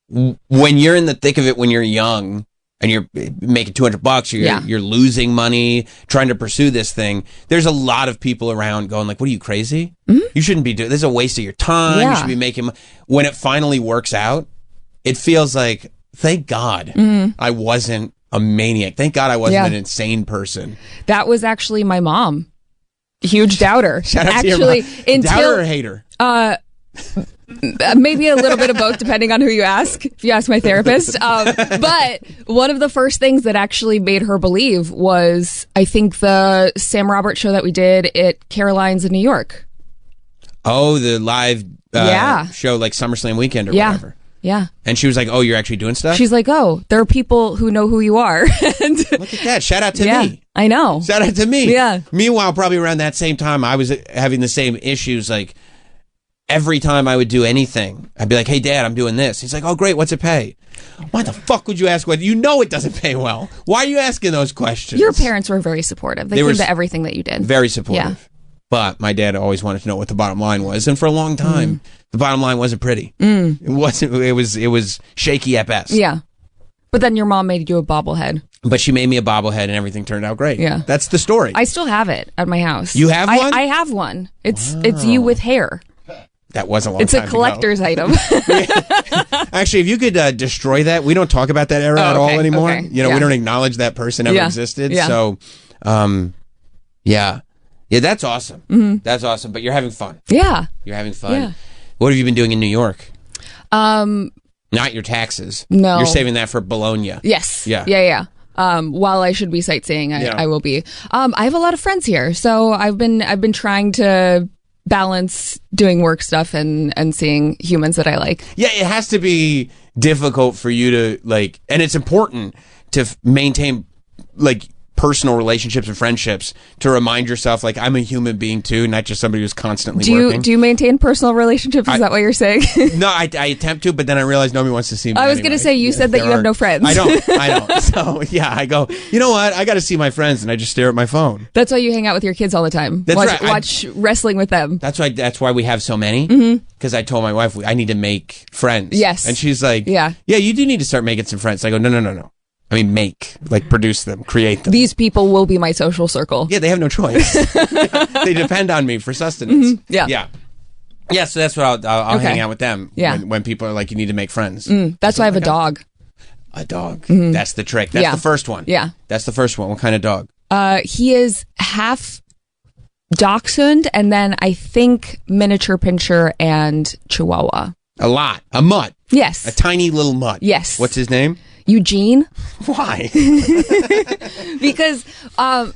when you're in the thick of it, when you're young and you're making $200, you're losing money trying to pursue this thing. There's a lot of people around going like, "What are you, crazy? You shouldn't be doing this. Is a waste of your time. You should be making." When it finally works out, it feels like, thank God I wasn't a maniac. Thank God I wasn't an insane person. That was actually my mom. Huge doubter. Shout out actually, to your mom. Doubter or hater? Maybe a little bit of both, depending on who you ask. If you ask my therapist, but one of the first things that actually made her believe was, I think, the Sam Roberts show that we did at Caroline's in New York. Oh, the live show, like SummerSlam weekend or whatever. Yeah. And she was like, "Oh, you're actually doing stuff?" She's like, "Oh, there are people who know who you are." And look at that. Shout out to me. I know. Shout out to me. Yeah. Meanwhile, probably around that same time, I was having the same issues. Like every time I would do anything, I'd be like, "Hey, Dad, I'm doing this." He's like, "Oh, great. What's it pay?" Why the fuck would you ask what? You know it doesn't pay well. Why are you asking those questions? Your parents were very supportive. They were came to everything that you did. Very supportive. Yeah. But my dad always wanted to know what the bottom line was, and for a long time, the bottom line wasn't pretty. Mm. It wasn't. It was shaky at best. Yeah. But then your mom made you a bobblehead. But she made me a bobblehead, and everything turned out great. Yeah. That's the story. I still have it at my house. You have one? I have one. It's you with hair. That was a long It's time a collector's item. Actually, if you could destroy that, we don't talk about that era at all anymore. okay. You know, Yeah. we don't acknowledge that person ever Yeah. existed. Yeah. So, yeah, that's awesome. Mhm. That's awesome. But you're having fun. Yeah. You're having fun. Yeah. What have you been doing in New York? Not your taxes. No. You're saving that for Bologna. Yes. Yeah. Yeah. While I should be sightseeing, Yeah. I will be. I have a lot of friends here, so I've been trying to balance doing work stuff and seeing humans that I like. Yeah, it has to be difficult for you to and it's important to maintain personal relationships and friendships to remind yourself I'm a human being too, not just somebody who's constantly working. Do you maintain personal relationships? Is that what you're saying? No, I attempt to, but then I realize nobody wants to see me. I was going to say you said that you have no friends. I don't. So yeah, I go. You know what? I got to see my friends, and I just stare at my phone. That's why you hang out with your kids all the time. That's right. Watch wrestling with them. That's why we have so many. Mhm. Because I told my wife I need to make friends. Yes. And she's like, yeah, you do need to start making some friends. I go, no. I mean, produce them, create them. These people will be my social circle. Yeah, they have no choice. They depend on me for sustenance. Mhm. Yeah. Yeah, so that's what I'll Okay. hang out with them. Yeah. When people are like, you need to make friends. That's why I have a dog. A dog. Mhm. That's the trick. That's Yeah. the first one. Yeah. That's the first one. What kind of dog? He is half dachshund and then I think miniature pinscher and chihuahua. A lot. A mutt. Yes. A tiny little mutt. Yes. What's his name? Eugene. Why? Because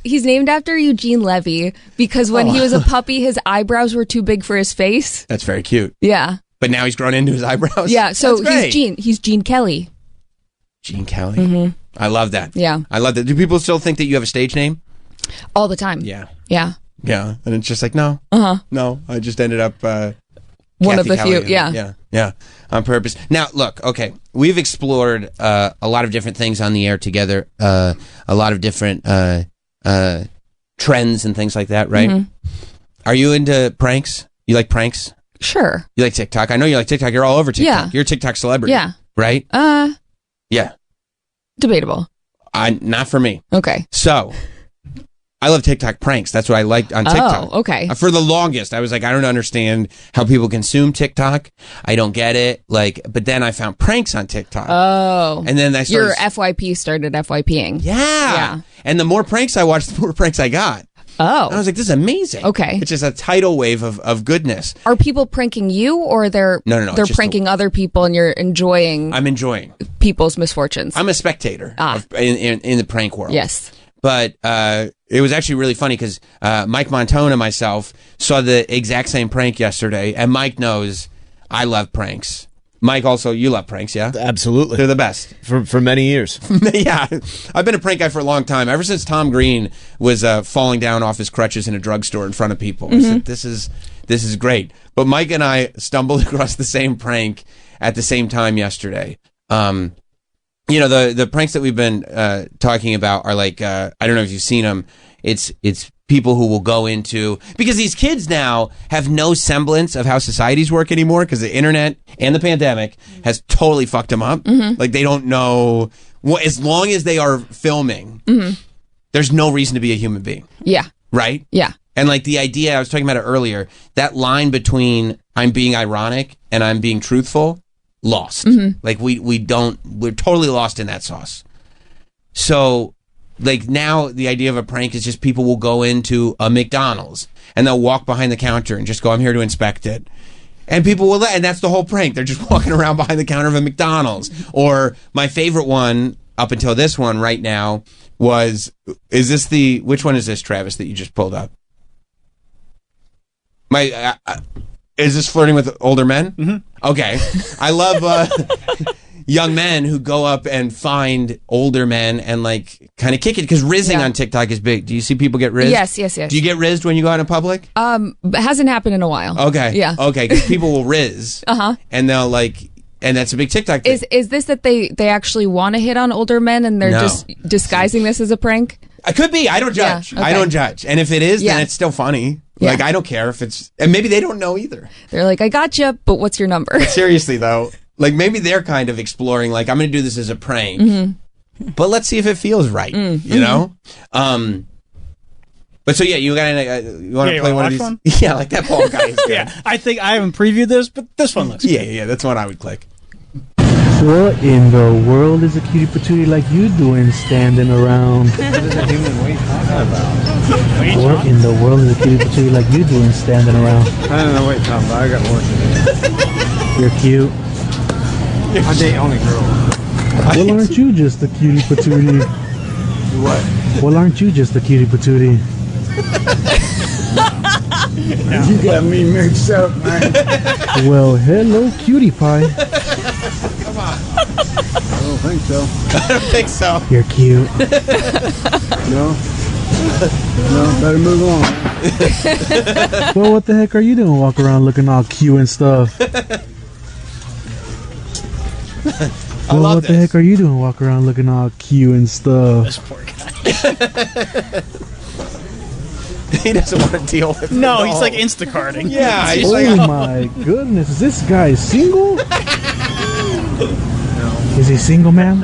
he's named after Eugene Levy because when he was a puppy, his eyebrows were too big for his face. That's very cute. Yeah. But now he's grown into his eyebrows. Yeah. So That's great. he's Gene Kelly. Gene Kelly. Mhm. I love that. Yeah. I love that. Do people still think that you have a stage name? All the time. Yeah. Yeah. Yeah. And it's just like, no. Uh-huh. No. I just ended up One of Kathy the Kelly. few. Yeah. Yeah. On purpose. Now, look, okay. We've explored a lot of different things on the air together, a lot of different trends and things like that, right? Mhm. Are you into pranks? You like pranks? Sure. You like TikTok? I know you like TikTok. You're all over TikTok. Yeah. You're a TikTok celebrity. Yeah. Right? Yeah. Debatable. Not for me. Okay. So, I love TikTok pranks. That's what I liked on TikTok. Oh, okay. For the longest, I was like, I don't understand how people consume TikTok. I don't get it. But then I found pranks on TikTok. Oh. And then I started... Your FYP started FYPing. Yeah. And the more pranks I watched, the more pranks I got. Oh. I was like, this is amazing. Okay. It's just a tidal wave of goodness. Are people pranking you or they're No, they're just pranking other people and you're enjoying I'm enjoying people's misfortunes? I'm a spectator in the prank world. Yes. But it was actually really funny because Mike Montone and myself saw the exact same prank yesterday, and Mike knows I love pranks. Mike, also, you love pranks, yeah? Absolutely. They're the best. For many years. Yeah. I've been a prank guy for a long time. Ever since Tom Green was falling down off his crutches in a drugstore in front of people. I said, this is great. But Mike and I stumbled across the same prank at the same time yesterday. You know, the pranks that we've been talking about are like, I don't know if you've seen them. It's people who will go into, because these kids now have no semblance of how societies work anymore because the internet and the pandemic has totally fucked them up. Mm-hmm. Like they don't know, as long as they are filming, there's no reason to be a human being. Yeah. Right? Yeah. And like the idea, I was talking about it earlier, that line between I'm being ironic and I'm being truthful, lost. Like we're totally lost in that sauce. So like now the idea of a prank is just people will go into a McDonald's and they'll walk behind the counter and just go, I'm here to inspect it. And people will, and that's the whole prank. They're just walking around behind the counter of a McDonald's. Or my favorite one up until this one right now was, which one is this, Travis, that you just pulled up? Is this flirting with older men? Mm-hmm. Okay. I love young men who go up and find older men and like kind of kick it, because rizzing on TikTok is big. Do you see people get rizzed? Yes. Do you get rizzed when you go out in public? It hasn't happened in a while. Okay. Yeah. Okay, because people will rizz. Uh-huh. And they'll like, And that's a big TikTok thing. Is this that they actually want to hit on older men and they're No. just disguising this as a prank? It could be. I don't judge. Yeah, okay. I don't judge. And if it is, Yeah. then it's still funny. Yeah. Like, I don't care if it's... And maybe they don't know either. They're like, I gotcha, but what's your number? Seriously, though. Like, maybe they're kind of exploring, like, I'm going to do this as a prank. Mm-hmm. But let's see if it feels right. You know? But so, yeah, you want to play one of these? one? Yeah, like that ball guy is good. Yeah, I think I haven't previewed this, but this one looks good. Yeah, that's what I would click. What in the world is a cutie patootie like you doing standing around? What is a human weight talking about? What in the world is a cutie patootie like you doing standing around? I don't know what you're talking about. I got work to do. You're cute. I date only girls. Well, aren't you just a cutie patootie? What? Well, aren't you just a cutie patootie? You got me mixed up, man. Well, hello, cutie pie. I don't think so. I don't think so. You're cute. No. No, better move on. Well, what the heck are you doing walking around looking all cute and stuff? Well, love what the heck are you doing walking around looking all cute and stuff? This poor guy. He doesn't want to deal with it. No, at he's all. like Instacarting. Yeah, he's Oh like, my goodness, is this guy single? Is he single, man?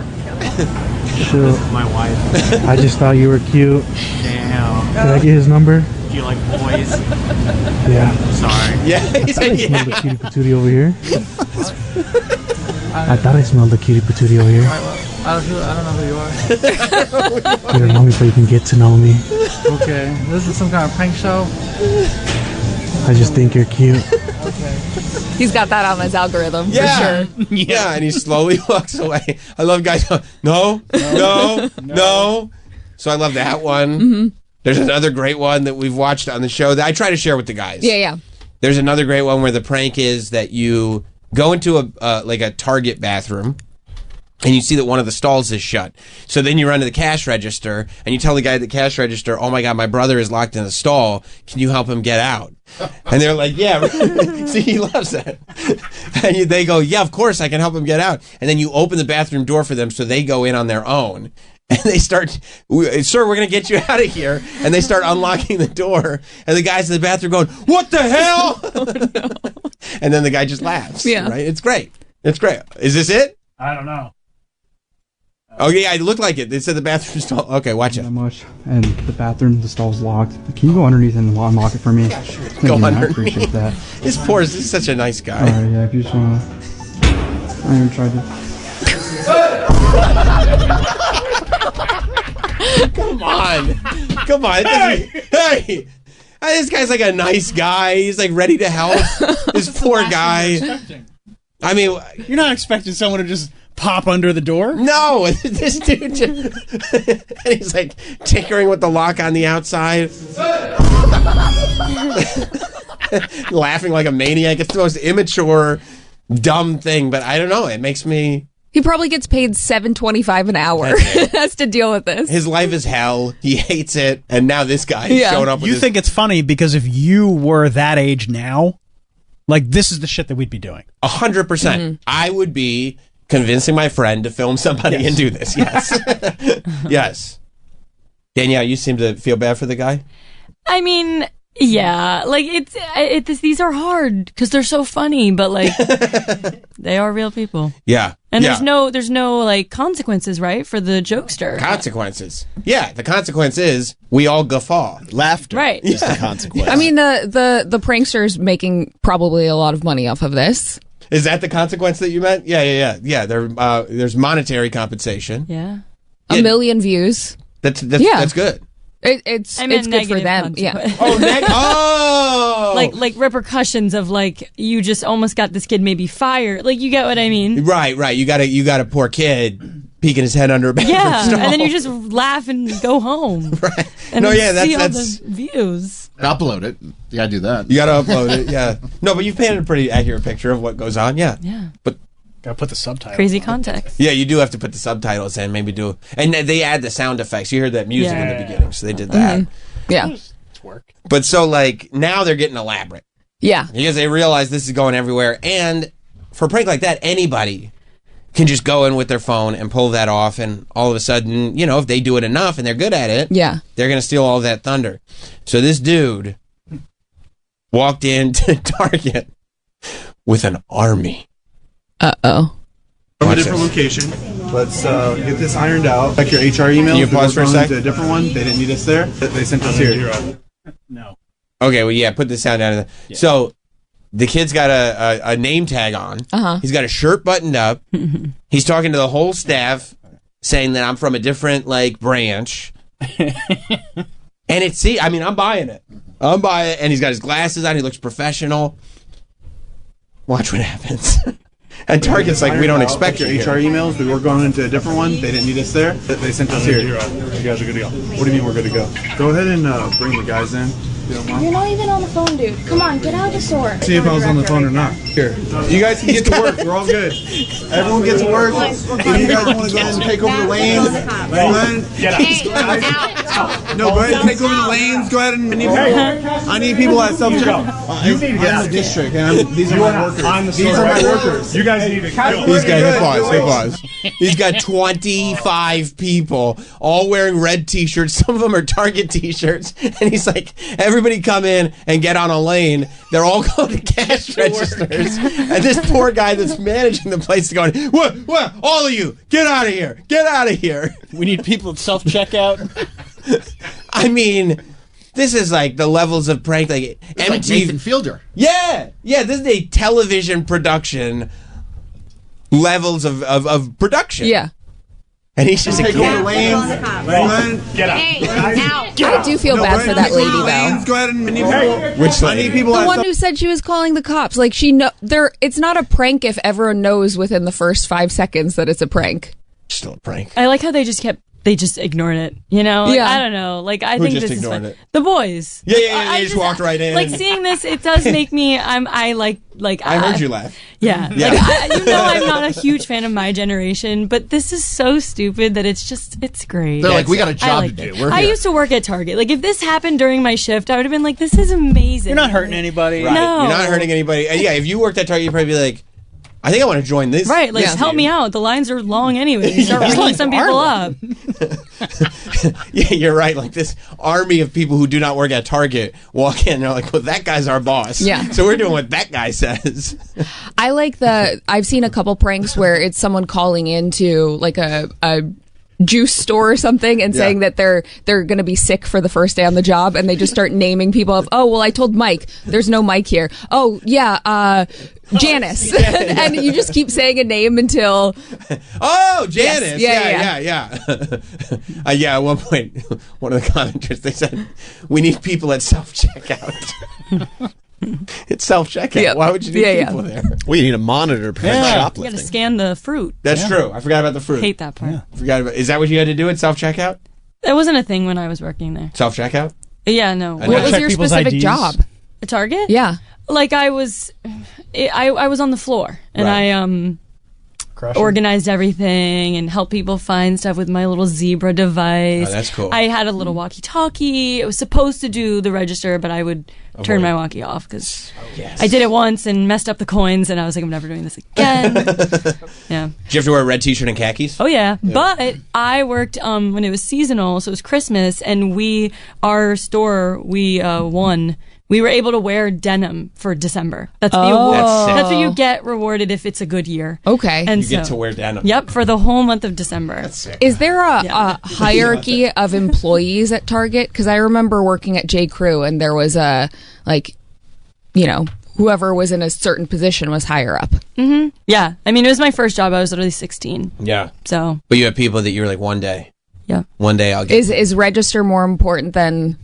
Sure. My wife. I just thought you were cute. Damn. Can I get his number? Do you like boys? Yeah. Sorry. Yeah, he I thought I said, smelled yeah. the cutie patootie over here. I thought I smelled the cutie patootie over here. I don't know who you are. You don't know me, but you can get to know me. Okay. This is some kind of prank show? I just think you're cute. Okay. He's got that on his algorithm for sure. Yeah, and he slowly walks away. I love guys going, no. So I love that one. Mm-hmm. There's another great one that we've watched on the show that I try to share with the guys. Yeah. There's another great one where the prank is that you go into a Target bathroom and you see that one of the stalls is shut. So then you run to the cash register and you tell the guy at the cash register, oh my God, my brother is locked in the stall. Can you help him get out? And they're like, yeah. See, he loves that. And they go, yeah, of course I can help him get out. And then you open the bathroom door for them so they go in on their own. And they start, sir, we're going to get you out of here. And they start unlocking the door. And the guys in the bathroom going, what the hell? Oh, no. And then the guy just laughs. Yeah. Right? It's great. It's great. Is this it? I don't know. Oh, yeah, it looked like it. They said the bathroom stall. Okay, watch it. That much. And the bathroom, the stall's locked. Can you go underneath and unlock it for me? Go I underneath. appreciate that. This poor is such a nice guy. Alright, yeah, if you just wanna. I even tried to. Come on. Come on. Hey. This guy's like a nice guy. He's like ready to help. This poor guy. I mean, You're not expecting someone to just pop under the door? no, this dude just, and he's like tinkering with the lock on the outside. Laughing like a maniac. It's the most immature, dumb thing, but I don't know. It makes me... He probably gets paid $7.25 an hour. Has to deal with this. His life is hell. He hates it. And now this guy is showing up with You his... think it's funny because if you were that age now, like this is the shit that we'd be doing. 100%. I would be convincing my friend to film somebody and do this. Yes. Yes. Danielle, you seem to feel bad for the guy? I mean, yeah, like these are hard because they're so funny, but like they are real people. Yeah. And yeah. there's no like consequences, right, for the jokester. Consequences. Yeah, the consequence is we all guffaw. Laughter Right. is the consequence. I mean, the prankster's making probably a lot of money off of this. Is that the consequence that you meant? Yeah. There's monetary compensation. Yeah. A million views. That's Yeah. good. It's I meant good for negative them. Yeah. consequence. Oh, like repercussions of like you just almost got this kid maybe fired. Like you get what I mean? Right. You got a poor kid peeking his head under a bathroom Yeah, stall. and then you just laugh and go home. Right. And No, then yeah, see all that's the views. Upload it. You gotta do that. You gotta upload it. Yeah. No, but you've painted a pretty accurate picture of what goes on. Yeah. Yeah. But Gotta put the subtitles. Crazy context. yeah, you do have to put the subtitles in. Maybe do, and they add the sound effects. You heard that music in the beginning, so they did that. Yeah. It's work. But so like now they're getting elaborate Yeah. because they realize this is going everywhere, and for a prank like that, anybody can just go in with their phone and pull that off, and all of a sudden, you know, if they do it enough and they're good at it, they're going to steal all that thunder. So this dude walked into Target with an army. Uh-oh. From a different location. Let's get this ironed out. Check your HR email. Can you pause for a sec? To a different one. They didn't need us there. They sent us here. No. Okay, well, yeah, put the sound down. So the kid's got a name tag on. He's got a shirt buttoned up. He's talking to the whole staff, saying that I'm from a different branch. And I'm buying it. And he's got his glasses on. He looks professional. Watch what happens. And Target's like, we don't expect your you HR here. emails. We were going into a different one. They didn't need us there. They sent us here. You guys are good to go. What do you mean we're good to go? Go ahead and bring the guys in. If you don't mind. You're not even on the phone, dude. Come on, get out of the store. See if I was on the phone or not. Here. You guys can get to work. We're all good. Everyone gets to work. If you guys want to go ahead and take over the lanes, go ahead. No, go ahead and take over the lanes. Go ahead and I need people at self-check. You need to get out of the district, and these are my workers. These are my workers. You guys need to go. These guys, pause. He's got 25 people all wearing red t-shirts. Some of them are Target t-shirts. And he's like, everybody come in and get on a lane. They're all going to cash registers. And this poor guy that's managing the place is going, what? All of you, get out of here. Get out of here. We need people at self-checkout. I mean, this is like the levels of prank. Like MTV. Like Nathan Fielder. Yeah. This is a television production levels of production. Yeah. And he's just take over the lanes. Get out. I do feel bad for that lady, though. Go ahead and Which I need people The at one who said she was calling the cops. Like, it's not a prank if everyone knows within the first 5 seconds that it's a prank. Still a prank. I like how they just ignored it, you know? Like, Yeah. I don't know. Like, I Who think just this is ignored fun. it? The boys. Yeah, they just walked right in. Like, seeing this, it does make me, I heard you laugh. Yeah. Yeah. Like, I'm not a huge fan of My Generation, but this is so stupid that it's great. They're like, we got a job to liked do. it. We're I here. used to work at Target. Like, if this happened during my shift, I would have been like, this is amazing. You're not hurting anybody. Right. No. You're not hurting anybody. Yeah, if you worked at Target, you'd probably be like, I think I want to join this. Right, like, help me out. The lines are long anyway. You start ringing some people up. Yeah, you're right. Like this army of people who do not work at Target walk in and they're like, well, that guy's our boss. Yeah. So we're doing what that guy says. I like I've seen a couple pranks where it's someone calling into like a juice store or something and saying that they're going to be sick for the first day on the job, and they just start naming people of, oh, well, I told Mike. There's no Mike here. Oh, yeah, Janice. And you just keep saying a name until... Oh, Janice. Yes. Yeah. Yeah, at one point, one of the commenters, they said, we need people at self-checkout. It's self-checkout. Yeah. Why would you need people there? Well, you need a monitor to prevent You shoplifting. gotta scan the fruit. That's true. I forgot about the fruit. Hate that part. Is that what you had to do at self-checkout? It wasn't a thing when I was working there. Self-checkout? Yeah, no. I What was check your people's specific IDs. job? A Target? Yeah. Like I was on the floor and Right. I organized everything and helped people find stuff with my little Zebra device. Oh, that's cool. I had a little walkie-talkie. It was supposed to do the register, but I would turn Avoid. my walkie off because I did it once and messed up the coins, and I was like, I'm never doing this again. Yeah. Did you have to wear a red t-shirt and khakis? Oh yeah. But I worked when it was seasonal, so it was Christmas, and our store won. We were able to wear denim for December. That's the award. That's sick. That's what you get rewarded if it's a good year. Okay. And You get to wear denim. Yep, for the whole month of December. That's sick. Is there a hierarchy of employees at Target? Because I remember working at J. Crew, and there was whoever was in a certain position was higher up. Mm-hmm. Yeah. I mean, it was my first job. I was literally 16. Yeah. So. But you have people that you're like, one day. Yeah. One day I'll get. Is register more important than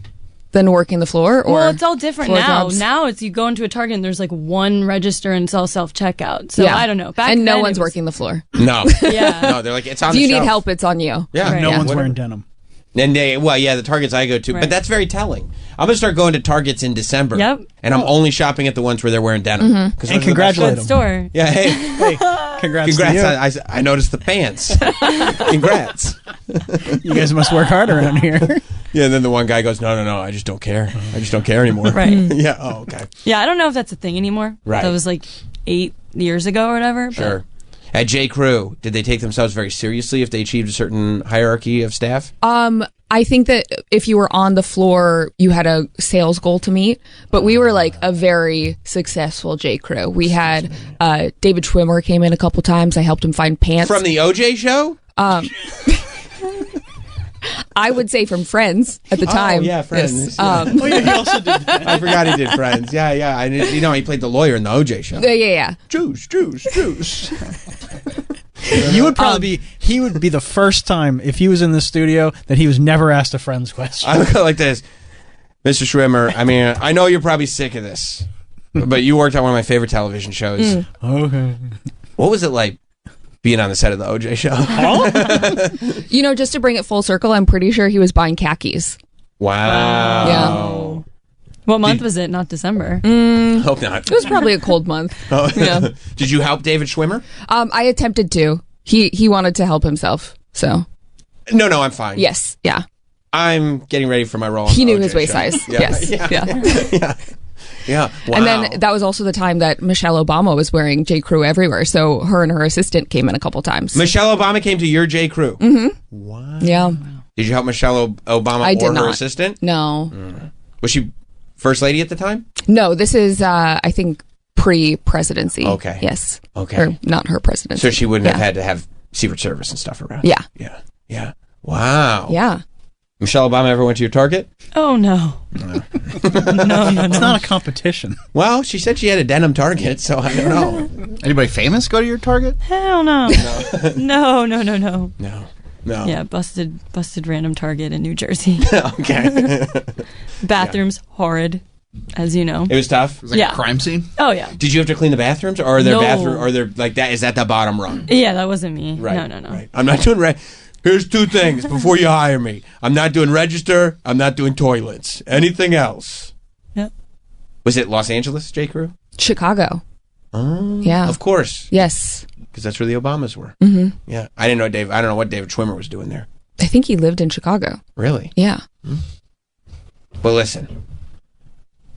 working the floor? Or Well, it's all different floor now. jobs? Now it's you go into a Target and there's like one register and it's all self-checkout. So Yeah. I don't know. Back and no then, one's it was- working the floor. No. Yeah. No, they're like, it's on If the you shelf. need help, it's on you. Yeah. Right. No Yeah. one's Whatever. wearing denim. And the Targets I go to, Right. but that's very telling. I'm gonna start going to Targets in December. Yep. And I'm only shopping at the ones where they're wearing denim. Mm-hmm. 'Cause And those are the best congratulate Good them. store. Yeah, hey, Hey, congrats to congrats! you. I noticed the pants. Congrats. You guys must work hard around here. Yeah, and then the one guy goes, no, I just don't care. I just don't care anymore. Right. Yeah. Oh, okay. Yeah, I don't know if that's a thing anymore. Right. That was like 8, years ago or whatever. Sure. At J. Crew, did they take themselves very seriously if they achieved a certain hierarchy of staff? I think that if you were on the floor, you had a sales goal to meet, but we were like a very successful J. Crew. We had David Schwimmer came in a couple times. I helped him find pants. From the OJ show? I would say from Friends at the time. Oh, yeah, Friends. Yes. Yeah. Oh, yeah, he also did that. I forgot he did Friends. Yeah, yeah. He played the lawyer in the OJ show. Yeah. Juice. You would probably he would be the first time, if he was in the studio, that he was never asked a Friends question. I would go like this. Mr. Schwimmer, I mean, I know you're probably sick of this, but you worked on one of my favorite television shows. Okay. What was it like being on the set of the OJ show? You know, just to bring it full circle, I'm pretty sure he was buying khakis. Wow. Yeah. What month was it? Not December. Hope not. It was probably a cold month. Oh. Yeah. Did you help David Schwimmer? I attempted to. He wanted to help himself. So. No, I'm fine. Yes. Yeah. I'm getting ready for my role. On He the knew OJ his waist show. size. Yeah. Yes. Yeah. Yeah. Wow. And then that was also the time that Michelle Obama was wearing J. Crew everywhere. So her and her assistant came in a couple times. Michelle Obama came to your J. Crew. Mm-hmm. Wow. Yeah. Did you help Michelle Obama I did or her not. assistant? No. Was she first lady at the time? No, this is, I think, pre-presidency. Okay. Yes. Okay. Or not her presidency. So she wouldn't have Yeah. had to have Secret Service and stuff around. Yeah. Yeah. Wow. Yeah. Michelle Obama ever went to your Target? Oh no. No. It's not a competition. Well, she said she had a denim Target, so I don't know. Anybody famous go to your Target? Hell no. No. No. Yeah, busted random Target in New Jersey. Okay. Bathrooms horrid, as you know. It was tough. It was like Yeah. a crime scene. Oh yeah. Did you have to clean the bathrooms, or are there No. Are there like that? Is that the bottom rung? Yeah, that wasn't me. Right. No. Right. I'm not doing. Here's two things before you hire me. I'm not doing register. I'm not doing toilets. Anything else? Yep. Was it Los Angeles, J. Crew? Chicago. Oh, Yeah. Of course. Yes. Because that's where the Obamas were. Mm-hmm. Yeah. I don't know what David Schwimmer was doing there. I think he lived in Chicago. Really? Yeah. Well, listen.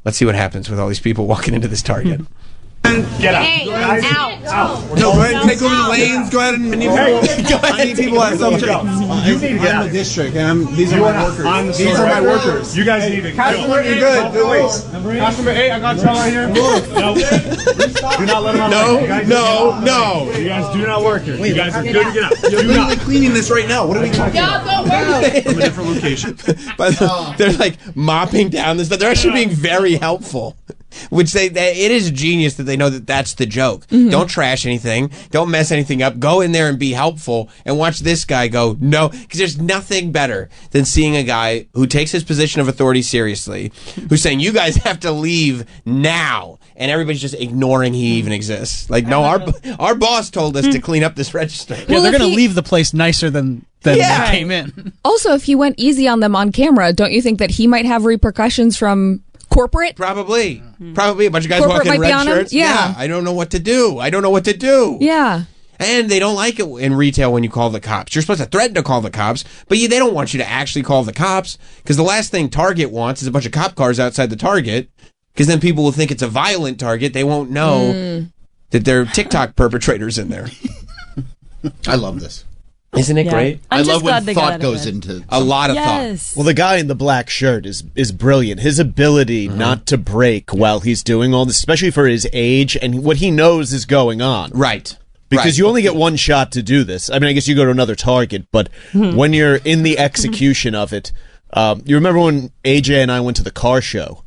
Let's see what happens with all these people walking into this Target. Get out. Hey, Guys. out. No, go ahead and take over the lanes. Go ahead and I need people at some check. You need to get out of the district, and these are my workers. These are my workers. You guys need to Customer, you're good. Customer 8, I got trouble right here. No. Do not let him out. No. You guys do not work here. You guys are good to get out. You're literally cleaning this right now. What are we talking about? From a different location. But they're like mopping down this stuff. They're actually being very helpful. Which it is genius that they know that that's the joke. Mm-hmm. Don't trash anything. Don't mess anything up. Go in there and be helpful and watch this guy go, no. Because there's nothing better than seeing a guy who takes his position of authority seriously, who's saying, you guys have to leave now. And everybody's just ignoring he even exists. Like, no, our boss told us to clean up this register. Yeah, Well, they're if going to he- leave the place nicer than Yeah. they came in. Also, if he went easy on them on camera, don't you think that he might have repercussions from corporate? Probably a bunch of guys Corporate walking in might be red on him? shirts. Yeah. I don't know what to do. Yeah. And they don't like it in retail when you call the cops. You're supposed to threaten to call the cops, but they don't want you to actually call the cops, because the last thing Target wants is a bunch of cop cars outside the Target, because then people will think it's a violent Target. They won't know that there are TikTok perpetrators in there. I love this. Isn't it great? I I'm just love glad when they got thought out of goes bed. into A lot of Yes. Well, the guy in the black shirt is brilliant. His ability not to break while he's doing all this, especially for his age and what he knows is going on. Right. Because you only get one shot to do this. I mean, I guess you go to another Target, but when you're in the execution of it, you remember when AJ and I went to the car show?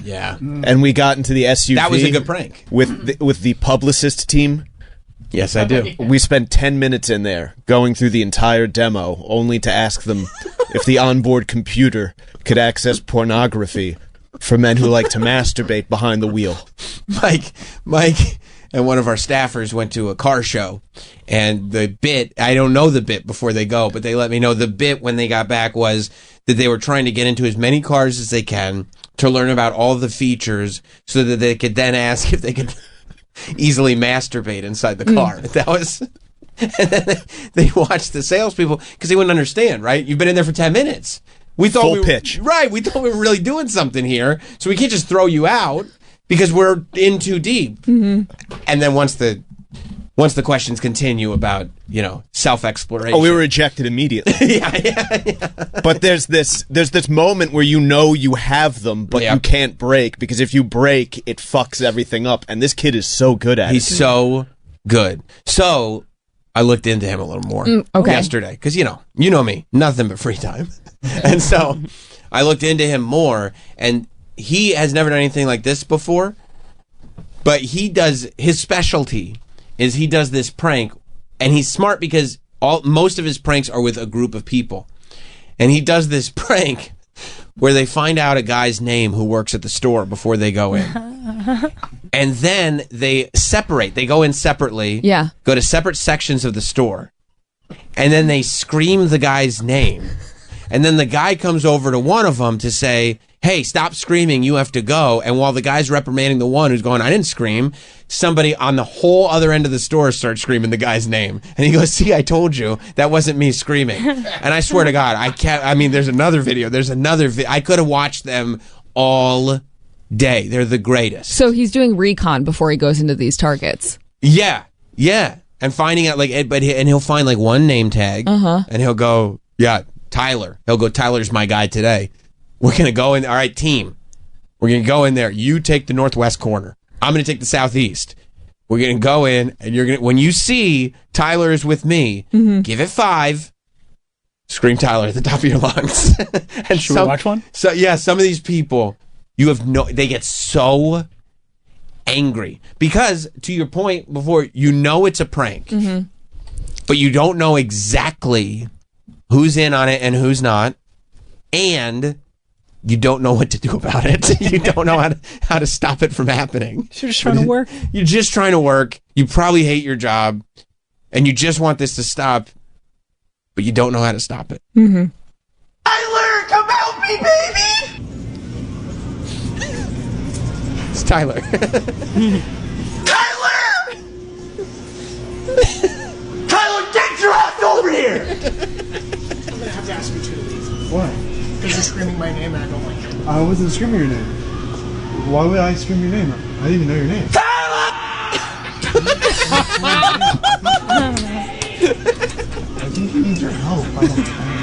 Yeah. And we got into the SUV. That was a good prank. With the publicist team. Yes, I do. We spent 10 minutes in there going through the entire demo, only to ask them if the onboard computer could access pornography for men who like to masturbate behind the wheel. Mike and one of our staffers went to a car show, and the bit, I don't know the bit before they go, but they let me know the bit when they got back was that they were trying to get into as many cars as they can to learn about all the features so that they could then ask if they could easily masturbate inside the car. That was, and then they watched the salespeople because they wouldn't understand, right? You've been in there for 10 minutes. We thought Full we were, pitch. Right. We thought we were really doing something here, so we can't just throw you out. because we're in too deep. Mm-hmm. And then once the questions continue about, self-exploration. Oh, we were ejected immediately. yeah. But there's this moment where you have them, but you can't break, because if you break, it fucks everything up. And this kid is so good at it. He's so good. So I looked into him a little more yesterday, because you know me, nothing but free time. And so I looked into him more, and he has never done anything like this before, but his specialty is he does this prank, and he's smart because most of his pranks are with a group of people. And he does this prank where they find out a guy's name who works at the store before they go in. And then they separate. They go in separately. Yeah. Go to separate sections of the store. And then they scream the guy's name. And then the guy comes over to one of them to say, hey, stop screaming, you have to go. And while the guy's reprimanding the one who's going, I didn't scream, somebody on the whole other end of the store starts screaming the guy's name. And he goes, see, I told you, that wasn't me screaming. And I swear to God, there's another video. I could have watched them all day. They're the greatest. So he's doing recon before he goes into these targets. Yeah. And finding out, and he'll find one name tag, and he'll go, yeah, Tyler. He'll go, Tyler's my guy today. We're going to go in. All right, team. We're going to go in there. You take the northwest corner. I'm going to take the southeast. We're going to go in, and when you see Tyler is with me, give it 5. Scream Tyler at the top of your lungs. And Should we watch one? So yeah, some of these people, they get so angry because, to your point before, it's a prank, but you don't know exactly who's in on it and who's not, and you don't know what to do about it. You don't know how to stop it from happening. You're just trying to work. You're just trying to work. You probably hate your job, and you just want this to stop, but you don't know how to stop it. Mm-hmm. Tyler, come help me, baby! It's Tyler. Tyler! Tyler, get your ass over here! I'm gonna have to ask you to leave. Why? Because you're screaming my name and I don't like it. I wasn't screaming your name. Why would I scream your name? I didn't even know your name. I think he needs your help.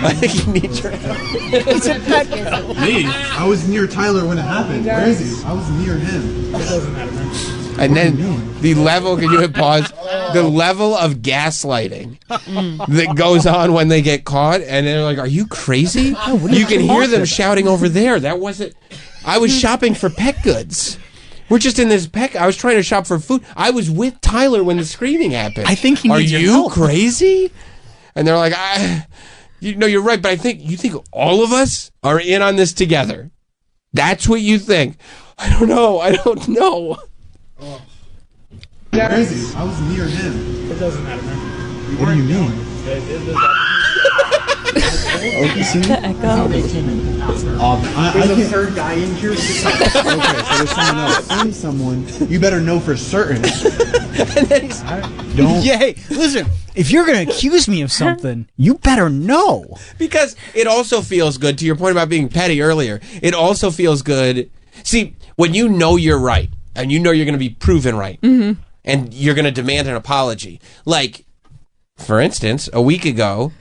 I think he needs your help. It's a pet. Me? I was near Tyler when it happened. Where is he? I was near him. It doesn't matter, man. And then the level, can you hit pause? The level of gaslighting that goes on when they get caught, and they're like, are you crazy? You can hear them shouting over there. That wasn't, I was shopping for pet goods. We're just in this I was trying to shop for food. I was with Tyler when the screaming happened. I think he needs your help. Are you crazy? And they're like, you're right, but you think all of us are in on this together. That's what you think. I don't know. Where is he? I was near him. It doesn't matter, man. What do you mean? The echo. There's a third guy in here. Okay, so there's someone else. I'm someone. You better know for certain. And then don't. Yeah, hey, listen. If you're going to accuse me of something, you better know. Because it also feels good, to your point about being petty earlier, it also feels good. See, when you know you're right, and you know you're going to be proven right, and you're going to demand an apology. Like, for instance, a week ago,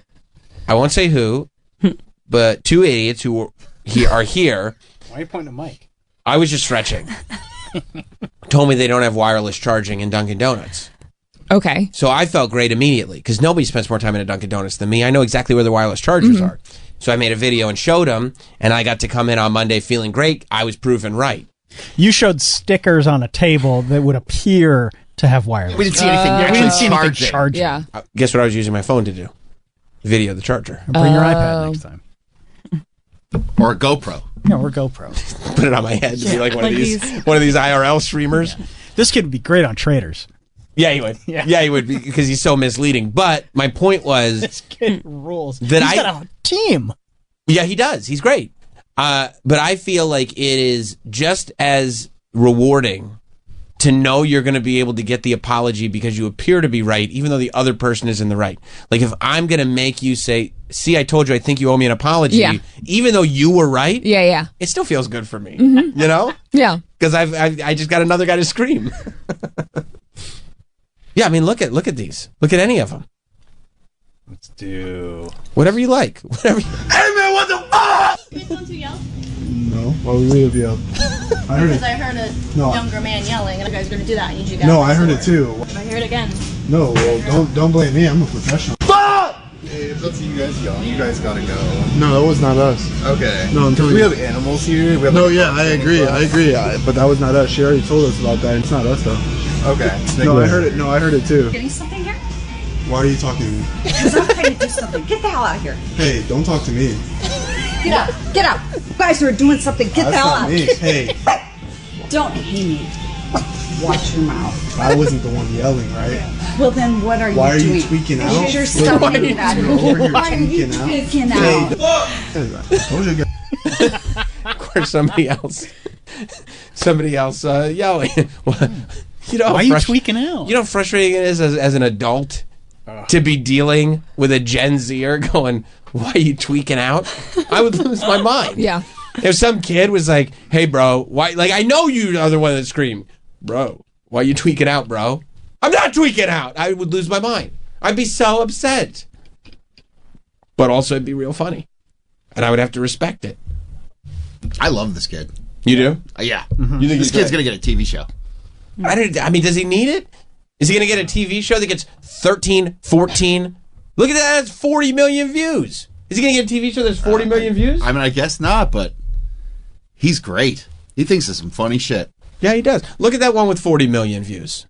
I won't say who, but 2 idiots who are here. Why are you pointing to Mike? I was just stretching. Told me they don't have wireless charging in Dunkin' Donuts. Okay. So I felt great immediately because nobody spends more time in a Dunkin' Donuts than me. I know exactly where the wireless chargers are. So I made a video and showed them, and I got to come in on Monday feeling great. I was proven right. You showed stickers on a table that would appear to have wireless. We didn't see anything. We didn't see anything charging. Yeah. Guess what I was using my phone to do? Video the charger. Bring your iPad next time. Or a GoPro. Yeah, or GoPro. Put it on my head to be like one of these IRL streamers. Yeah. This kid would be great on Traders. Yeah, he would. Yeah, he would be, because he's so misleading. But my point was, this kid rules. That he's got a team. Yeah, he does. He's great. But I feel like it is just as rewarding to know you're going to be able to get the apology because you appear to be right, even though the other person is in the right. Like if I'm going to make you say, see, I told you I think you owe me an apology, Yeah. even though you were right, Yeah. it still feels good for me, Mhm. you know? Yeah. Because I just got another guy to scream. Yeah, I mean, look at these. Look at any of them. Let's do whatever you like. Whatever. Hey man, what the fuck? You want to yell? No, why would we have yelled? I heard Because it. I heard a No. younger man yelling, and you guys are going to do that. I need you guys. No, I heard it too. I hear it again. No, well, don't blame me. I'm a professional. Fuck! Hey, if that's you guys yelling, you guys gotta go. No, that was not us. Okay. No, I'm telling we you. have animals here. We have No, yeah, I agree. But that was not us. She already told us about that. It's not us though. Okay. No, I heard it. No, I heard it too. Getting something here? Why are you talking to me? Because I'm trying to do something. Get the hell out of here. Hey, don't talk to me. Get out. Get out. You guys are doing something. Get the That's hell not out. me. Hey, Don't hate me. Watch your mouth. I wasn't the one yelling, right? Well, then what are you doing? Why are you tweaking out? Because you're stuck Why are in you that. over here Why are you tweaking out? tweaking Hey, out? I told you guys. Of course, somebody else yelling. You know, Why are you tweaking out? You know how frustrating it is as an adult to be dealing with a Gen Zer going, why are you tweaking out? I would lose my mind. Yeah. If some kid was like, hey, bro, why? Like, I know you are the one that screamed, bro, why are you tweaking out, bro? I'm not tweaking out. I would lose my mind. I'd be so upset. But also, it'd be real funny. And I would have to respect it. I love this kid. You do? Yeah. You think This he's kid's great? gonna get a TV show. I mean, does he need it? Is he going to get a TV show that gets 13, 14? Look at that. That's 40 million views. Is he going to get a TV show that's 40 million views? I mean, I guess not, but he's great. He thinks of some funny shit. Yeah, he does. Look at that one with 40 million views.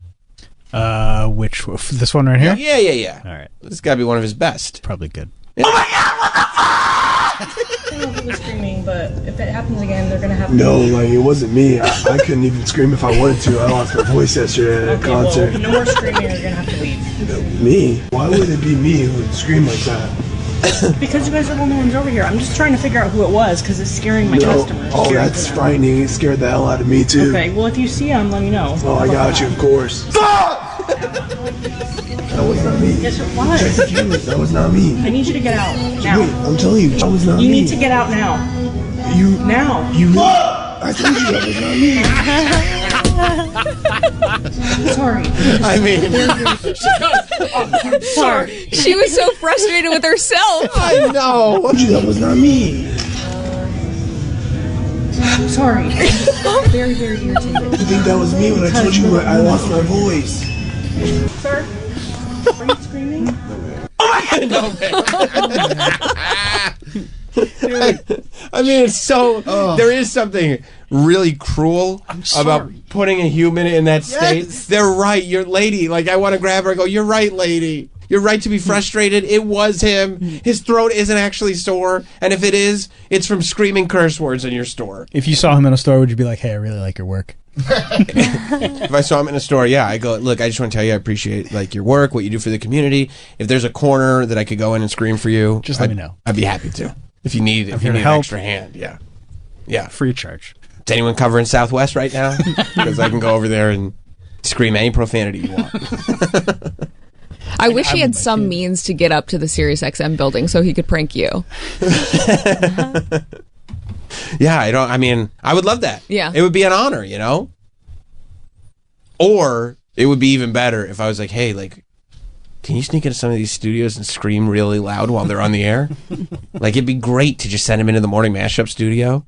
Which this one right here? Yeah. All right. This got to be one of his best. Probably good. I don't know who was screaming, but if it happens again, they're gonna have. No, like it wasn't me. I couldn't even scream if I wanted to. I lost my voice yesterday at a concert. Well, no more screaming. You're gonna have to leave. Me? Why would it be me who would scream like that? Because you guys are the only ones over here. I'm just trying to figure out who it was because it's scaring my customers. Oh, that's frightening. It scared the hell out of me too. Okay, well if you see him, let me know. Oh, I got you, of course. That was not me. Yes, it was. Check the cameras. That was not me. I need you to get out now. Wait, I'm telling you, that was not me. You need to get out now. You now. You. I told you that was not me. Sorry. I mean, sorry. She was so frustrated with herself. I know. I told you that was not me. Sorry. I'm very, very irritated. You think that was me when I told you I lost my voice? Sir, are you screaming? I mean, it's so. There is something really cruel about putting a human in that state. Yes. They're right. You're lady. Like, I want to grab her and go, you're right, lady. You're right to be frustrated. It was him. His throat isn't actually sore. And if it is, it's from screaming curse words in your store. If you saw him in a store, would you be like, hey, I really like your work? If I saw him in a store, yeah, I go, look, I just want to tell you I appreciate like your work, what you do for the community. If there's a corner that I could go in and scream for you, Just let me know. I'd be happy to. If you need I'm if here you to need an help. extra hand, yeah. Yeah. Free of charge. Is anyone covering Southwest right now? Because I can go over there and scream any profanity you want. I wish he had some means to get up to the Sirius XM building so he could prank you. Yeah, I mean, I would love that. Yeah. It would be an honor, you know? Or it would be even better if I was like, hey, like, can you sneak into some of these studios and scream really loud while they're on the air? Like, it'd be great to just send them into the morning mashup studio.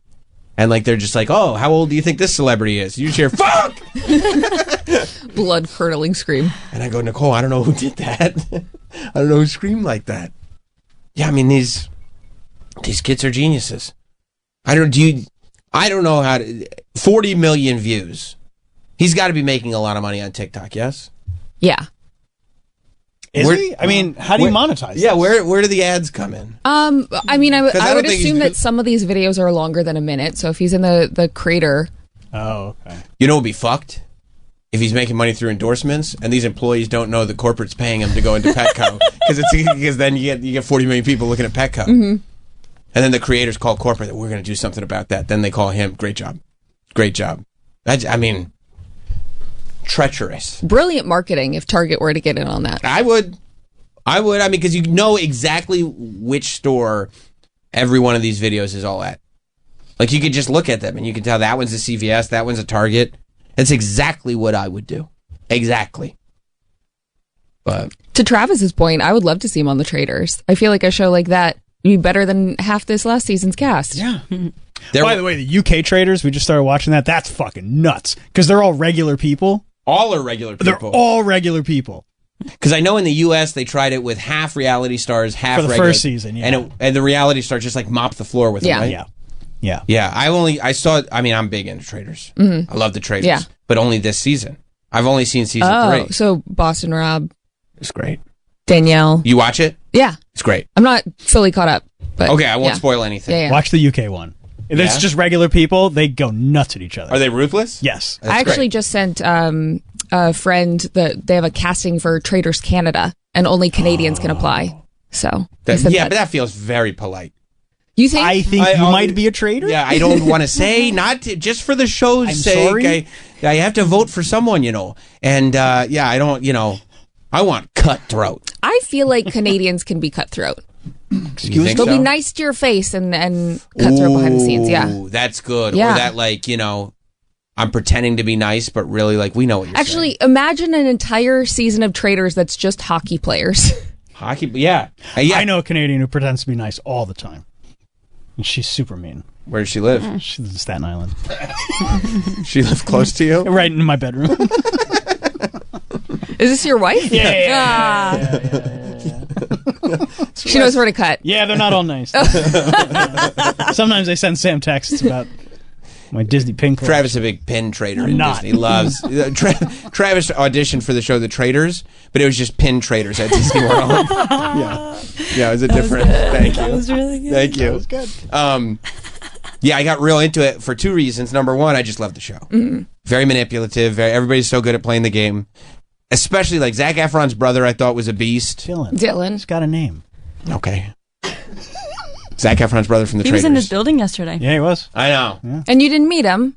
And, like, they're just like, oh, how old do you think this celebrity is? You just hear, fuck! Blood curdling scream. And I go, Nicole, I don't know who did that. I don't know who screamed like that. Yeah, I mean, these kids are geniuses. I don't know how to... 40 million views. He's got to be making a lot of money on TikTok, yes? Yeah. Is he? I mean, how do you monetize? Yeah, where do the ads come in? I mean, I 'Cause I would don't think he's assume good. that some of these videos are longer than a minute. So if he's in the creator, Oh, okay. You know what would be fucked? If he's making money through endorsements and these employees don't know the corporate's paying him to go into Petco because then you get 40 million people looking at Petco. Mhm. And then the creators call corporate that we're going to do something about that. Then they call him. Great job. Great job. I mean, treacherous. Brilliant marketing if Target were to get in on that. I would. I mean, because you know exactly which store every one of these videos is all at. Like, you could just look at them and you can tell that one's a CVS, that one's a Target. That's exactly what I would do. Exactly. But to Travis's point, I would love to see him on the Traders. I feel like a show like that would be better than half this last season's cast. Yeah. By the way, the UK Traders, we just started watching that. That's fucking nuts. Because they're all regular people. All are regular people. They're all regular people. Because I know in the U.S. they tried it with half reality stars, half for the regular. First season, yeah. And the reality stars just like mop the floor with them, right? Yeah. I mean, I'm big into Traders. Mhm. I love the Traders. Yeah. But only this season. I've only seen season 3. So Boston Rob. It's great. Danielle. You watch it? Yeah. It's great. I'm not fully caught up. But Okay, I won't yeah. spoil anything. Yeah, yeah. Watch the UK one. If it's Yeah? just regular people, they go nuts at each other. Are they ruthless? Yes. That's I actually great. just sent a friend that they have a casting for Traders Canada, and only Canadians can apply. So I sent But that feels very polite. You think? I think you might be a traitor? Yeah, I don't want to say, just for the show's I'm sake. sorry? I have to vote for someone, And, I don't, I want cutthroat. I feel like Canadians can be cutthroat. Excuse me? They'll be nice to your face and cutthroat behind the scenes. Yeah. Ooh, that's good. Yeah. Or that, I'm pretending to be nice, but really, we know what you're saying. Actually, imagine an entire season of Traders that's just hockey players. Hockey, yeah. I know a Canadian who pretends to be nice all the time. And she's super mean. Where does she live? She's in Staten Island. She lives close to you? Right in my bedroom. Is this your wife? Yeah. She knows where to cut. Yeah, they're not all nice. Sometimes they send Sam texts about my Disney pin collection. Travis is a big pin trader in Not. Disney. He loves Travis auditioned for the show The Traders, but it was just pin traders at Disney World. Yeah, it was a different. Thank you. That was really good. Thank you. That was good. Yeah, I got real into it for 2 reasons. Number one, I just love the show. Mhm. Very manipulative. Everybody's so good at playing the game. Especially Zac Efron's brother, I thought was a beast. Dylan. He's got a name. Okay. Zac Efron's brother from The He Traders. was in this building yesterday. Yeah, he was. I know. And you didn't meet him.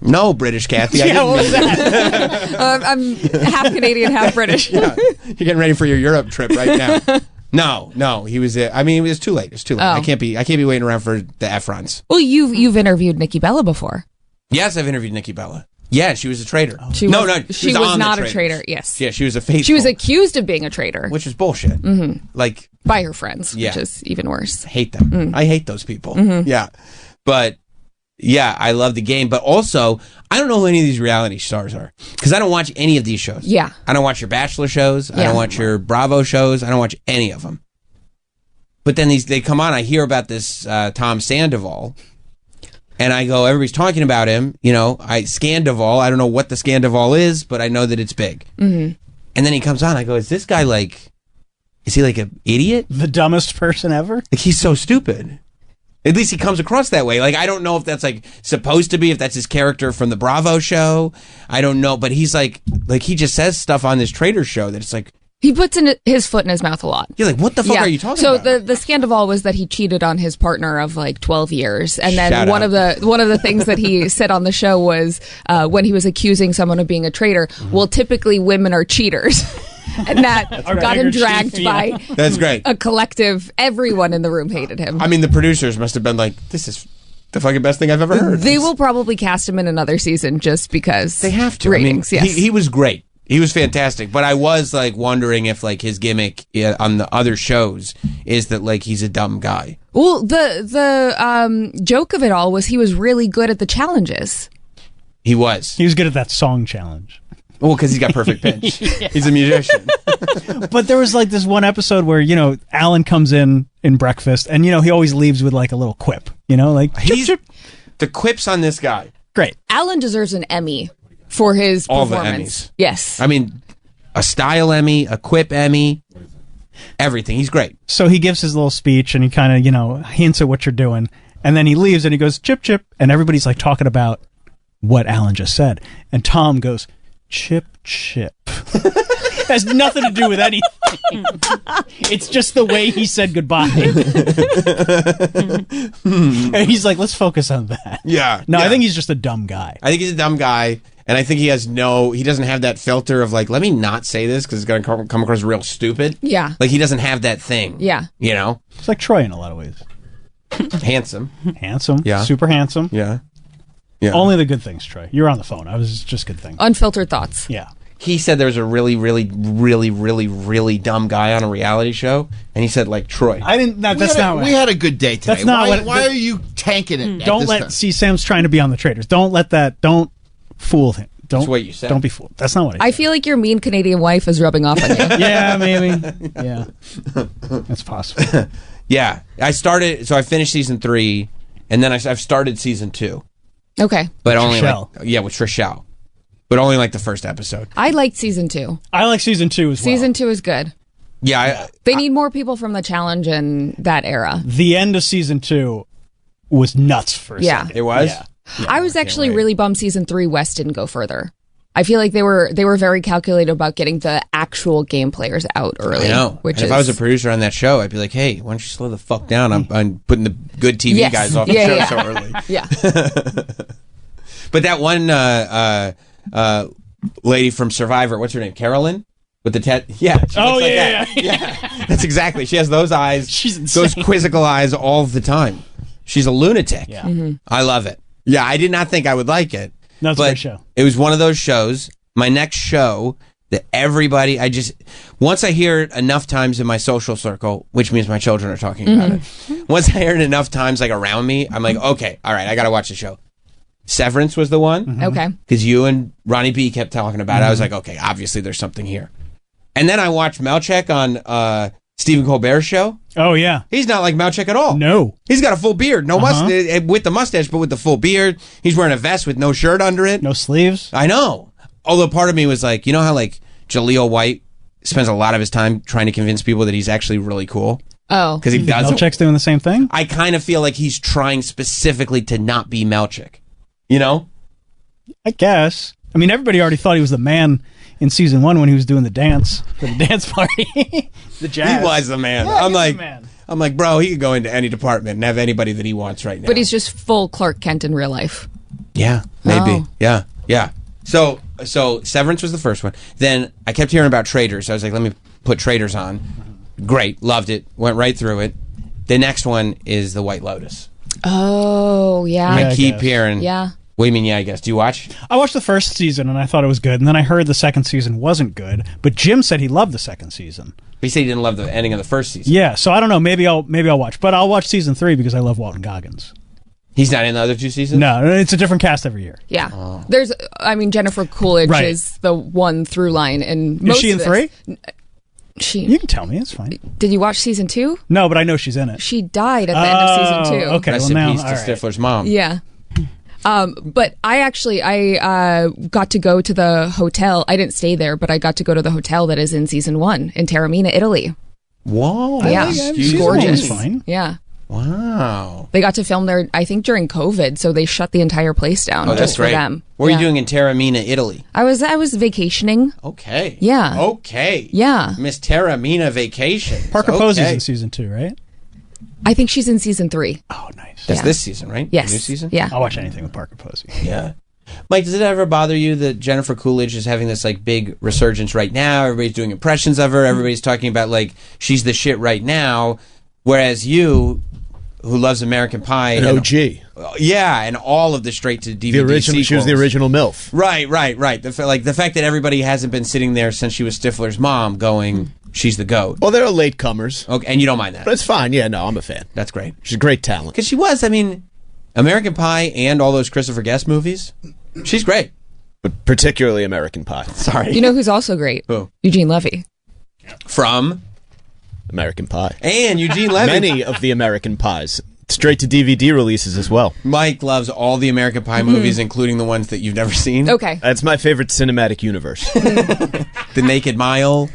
No, British Kathy. I Yeah, didn't what was mean- that? I'm half Canadian, half British. Yeah. You're getting ready for your Europe trip right now. No, he was. I mean, it was too late. It's too late. Oh. I can't be waiting around for the Efrons. Well, you've interviewed Nikki Bella before. Yes, I've interviewed Nikki Bella. Yeah, she was a traitor. She no, was, she was on not the a Traders. traitor. Yes. Yeah, she was a faithful. She was accused of being a traitor. which is bullshit. Like, By her friends, Yeah. which is even worse. hate them. I hate those people. Mhm. Yeah, but yeah, I love the game. But also, I don't know who any of these reality stars are because I don't watch any of these shows. Yeah. I don't watch your Bachelor shows. I Yeah. don't watch your Bravo shows. I don't watch any of them. But then they come on. I hear about this Tom Sandoval, and I go, everybody's talking about him. Scandoval. I don't know what the Scandoval is, but I know that it's big. Mm-hmm. And then he comes on. I go, is this guy is he like an idiot? The dumbest person ever? Like, he's so stupid. At least he comes across that way. Like, I don't know if that's supposed to be, if that's his character from the Bravo show. I don't know, but he's like he just says stuff on this Trader show that it's like, He puts his foot in his mouth a lot. you're like, what the fuck are you talking so about? So the Scandoval was that he cheated on his partner of 12 years, and then Shout one out. of the things that he said on the show was when he was accusing someone of being a traitor. Well, typically women are cheaters, and that got him dragged by That's great. a collective. Everyone in the room hated him. I mean, the producers must have been like, this is the fucking best thing I've ever heard. They will probably cast him in another season just because They have to. ratings. I mean, yes, he was great. He was fantastic. But I was wondering if his gimmick on the other shows is that he's a dumb guy. Well, the joke of it all was he was really good at the challenges. He was. He was good at that song challenge. Well, because he's got perfect pitch. He's a musician. But there was this one episode where, Alan comes in breakfast and, he always leaves with a little quip, He's the quips on this guy. Great. Alan deserves an Emmy for his All the performance. Emmys. Yes. I mean, a style Emmy, a quip Emmy, everything. He's great. So he gives his little speech and he kind of, hints at what you're doing. And then he leaves and he goes, chip, chip. And everybody's talking about what Alan just said. And Tom goes, chip, chip. Has nothing to do with anything. It's just the way he said goodbye. And he's like, let's focus on that. Yeah. No, yeah. I think he's just a dumb guy. I think he's a dumb guy. And I think he doesn't have that filter of like, let me not say this because it's going to come across real stupid. Yeah. Like he doesn't have that thing. Yeah. You know? It's like Troy in a lot of ways. Handsome. Yeah. Super handsome. Yeah. Yeah. Only the good things, Troy. You're on the phone. I was just good things. Unfiltered thoughts. Yeah. He said there was a really, really, really, really, really dumb guy on a reality show, and he said like Troy. I didn't. No, that's not. We had a good day today. That's not why are you tanking it? at Don't this let. time? See, Sam's trying to be on the Traitors. Don't let that. Don't fool him. Don't. That's what you said. Don't be fooled. That's not what I feel like your mean Canadian wife is rubbing off on you. Yeah, maybe. Yeah, that's possible. Yeah, I finished season 3, and then I've started season 2. Okay. But only Trishelle. with Trishelle. But only like the first episode. I liked season 2. I like season 2 as well. Season 2 is good. Yeah. They need more people from the challenge in that era. The end of season 2 was nuts for a second. It was? Yeah. I was actually really bummed season 3 West didn't go further. I feel like they were very calculated about getting the actual game players out early. I know. Which and if I was a producer on that show, I'd be like, hey, why don't you slow the fuck down? I'm putting the good TV guys off the show so early. Yeah. But that one lady from Survivor, what's her name? Carolyn? With the yeah. She looks like that. Yeah. That's exactly. She has those eyes. She's insane. Those quizzical eyes all the time. She's a lunatic. Yeah. Mm-hmm. I love it. Yeah, I did not think I would like it. No, it's a great show. It was one of those shows. My next show that everybody, once I hear it enough times in my social circle, which means my children are talking about it. Once I hear it enough times, like around me, I'm like, okay, all right, I got to watch the show. Severance was the one. Okay. Because you and Ronnie B kept talking about it. I was like, okay, obviously there's something here. And then I watched Melchek on Stephen Colbert's show. Oh, yeah. He's not like Melchek at all. No. He's got a full beard. No mustache, with the mustache, but with the full beard. He's wearing a vest with no shirt under it. No sleeves. I know. Although part of me was like, you know how like Jaleel White spends a lot of his time trying to convince people that he's actually really cool? Oh. Because he doesn't. Melchek's doing the same thing? I kind of feel like he's trying specifically to not be Melchek. You know? I guess. I mean, everybody already thought he was the man in season 1 when he was doing the dance for the dance party. The jazz. He was the man. Yeah, I'm like, bro, he could go into any department and have anybody that he wants right now. But he's just full Clark Kent in real life. Yeah, maybe. Oh. Yeah. So Severance was the first one. Then I kept hearing about Traitors. So I was like, let me put Traitors on. Great, loved it. Went right through it. The next one is The White Lotus. Oh, yeah. I keep hearing. Yeah. What do you mean, yeah, I guess? Do you watch? I watched the first season and I thought it was good, and then I heard the second season wasn't good, but Jim said he loved the second season. He said he didn't love the ending of the first season. Yeah, so I don't know. Maybe I'll watch, but I'll watch season 3 because I love Walton Goggins. He's not in the other 2 seasons? No, it's a different cast every year. Yeah. Oh. Jennifer Coolidge Right. is the one through line. And Is most she in of 3? You can tell me, it's fine. Did you watch season 2? No, but I know she's in it. She died at the end of season 2. Okay, Rest in peace to Stifler's mom. Yeah. But I got to go to the hotel. I didn't stay there, but I got to go to the hotel that is in season 1 in Taormina, Italy. Whoa. Yeah. Gorgeous. Fine. Yeah. Wow. They got to film there, I think, during COVID, so they shut the entire place down Oh, that's just great. for them. What were Yeah. you doing in Taormina, Italy? I was vacationing. Okay. Yeah. Okay. Yeah. Miss Taormina vacation. Parker Posey's in season 2, right? I think she's in season 3. Oh, nice. That's Yeah. this season, right? Yes. The new season? Yeah. I'll watch anything with Parker Posey. Yeah. Mike, does it ever bother you that Jennifer Coolidge is having this like big resurgence right now? Everybody's doing impressions of her. Everybody's talking about like she's the shit right now, whereas you, who loves American Pie, An and- OG. yeah, and all of the straight to DVD The original, she was the sequels. original MILF. Right. The fact that everybody hasn't been sitting there since she was Stifler's mom, going, she's the GOAT. Well, there are latecomers. Okay, and you don't mind that. But it's fine. Yeah, no, I'm a fan. That's great. She's a great talent. Because she was, I mean, American Pie and all those Christopher Guest movies, she's great. But particularly American Pie. Sorry. You know who's also great? Who? Eugene Levy. From? American Pie. And Eugene Levy. Many of the American Pies. Straight to DVD releases as well. Mike loves all the American Pie movies, including the ones that you've never seen. Okay. That's my favorite cinematic universe. The Naked Mile,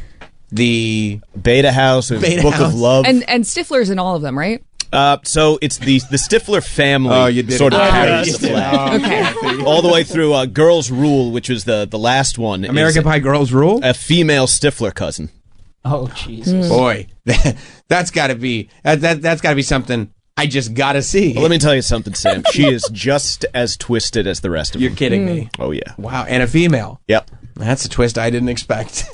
the Beta House, Beta Book House. of Love. And Stifler's in all of them, right? So it's the Stifler family Oh, you did sort of it. carries You the did it. flag. Okay. All the way through Girls Rule, which was the last one. American is Pie Girls Rule. a female Stifler cousin. Oh, Jesus. Boy, that's got to be that's got to be something I just gotta see. Well, let me tell you something, Sam. She is just as twisted as the rest of You're them. kidding me. Oh, yeah. Wow, and a female. Yep. That's a twist I didn't expect.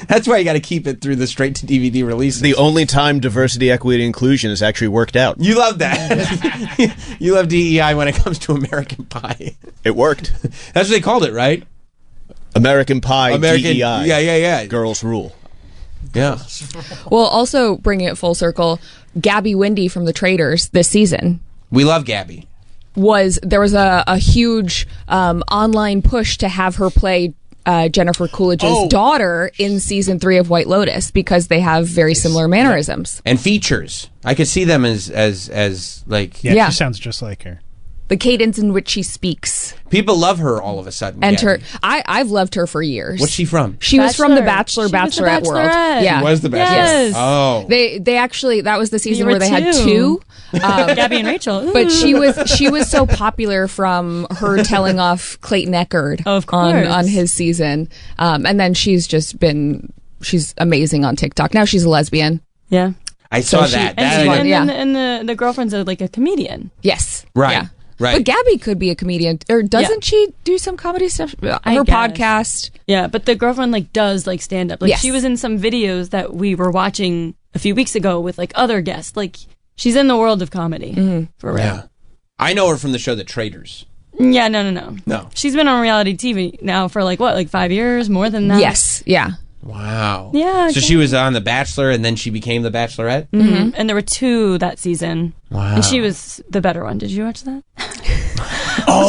That's why you got to keep it through the straight-to-DVD release. The only time diversity, equity, and inclusion has actually worked out. You love that. You love DEI when it comes to American Pie. It worked. That's what they called it, right? American Pie, DEI. Yeah. Girls rule. Yeah. Well, also bringing it full circle, Gabby Windey from The Traitors this season We love Gabby. there was a huge online push to have her play Jennifer Coolidge's daughter in season 3 of White Lotus because they have very similar mannerisms and features. I could see them as like Yeah, she sounds just like her. The cadence in which she speaks. People love her all of a sudden. And Gabby. I've loved her for years. What's she from? She was from The Bachelor, Bachelorette world. Yeah, She was the Bachelorette. Yes. Oh, they actually that was the season were where they had two. Gabby and Rachel. But she was so popular from her telling off Clayton Echard on his season, and then she's amazing on TikTok. Now she's a lesbian. Yeah, I saw that. And the girlfriend's like a comedian. Yes, right. Yeah. Right. But Gabby could be a comedian, or doesn't she do some comedy stuff? Her podcast. Yeah, but the girlfriend does stand up. Yes. She was in some videos that we were watching a few weeks ago with other guests. She's in the world of comedy for real. Yeah. I know her from the show The Traitors. Yeah, no. She's been on reality TV now for 5 years, more than that. Yes, yeah. Wow. Yeah. So she was on The Bachelor, and then she became The Bachelorette? Mm-hmm. And there were 2 that season. Wow. And she was the better one. Did you watch that?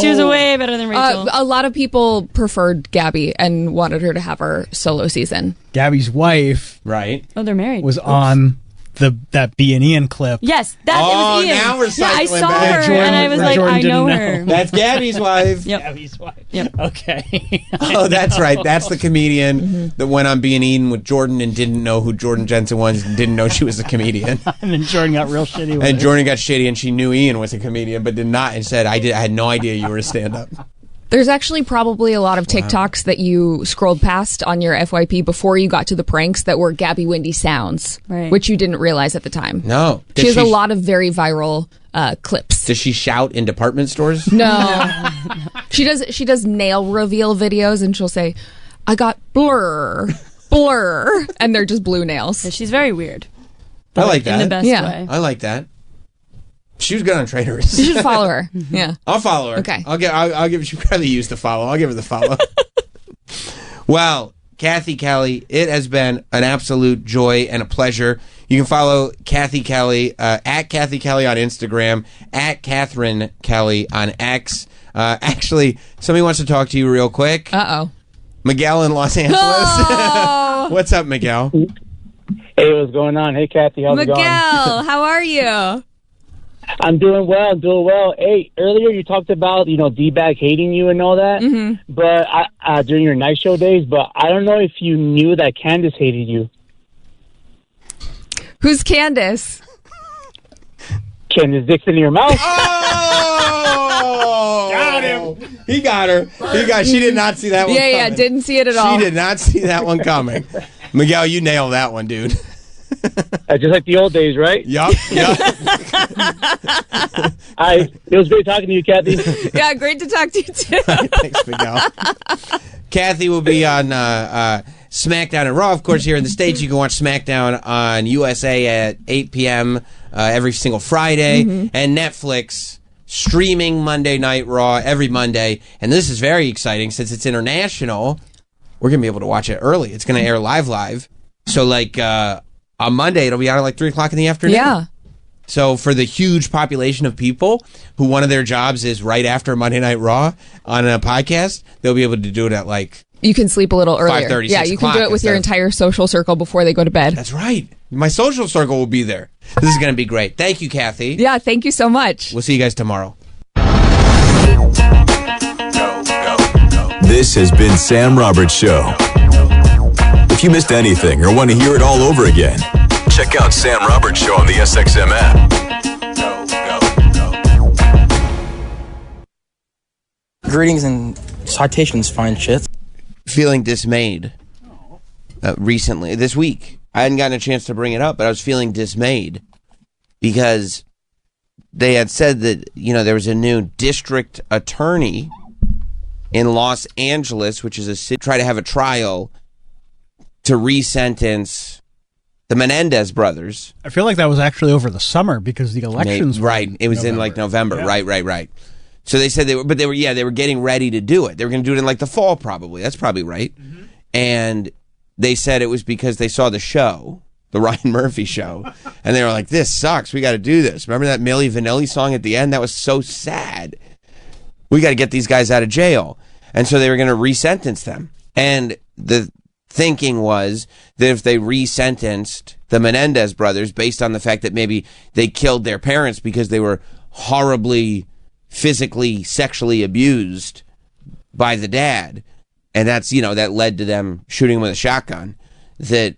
She was way better than Rachel. A lot of people preferred Gabby and wanted her to have her solo season. Gabby's wife, right? Oh, they're married. Was on that B and Ian clip. Yes, it was Ian. Now we're I cycling saw back. her and I was like, Jordan I know didn't her. That's Gabby's wife. Yep. Gabby's wife. Yep. Okay. Oh, that's right. That's the comedian that went on Being Eaten with Jordan and didn't know who Jordan Jensen was and didn't know she was a comedian. And then Jordan got real shitty with And it. Jordan got shitty and she knew Ian was a comedian but did not and said, I had no idea you were a stand-up. There's actually probably a lot of TikToks that you scrolled past on your FYP before you got to the pranks that were Gabby Windey sounds, which you didn't realize at the time. No. She has a lot of very viral clips. Does she shout in department stores? No. She does nail reveal videos and she'll say, I got blur, and they're just blue nails. Yeah, she's very weird. I like that. In the best way. I like that. She was good on Traitors. You should follow her. Yeah. I'll follow her. Okay. I'll give. She probably used to follow. I'll give her the follow. Well, Kathy Kelly, it has been an absolute joy and a pleasure. You can follow Kathy Kelly at Kathy Kelly on Instagram, at Catherine Kelly on X. Actually, somebody wants to talk to you real quick. Uh-oh. Miguel in Los Angeles. Oh. What's up, Miguel? Hey, what's going on? Hey, Kathy, how's it going? Miguel, how are you? I'm doing well. Hey, earlier you talked about, D-Bag hating you and all that, but during your night show days, but I don't know if you knew that Candace hated you. Who's Candace? Candace Dixon in your mouth. Oh! Got him. He got her. She did not see that one coming. Yeah, didn't see it at all. She did not see that one coming. Miguel, you nailed that one, dude. Just like the old days, right? Yup. It was great talking to you, Kathy. Yeah, great to talk to you too. Thanks, Miguel. Kathy will be on SmackDown and Raw, of course, here in the States. You can watch SmackDown on USA at 8 p.m. Every single Friday. And Netflix streaming Monday Night Raw every Monday. And this is very exciting since it's international. We're going to be able to watch it early. It's going to air live. So, on Monday, it'll be out at 3 o'clock in the afternoon. Yeah. So for the huge population of people who one of their jobs is right after Monday Night Raw on a podcast, they'll be able to do it at You can sleep a little earlier. 5:30, yeah, 6 you can do it with your instead of- entire social circle before they go to bed. That's right. My social circle will be there. This is going to be great. Thank you, Kathy. Yeah, thank you so much. We'll see you guys tomorrow. This has been Sam Roberts Show. If you missed anything or want to hear it all over again, check out Sam Roberts Show on the SXM app. Greetings and citations, fine shit. Feeling dismayed recently, this week. I hadn't gotten a chance to bring it up, but I was feeling dismayed because they had said that, there was a new district attorney in Los Angeles, which is a city, try to have a trial to resentence the Menendez brothers. I feel like that was actually over the summer because the elections were right. It was in like November. Yeah. Right. So they said they were getting ready to do it. They were going to do it in like the fall, probably. That's probably right. Mm-hmm. And they said it was because they saw the show, the Ryan Murphy show, and they were like, "This sucks. We got to do this." Remember that Milli Vanilli song at the end? That was so sad. We got to get these guys out of jail. And so they were going to resentence them. And the thinking was that if they resentenced the Menendez brothers based on the fact that maybe they killed their parents because they were horribly physically, sexually abused by the dad, and that's, that led to them shooting him with a shotgun, that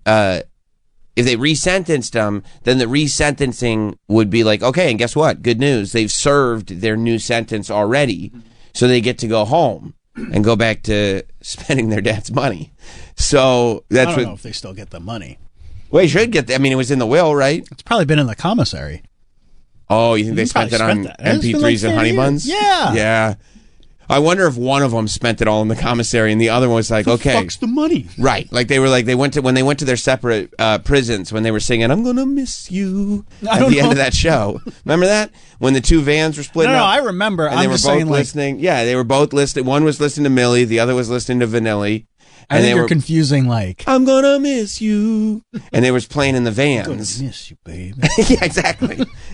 if they resentenced them, then the resentencing would be like, okay, and guess what? Good news. They've served their new sentence already, so they get to go home and go back to spending their dad's money. So that's I don't know if they still get the money. Well, they should get it was in the will, right? It's probably been in the commissary. Oh, you think they spent it on MP3s and honey buns? Yeah. Yeah. I wonder if one of them spent it all in the commissary and the other one was like, okay. Who fucks the money? Right. Like they went to their separate prisons when they were singing, "I'm gonna miss you" at the end of that show. Remember that? When the two vans were splitting up? No, I remember. And they were both listening. Yeah, they were both listening. One was listening to Millie, the other was listening to Vanilli. I think you're confusing "I'm gonna miss you," and they was playing in the vans. I'm gonna miss you, baby. Yeah,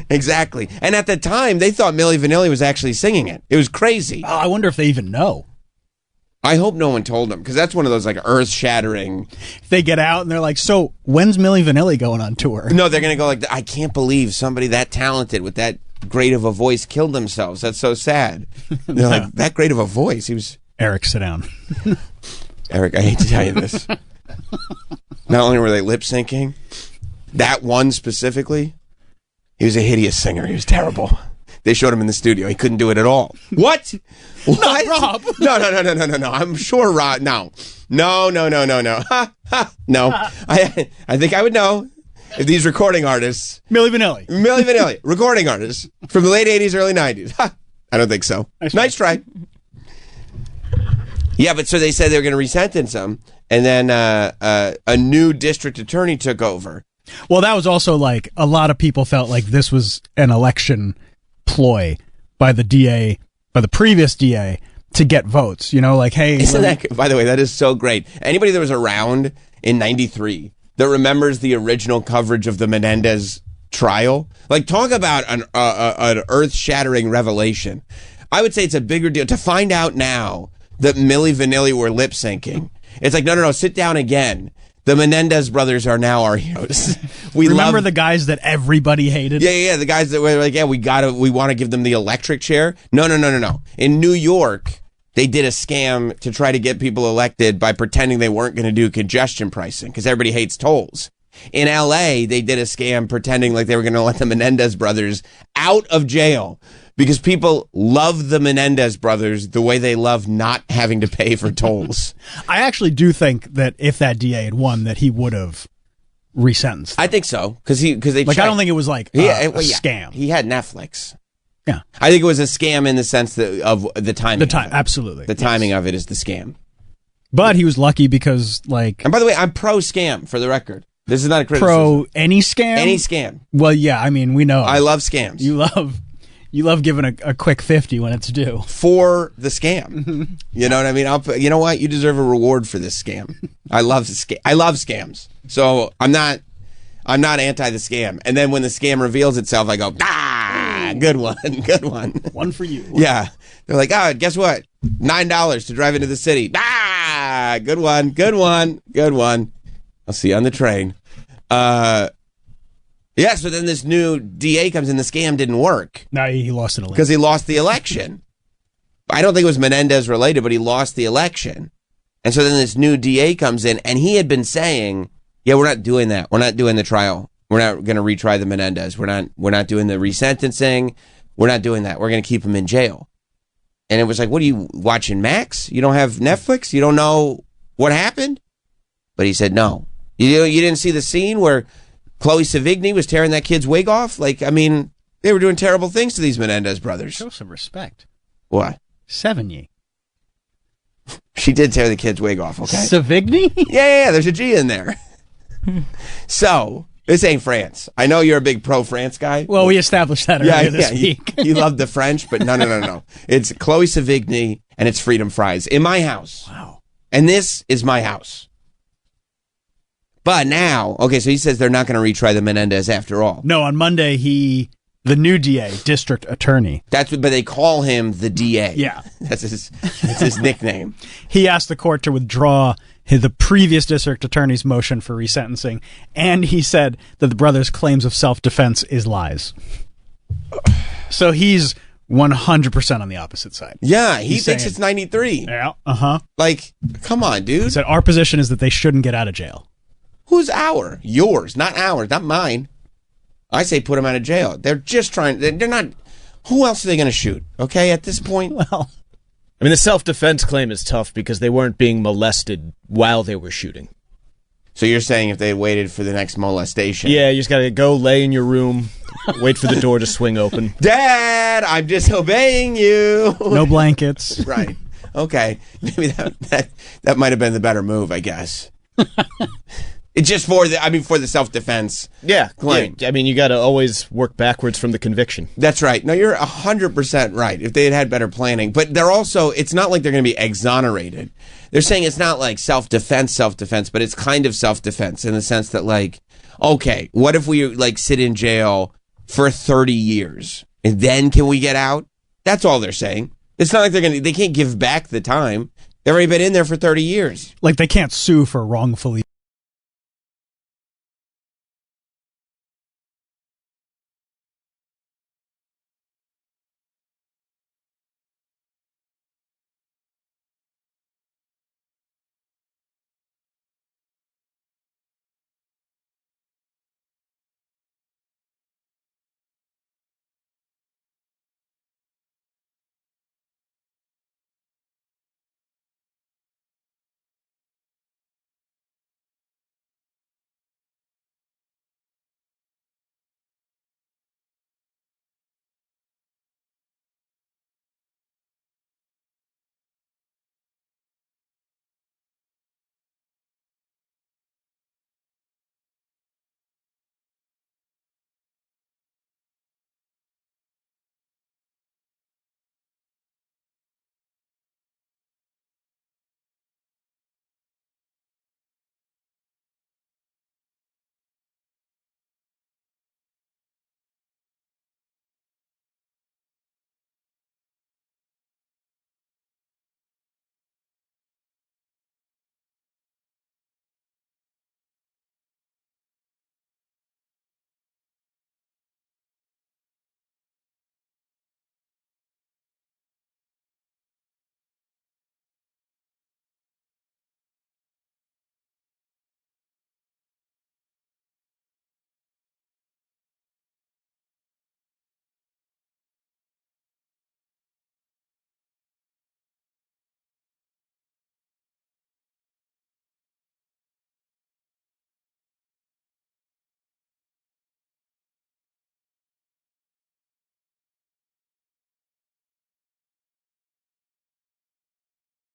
exactly. And at the time, they thought Milli Vanilli was actually singing it. It was crazy. Oh, I wonder if they even know. I hope no one told them, because that's one of those like earth-shattering. They get out and they're like, "So when's Milli Vanilli going on tour?" No, they're gonna go like, "I can't believe somebody that talented with that great of a voice killed themselves. That's so sad." They're like, "That great of a voice? He was." Eric, sit down. Eric, I hate to tell you this. Not only were they lip syncing, that one specifically, he was a hideous singer. He was terrible. They showed him in the studio. He couldn't do it at all. What? Not Rob. No. I'm sure Rob. No. No. No. I think I would know if these recording artists. Milli Vanilli. Recording artists from the late 80s, early 90s. I don't think so. Nice try. Yeah, but so they said they were going to resentence him, and then a new district attorney took over. Well, that was also like a lot of people felt like this was an election ploy by the DA, by the previous DA, to get votes. Like, hey, isn't that? By the way, that is so great. Anybody that was around in '93 that remembers the original coverage of the Menendez trial, like, talk about an earth-shattering revelation. I would say it's a bigger deal to find out now that Milli Vanilli were lip syncing. It's like, no, sit down again. The Menendez brothers are now our heroes. Remember the guys that everybody hated? Yeah, the guys that were like, yeah, we want to give them the electric chair. No. In New York, they did a scam to try to get people elected by pretending they weren't going to do congestion pricing because everybody hates tolls. In LA, they did a scam pretending like they were going to let the Menendez brothers out of jail because people love the Menendez brothers the way they love not having to pay for tolls. I actually do think that if that DA had won, that he would have resentenced. I think so because they like. I don't think it was like a scam. He had Netflix. Yeah, I think it was a scam in the sense that of the timing. Absolutely. The timing of it is the scam. But he was lucky because, like. And by the way, I'm pro scam for the record. This is not a criticism. Pro any scam? Any scam. Well, yeah, I mean, we know. I love scams. You love giving a quick 50 when it's due. For the scam. You know what I mean? You know what? You deserve a reward for this scam. I love scams. So I'm not anti the scam. And then when the scam reveals itself, I go, good one. One for you. Yeah. They're like, guess what? $9 to drive into the city. Good one. I'll see you on the train. Yeah, so then this new DA comes in. The scam didn't work. No, he lost it because he lost the election. I don't think it was Menendez related, but he lost the election. And so then this new DA comes in, and he had been saying, yeah, we're not doing that. We're not doing the trial. We're not going to retry the Menendez. We're not doing the resentencing. We're not doing that. We're going to keep him in jail. And it was like, what are you watching, Max? You don't have Netflix? You don't know what happened? But he said, no. You didn't see the scene where Chloe Savigny was tearing that kid's wig off? Like, I mean, They were doing terrible things to these Menendez brothers. Show some respect. What? Sevigny. She did tear the kid's wig off, okay? Savigny? Yeah, there's a G in there. So, this ain't France. I know you're a big pro-France guy. Well, we established that earlier this week. You love the French, but no. It's Chloe Savigny, and it's Freedom Fries in my house. Wow. And this is my house. But now, okay, so he says they're not going to retry the Menendez after all. No, on Monday, the new DA, district attorney. But they call him the DA. Yeah. That's his nickname. He asked the court to withdraw the previous district attorney's motion for resentencing, and he said that the brothers' claims of self-defense is lies. So he's 100% on the opposite side. Yeah, he He's thinks saying- it's 93. Yeah, uh-huh. Like, come on, dude. He said, our position is that they shouldn't get out of jail. Who's our? Yours, not ours, not mine. I say put them out of jail. They're just trying. They're not. Who else are they going to shoot? Okay, at this point. Well, I mean, the self-defense claim is tough because they weren't being molested while they were shooting. So you're saying if they waited for the next molestation? Yeah, you just got to go lay in your room, wait for the door to swing open. Dad, I'm disobeying you. No blankets. Right. Okay. Maybe that might have been the better move, I guess. It's just for the self-defense. Yeah, claim. I mean, you got to always work backwards from the conviction. That's right. No, you're 100% right. If they had had better planning, but they're also, it's not like they're going to be exonerated. They're saying it's not like self-defense, but it's kind of self-defense in the sense that, like, okay, what if we like sit in jail for 30 years and then can we get out? That's all they're saying. It's not like they can't give back the time. They've already been in there for 30 years. Like they can't sue for wrongfully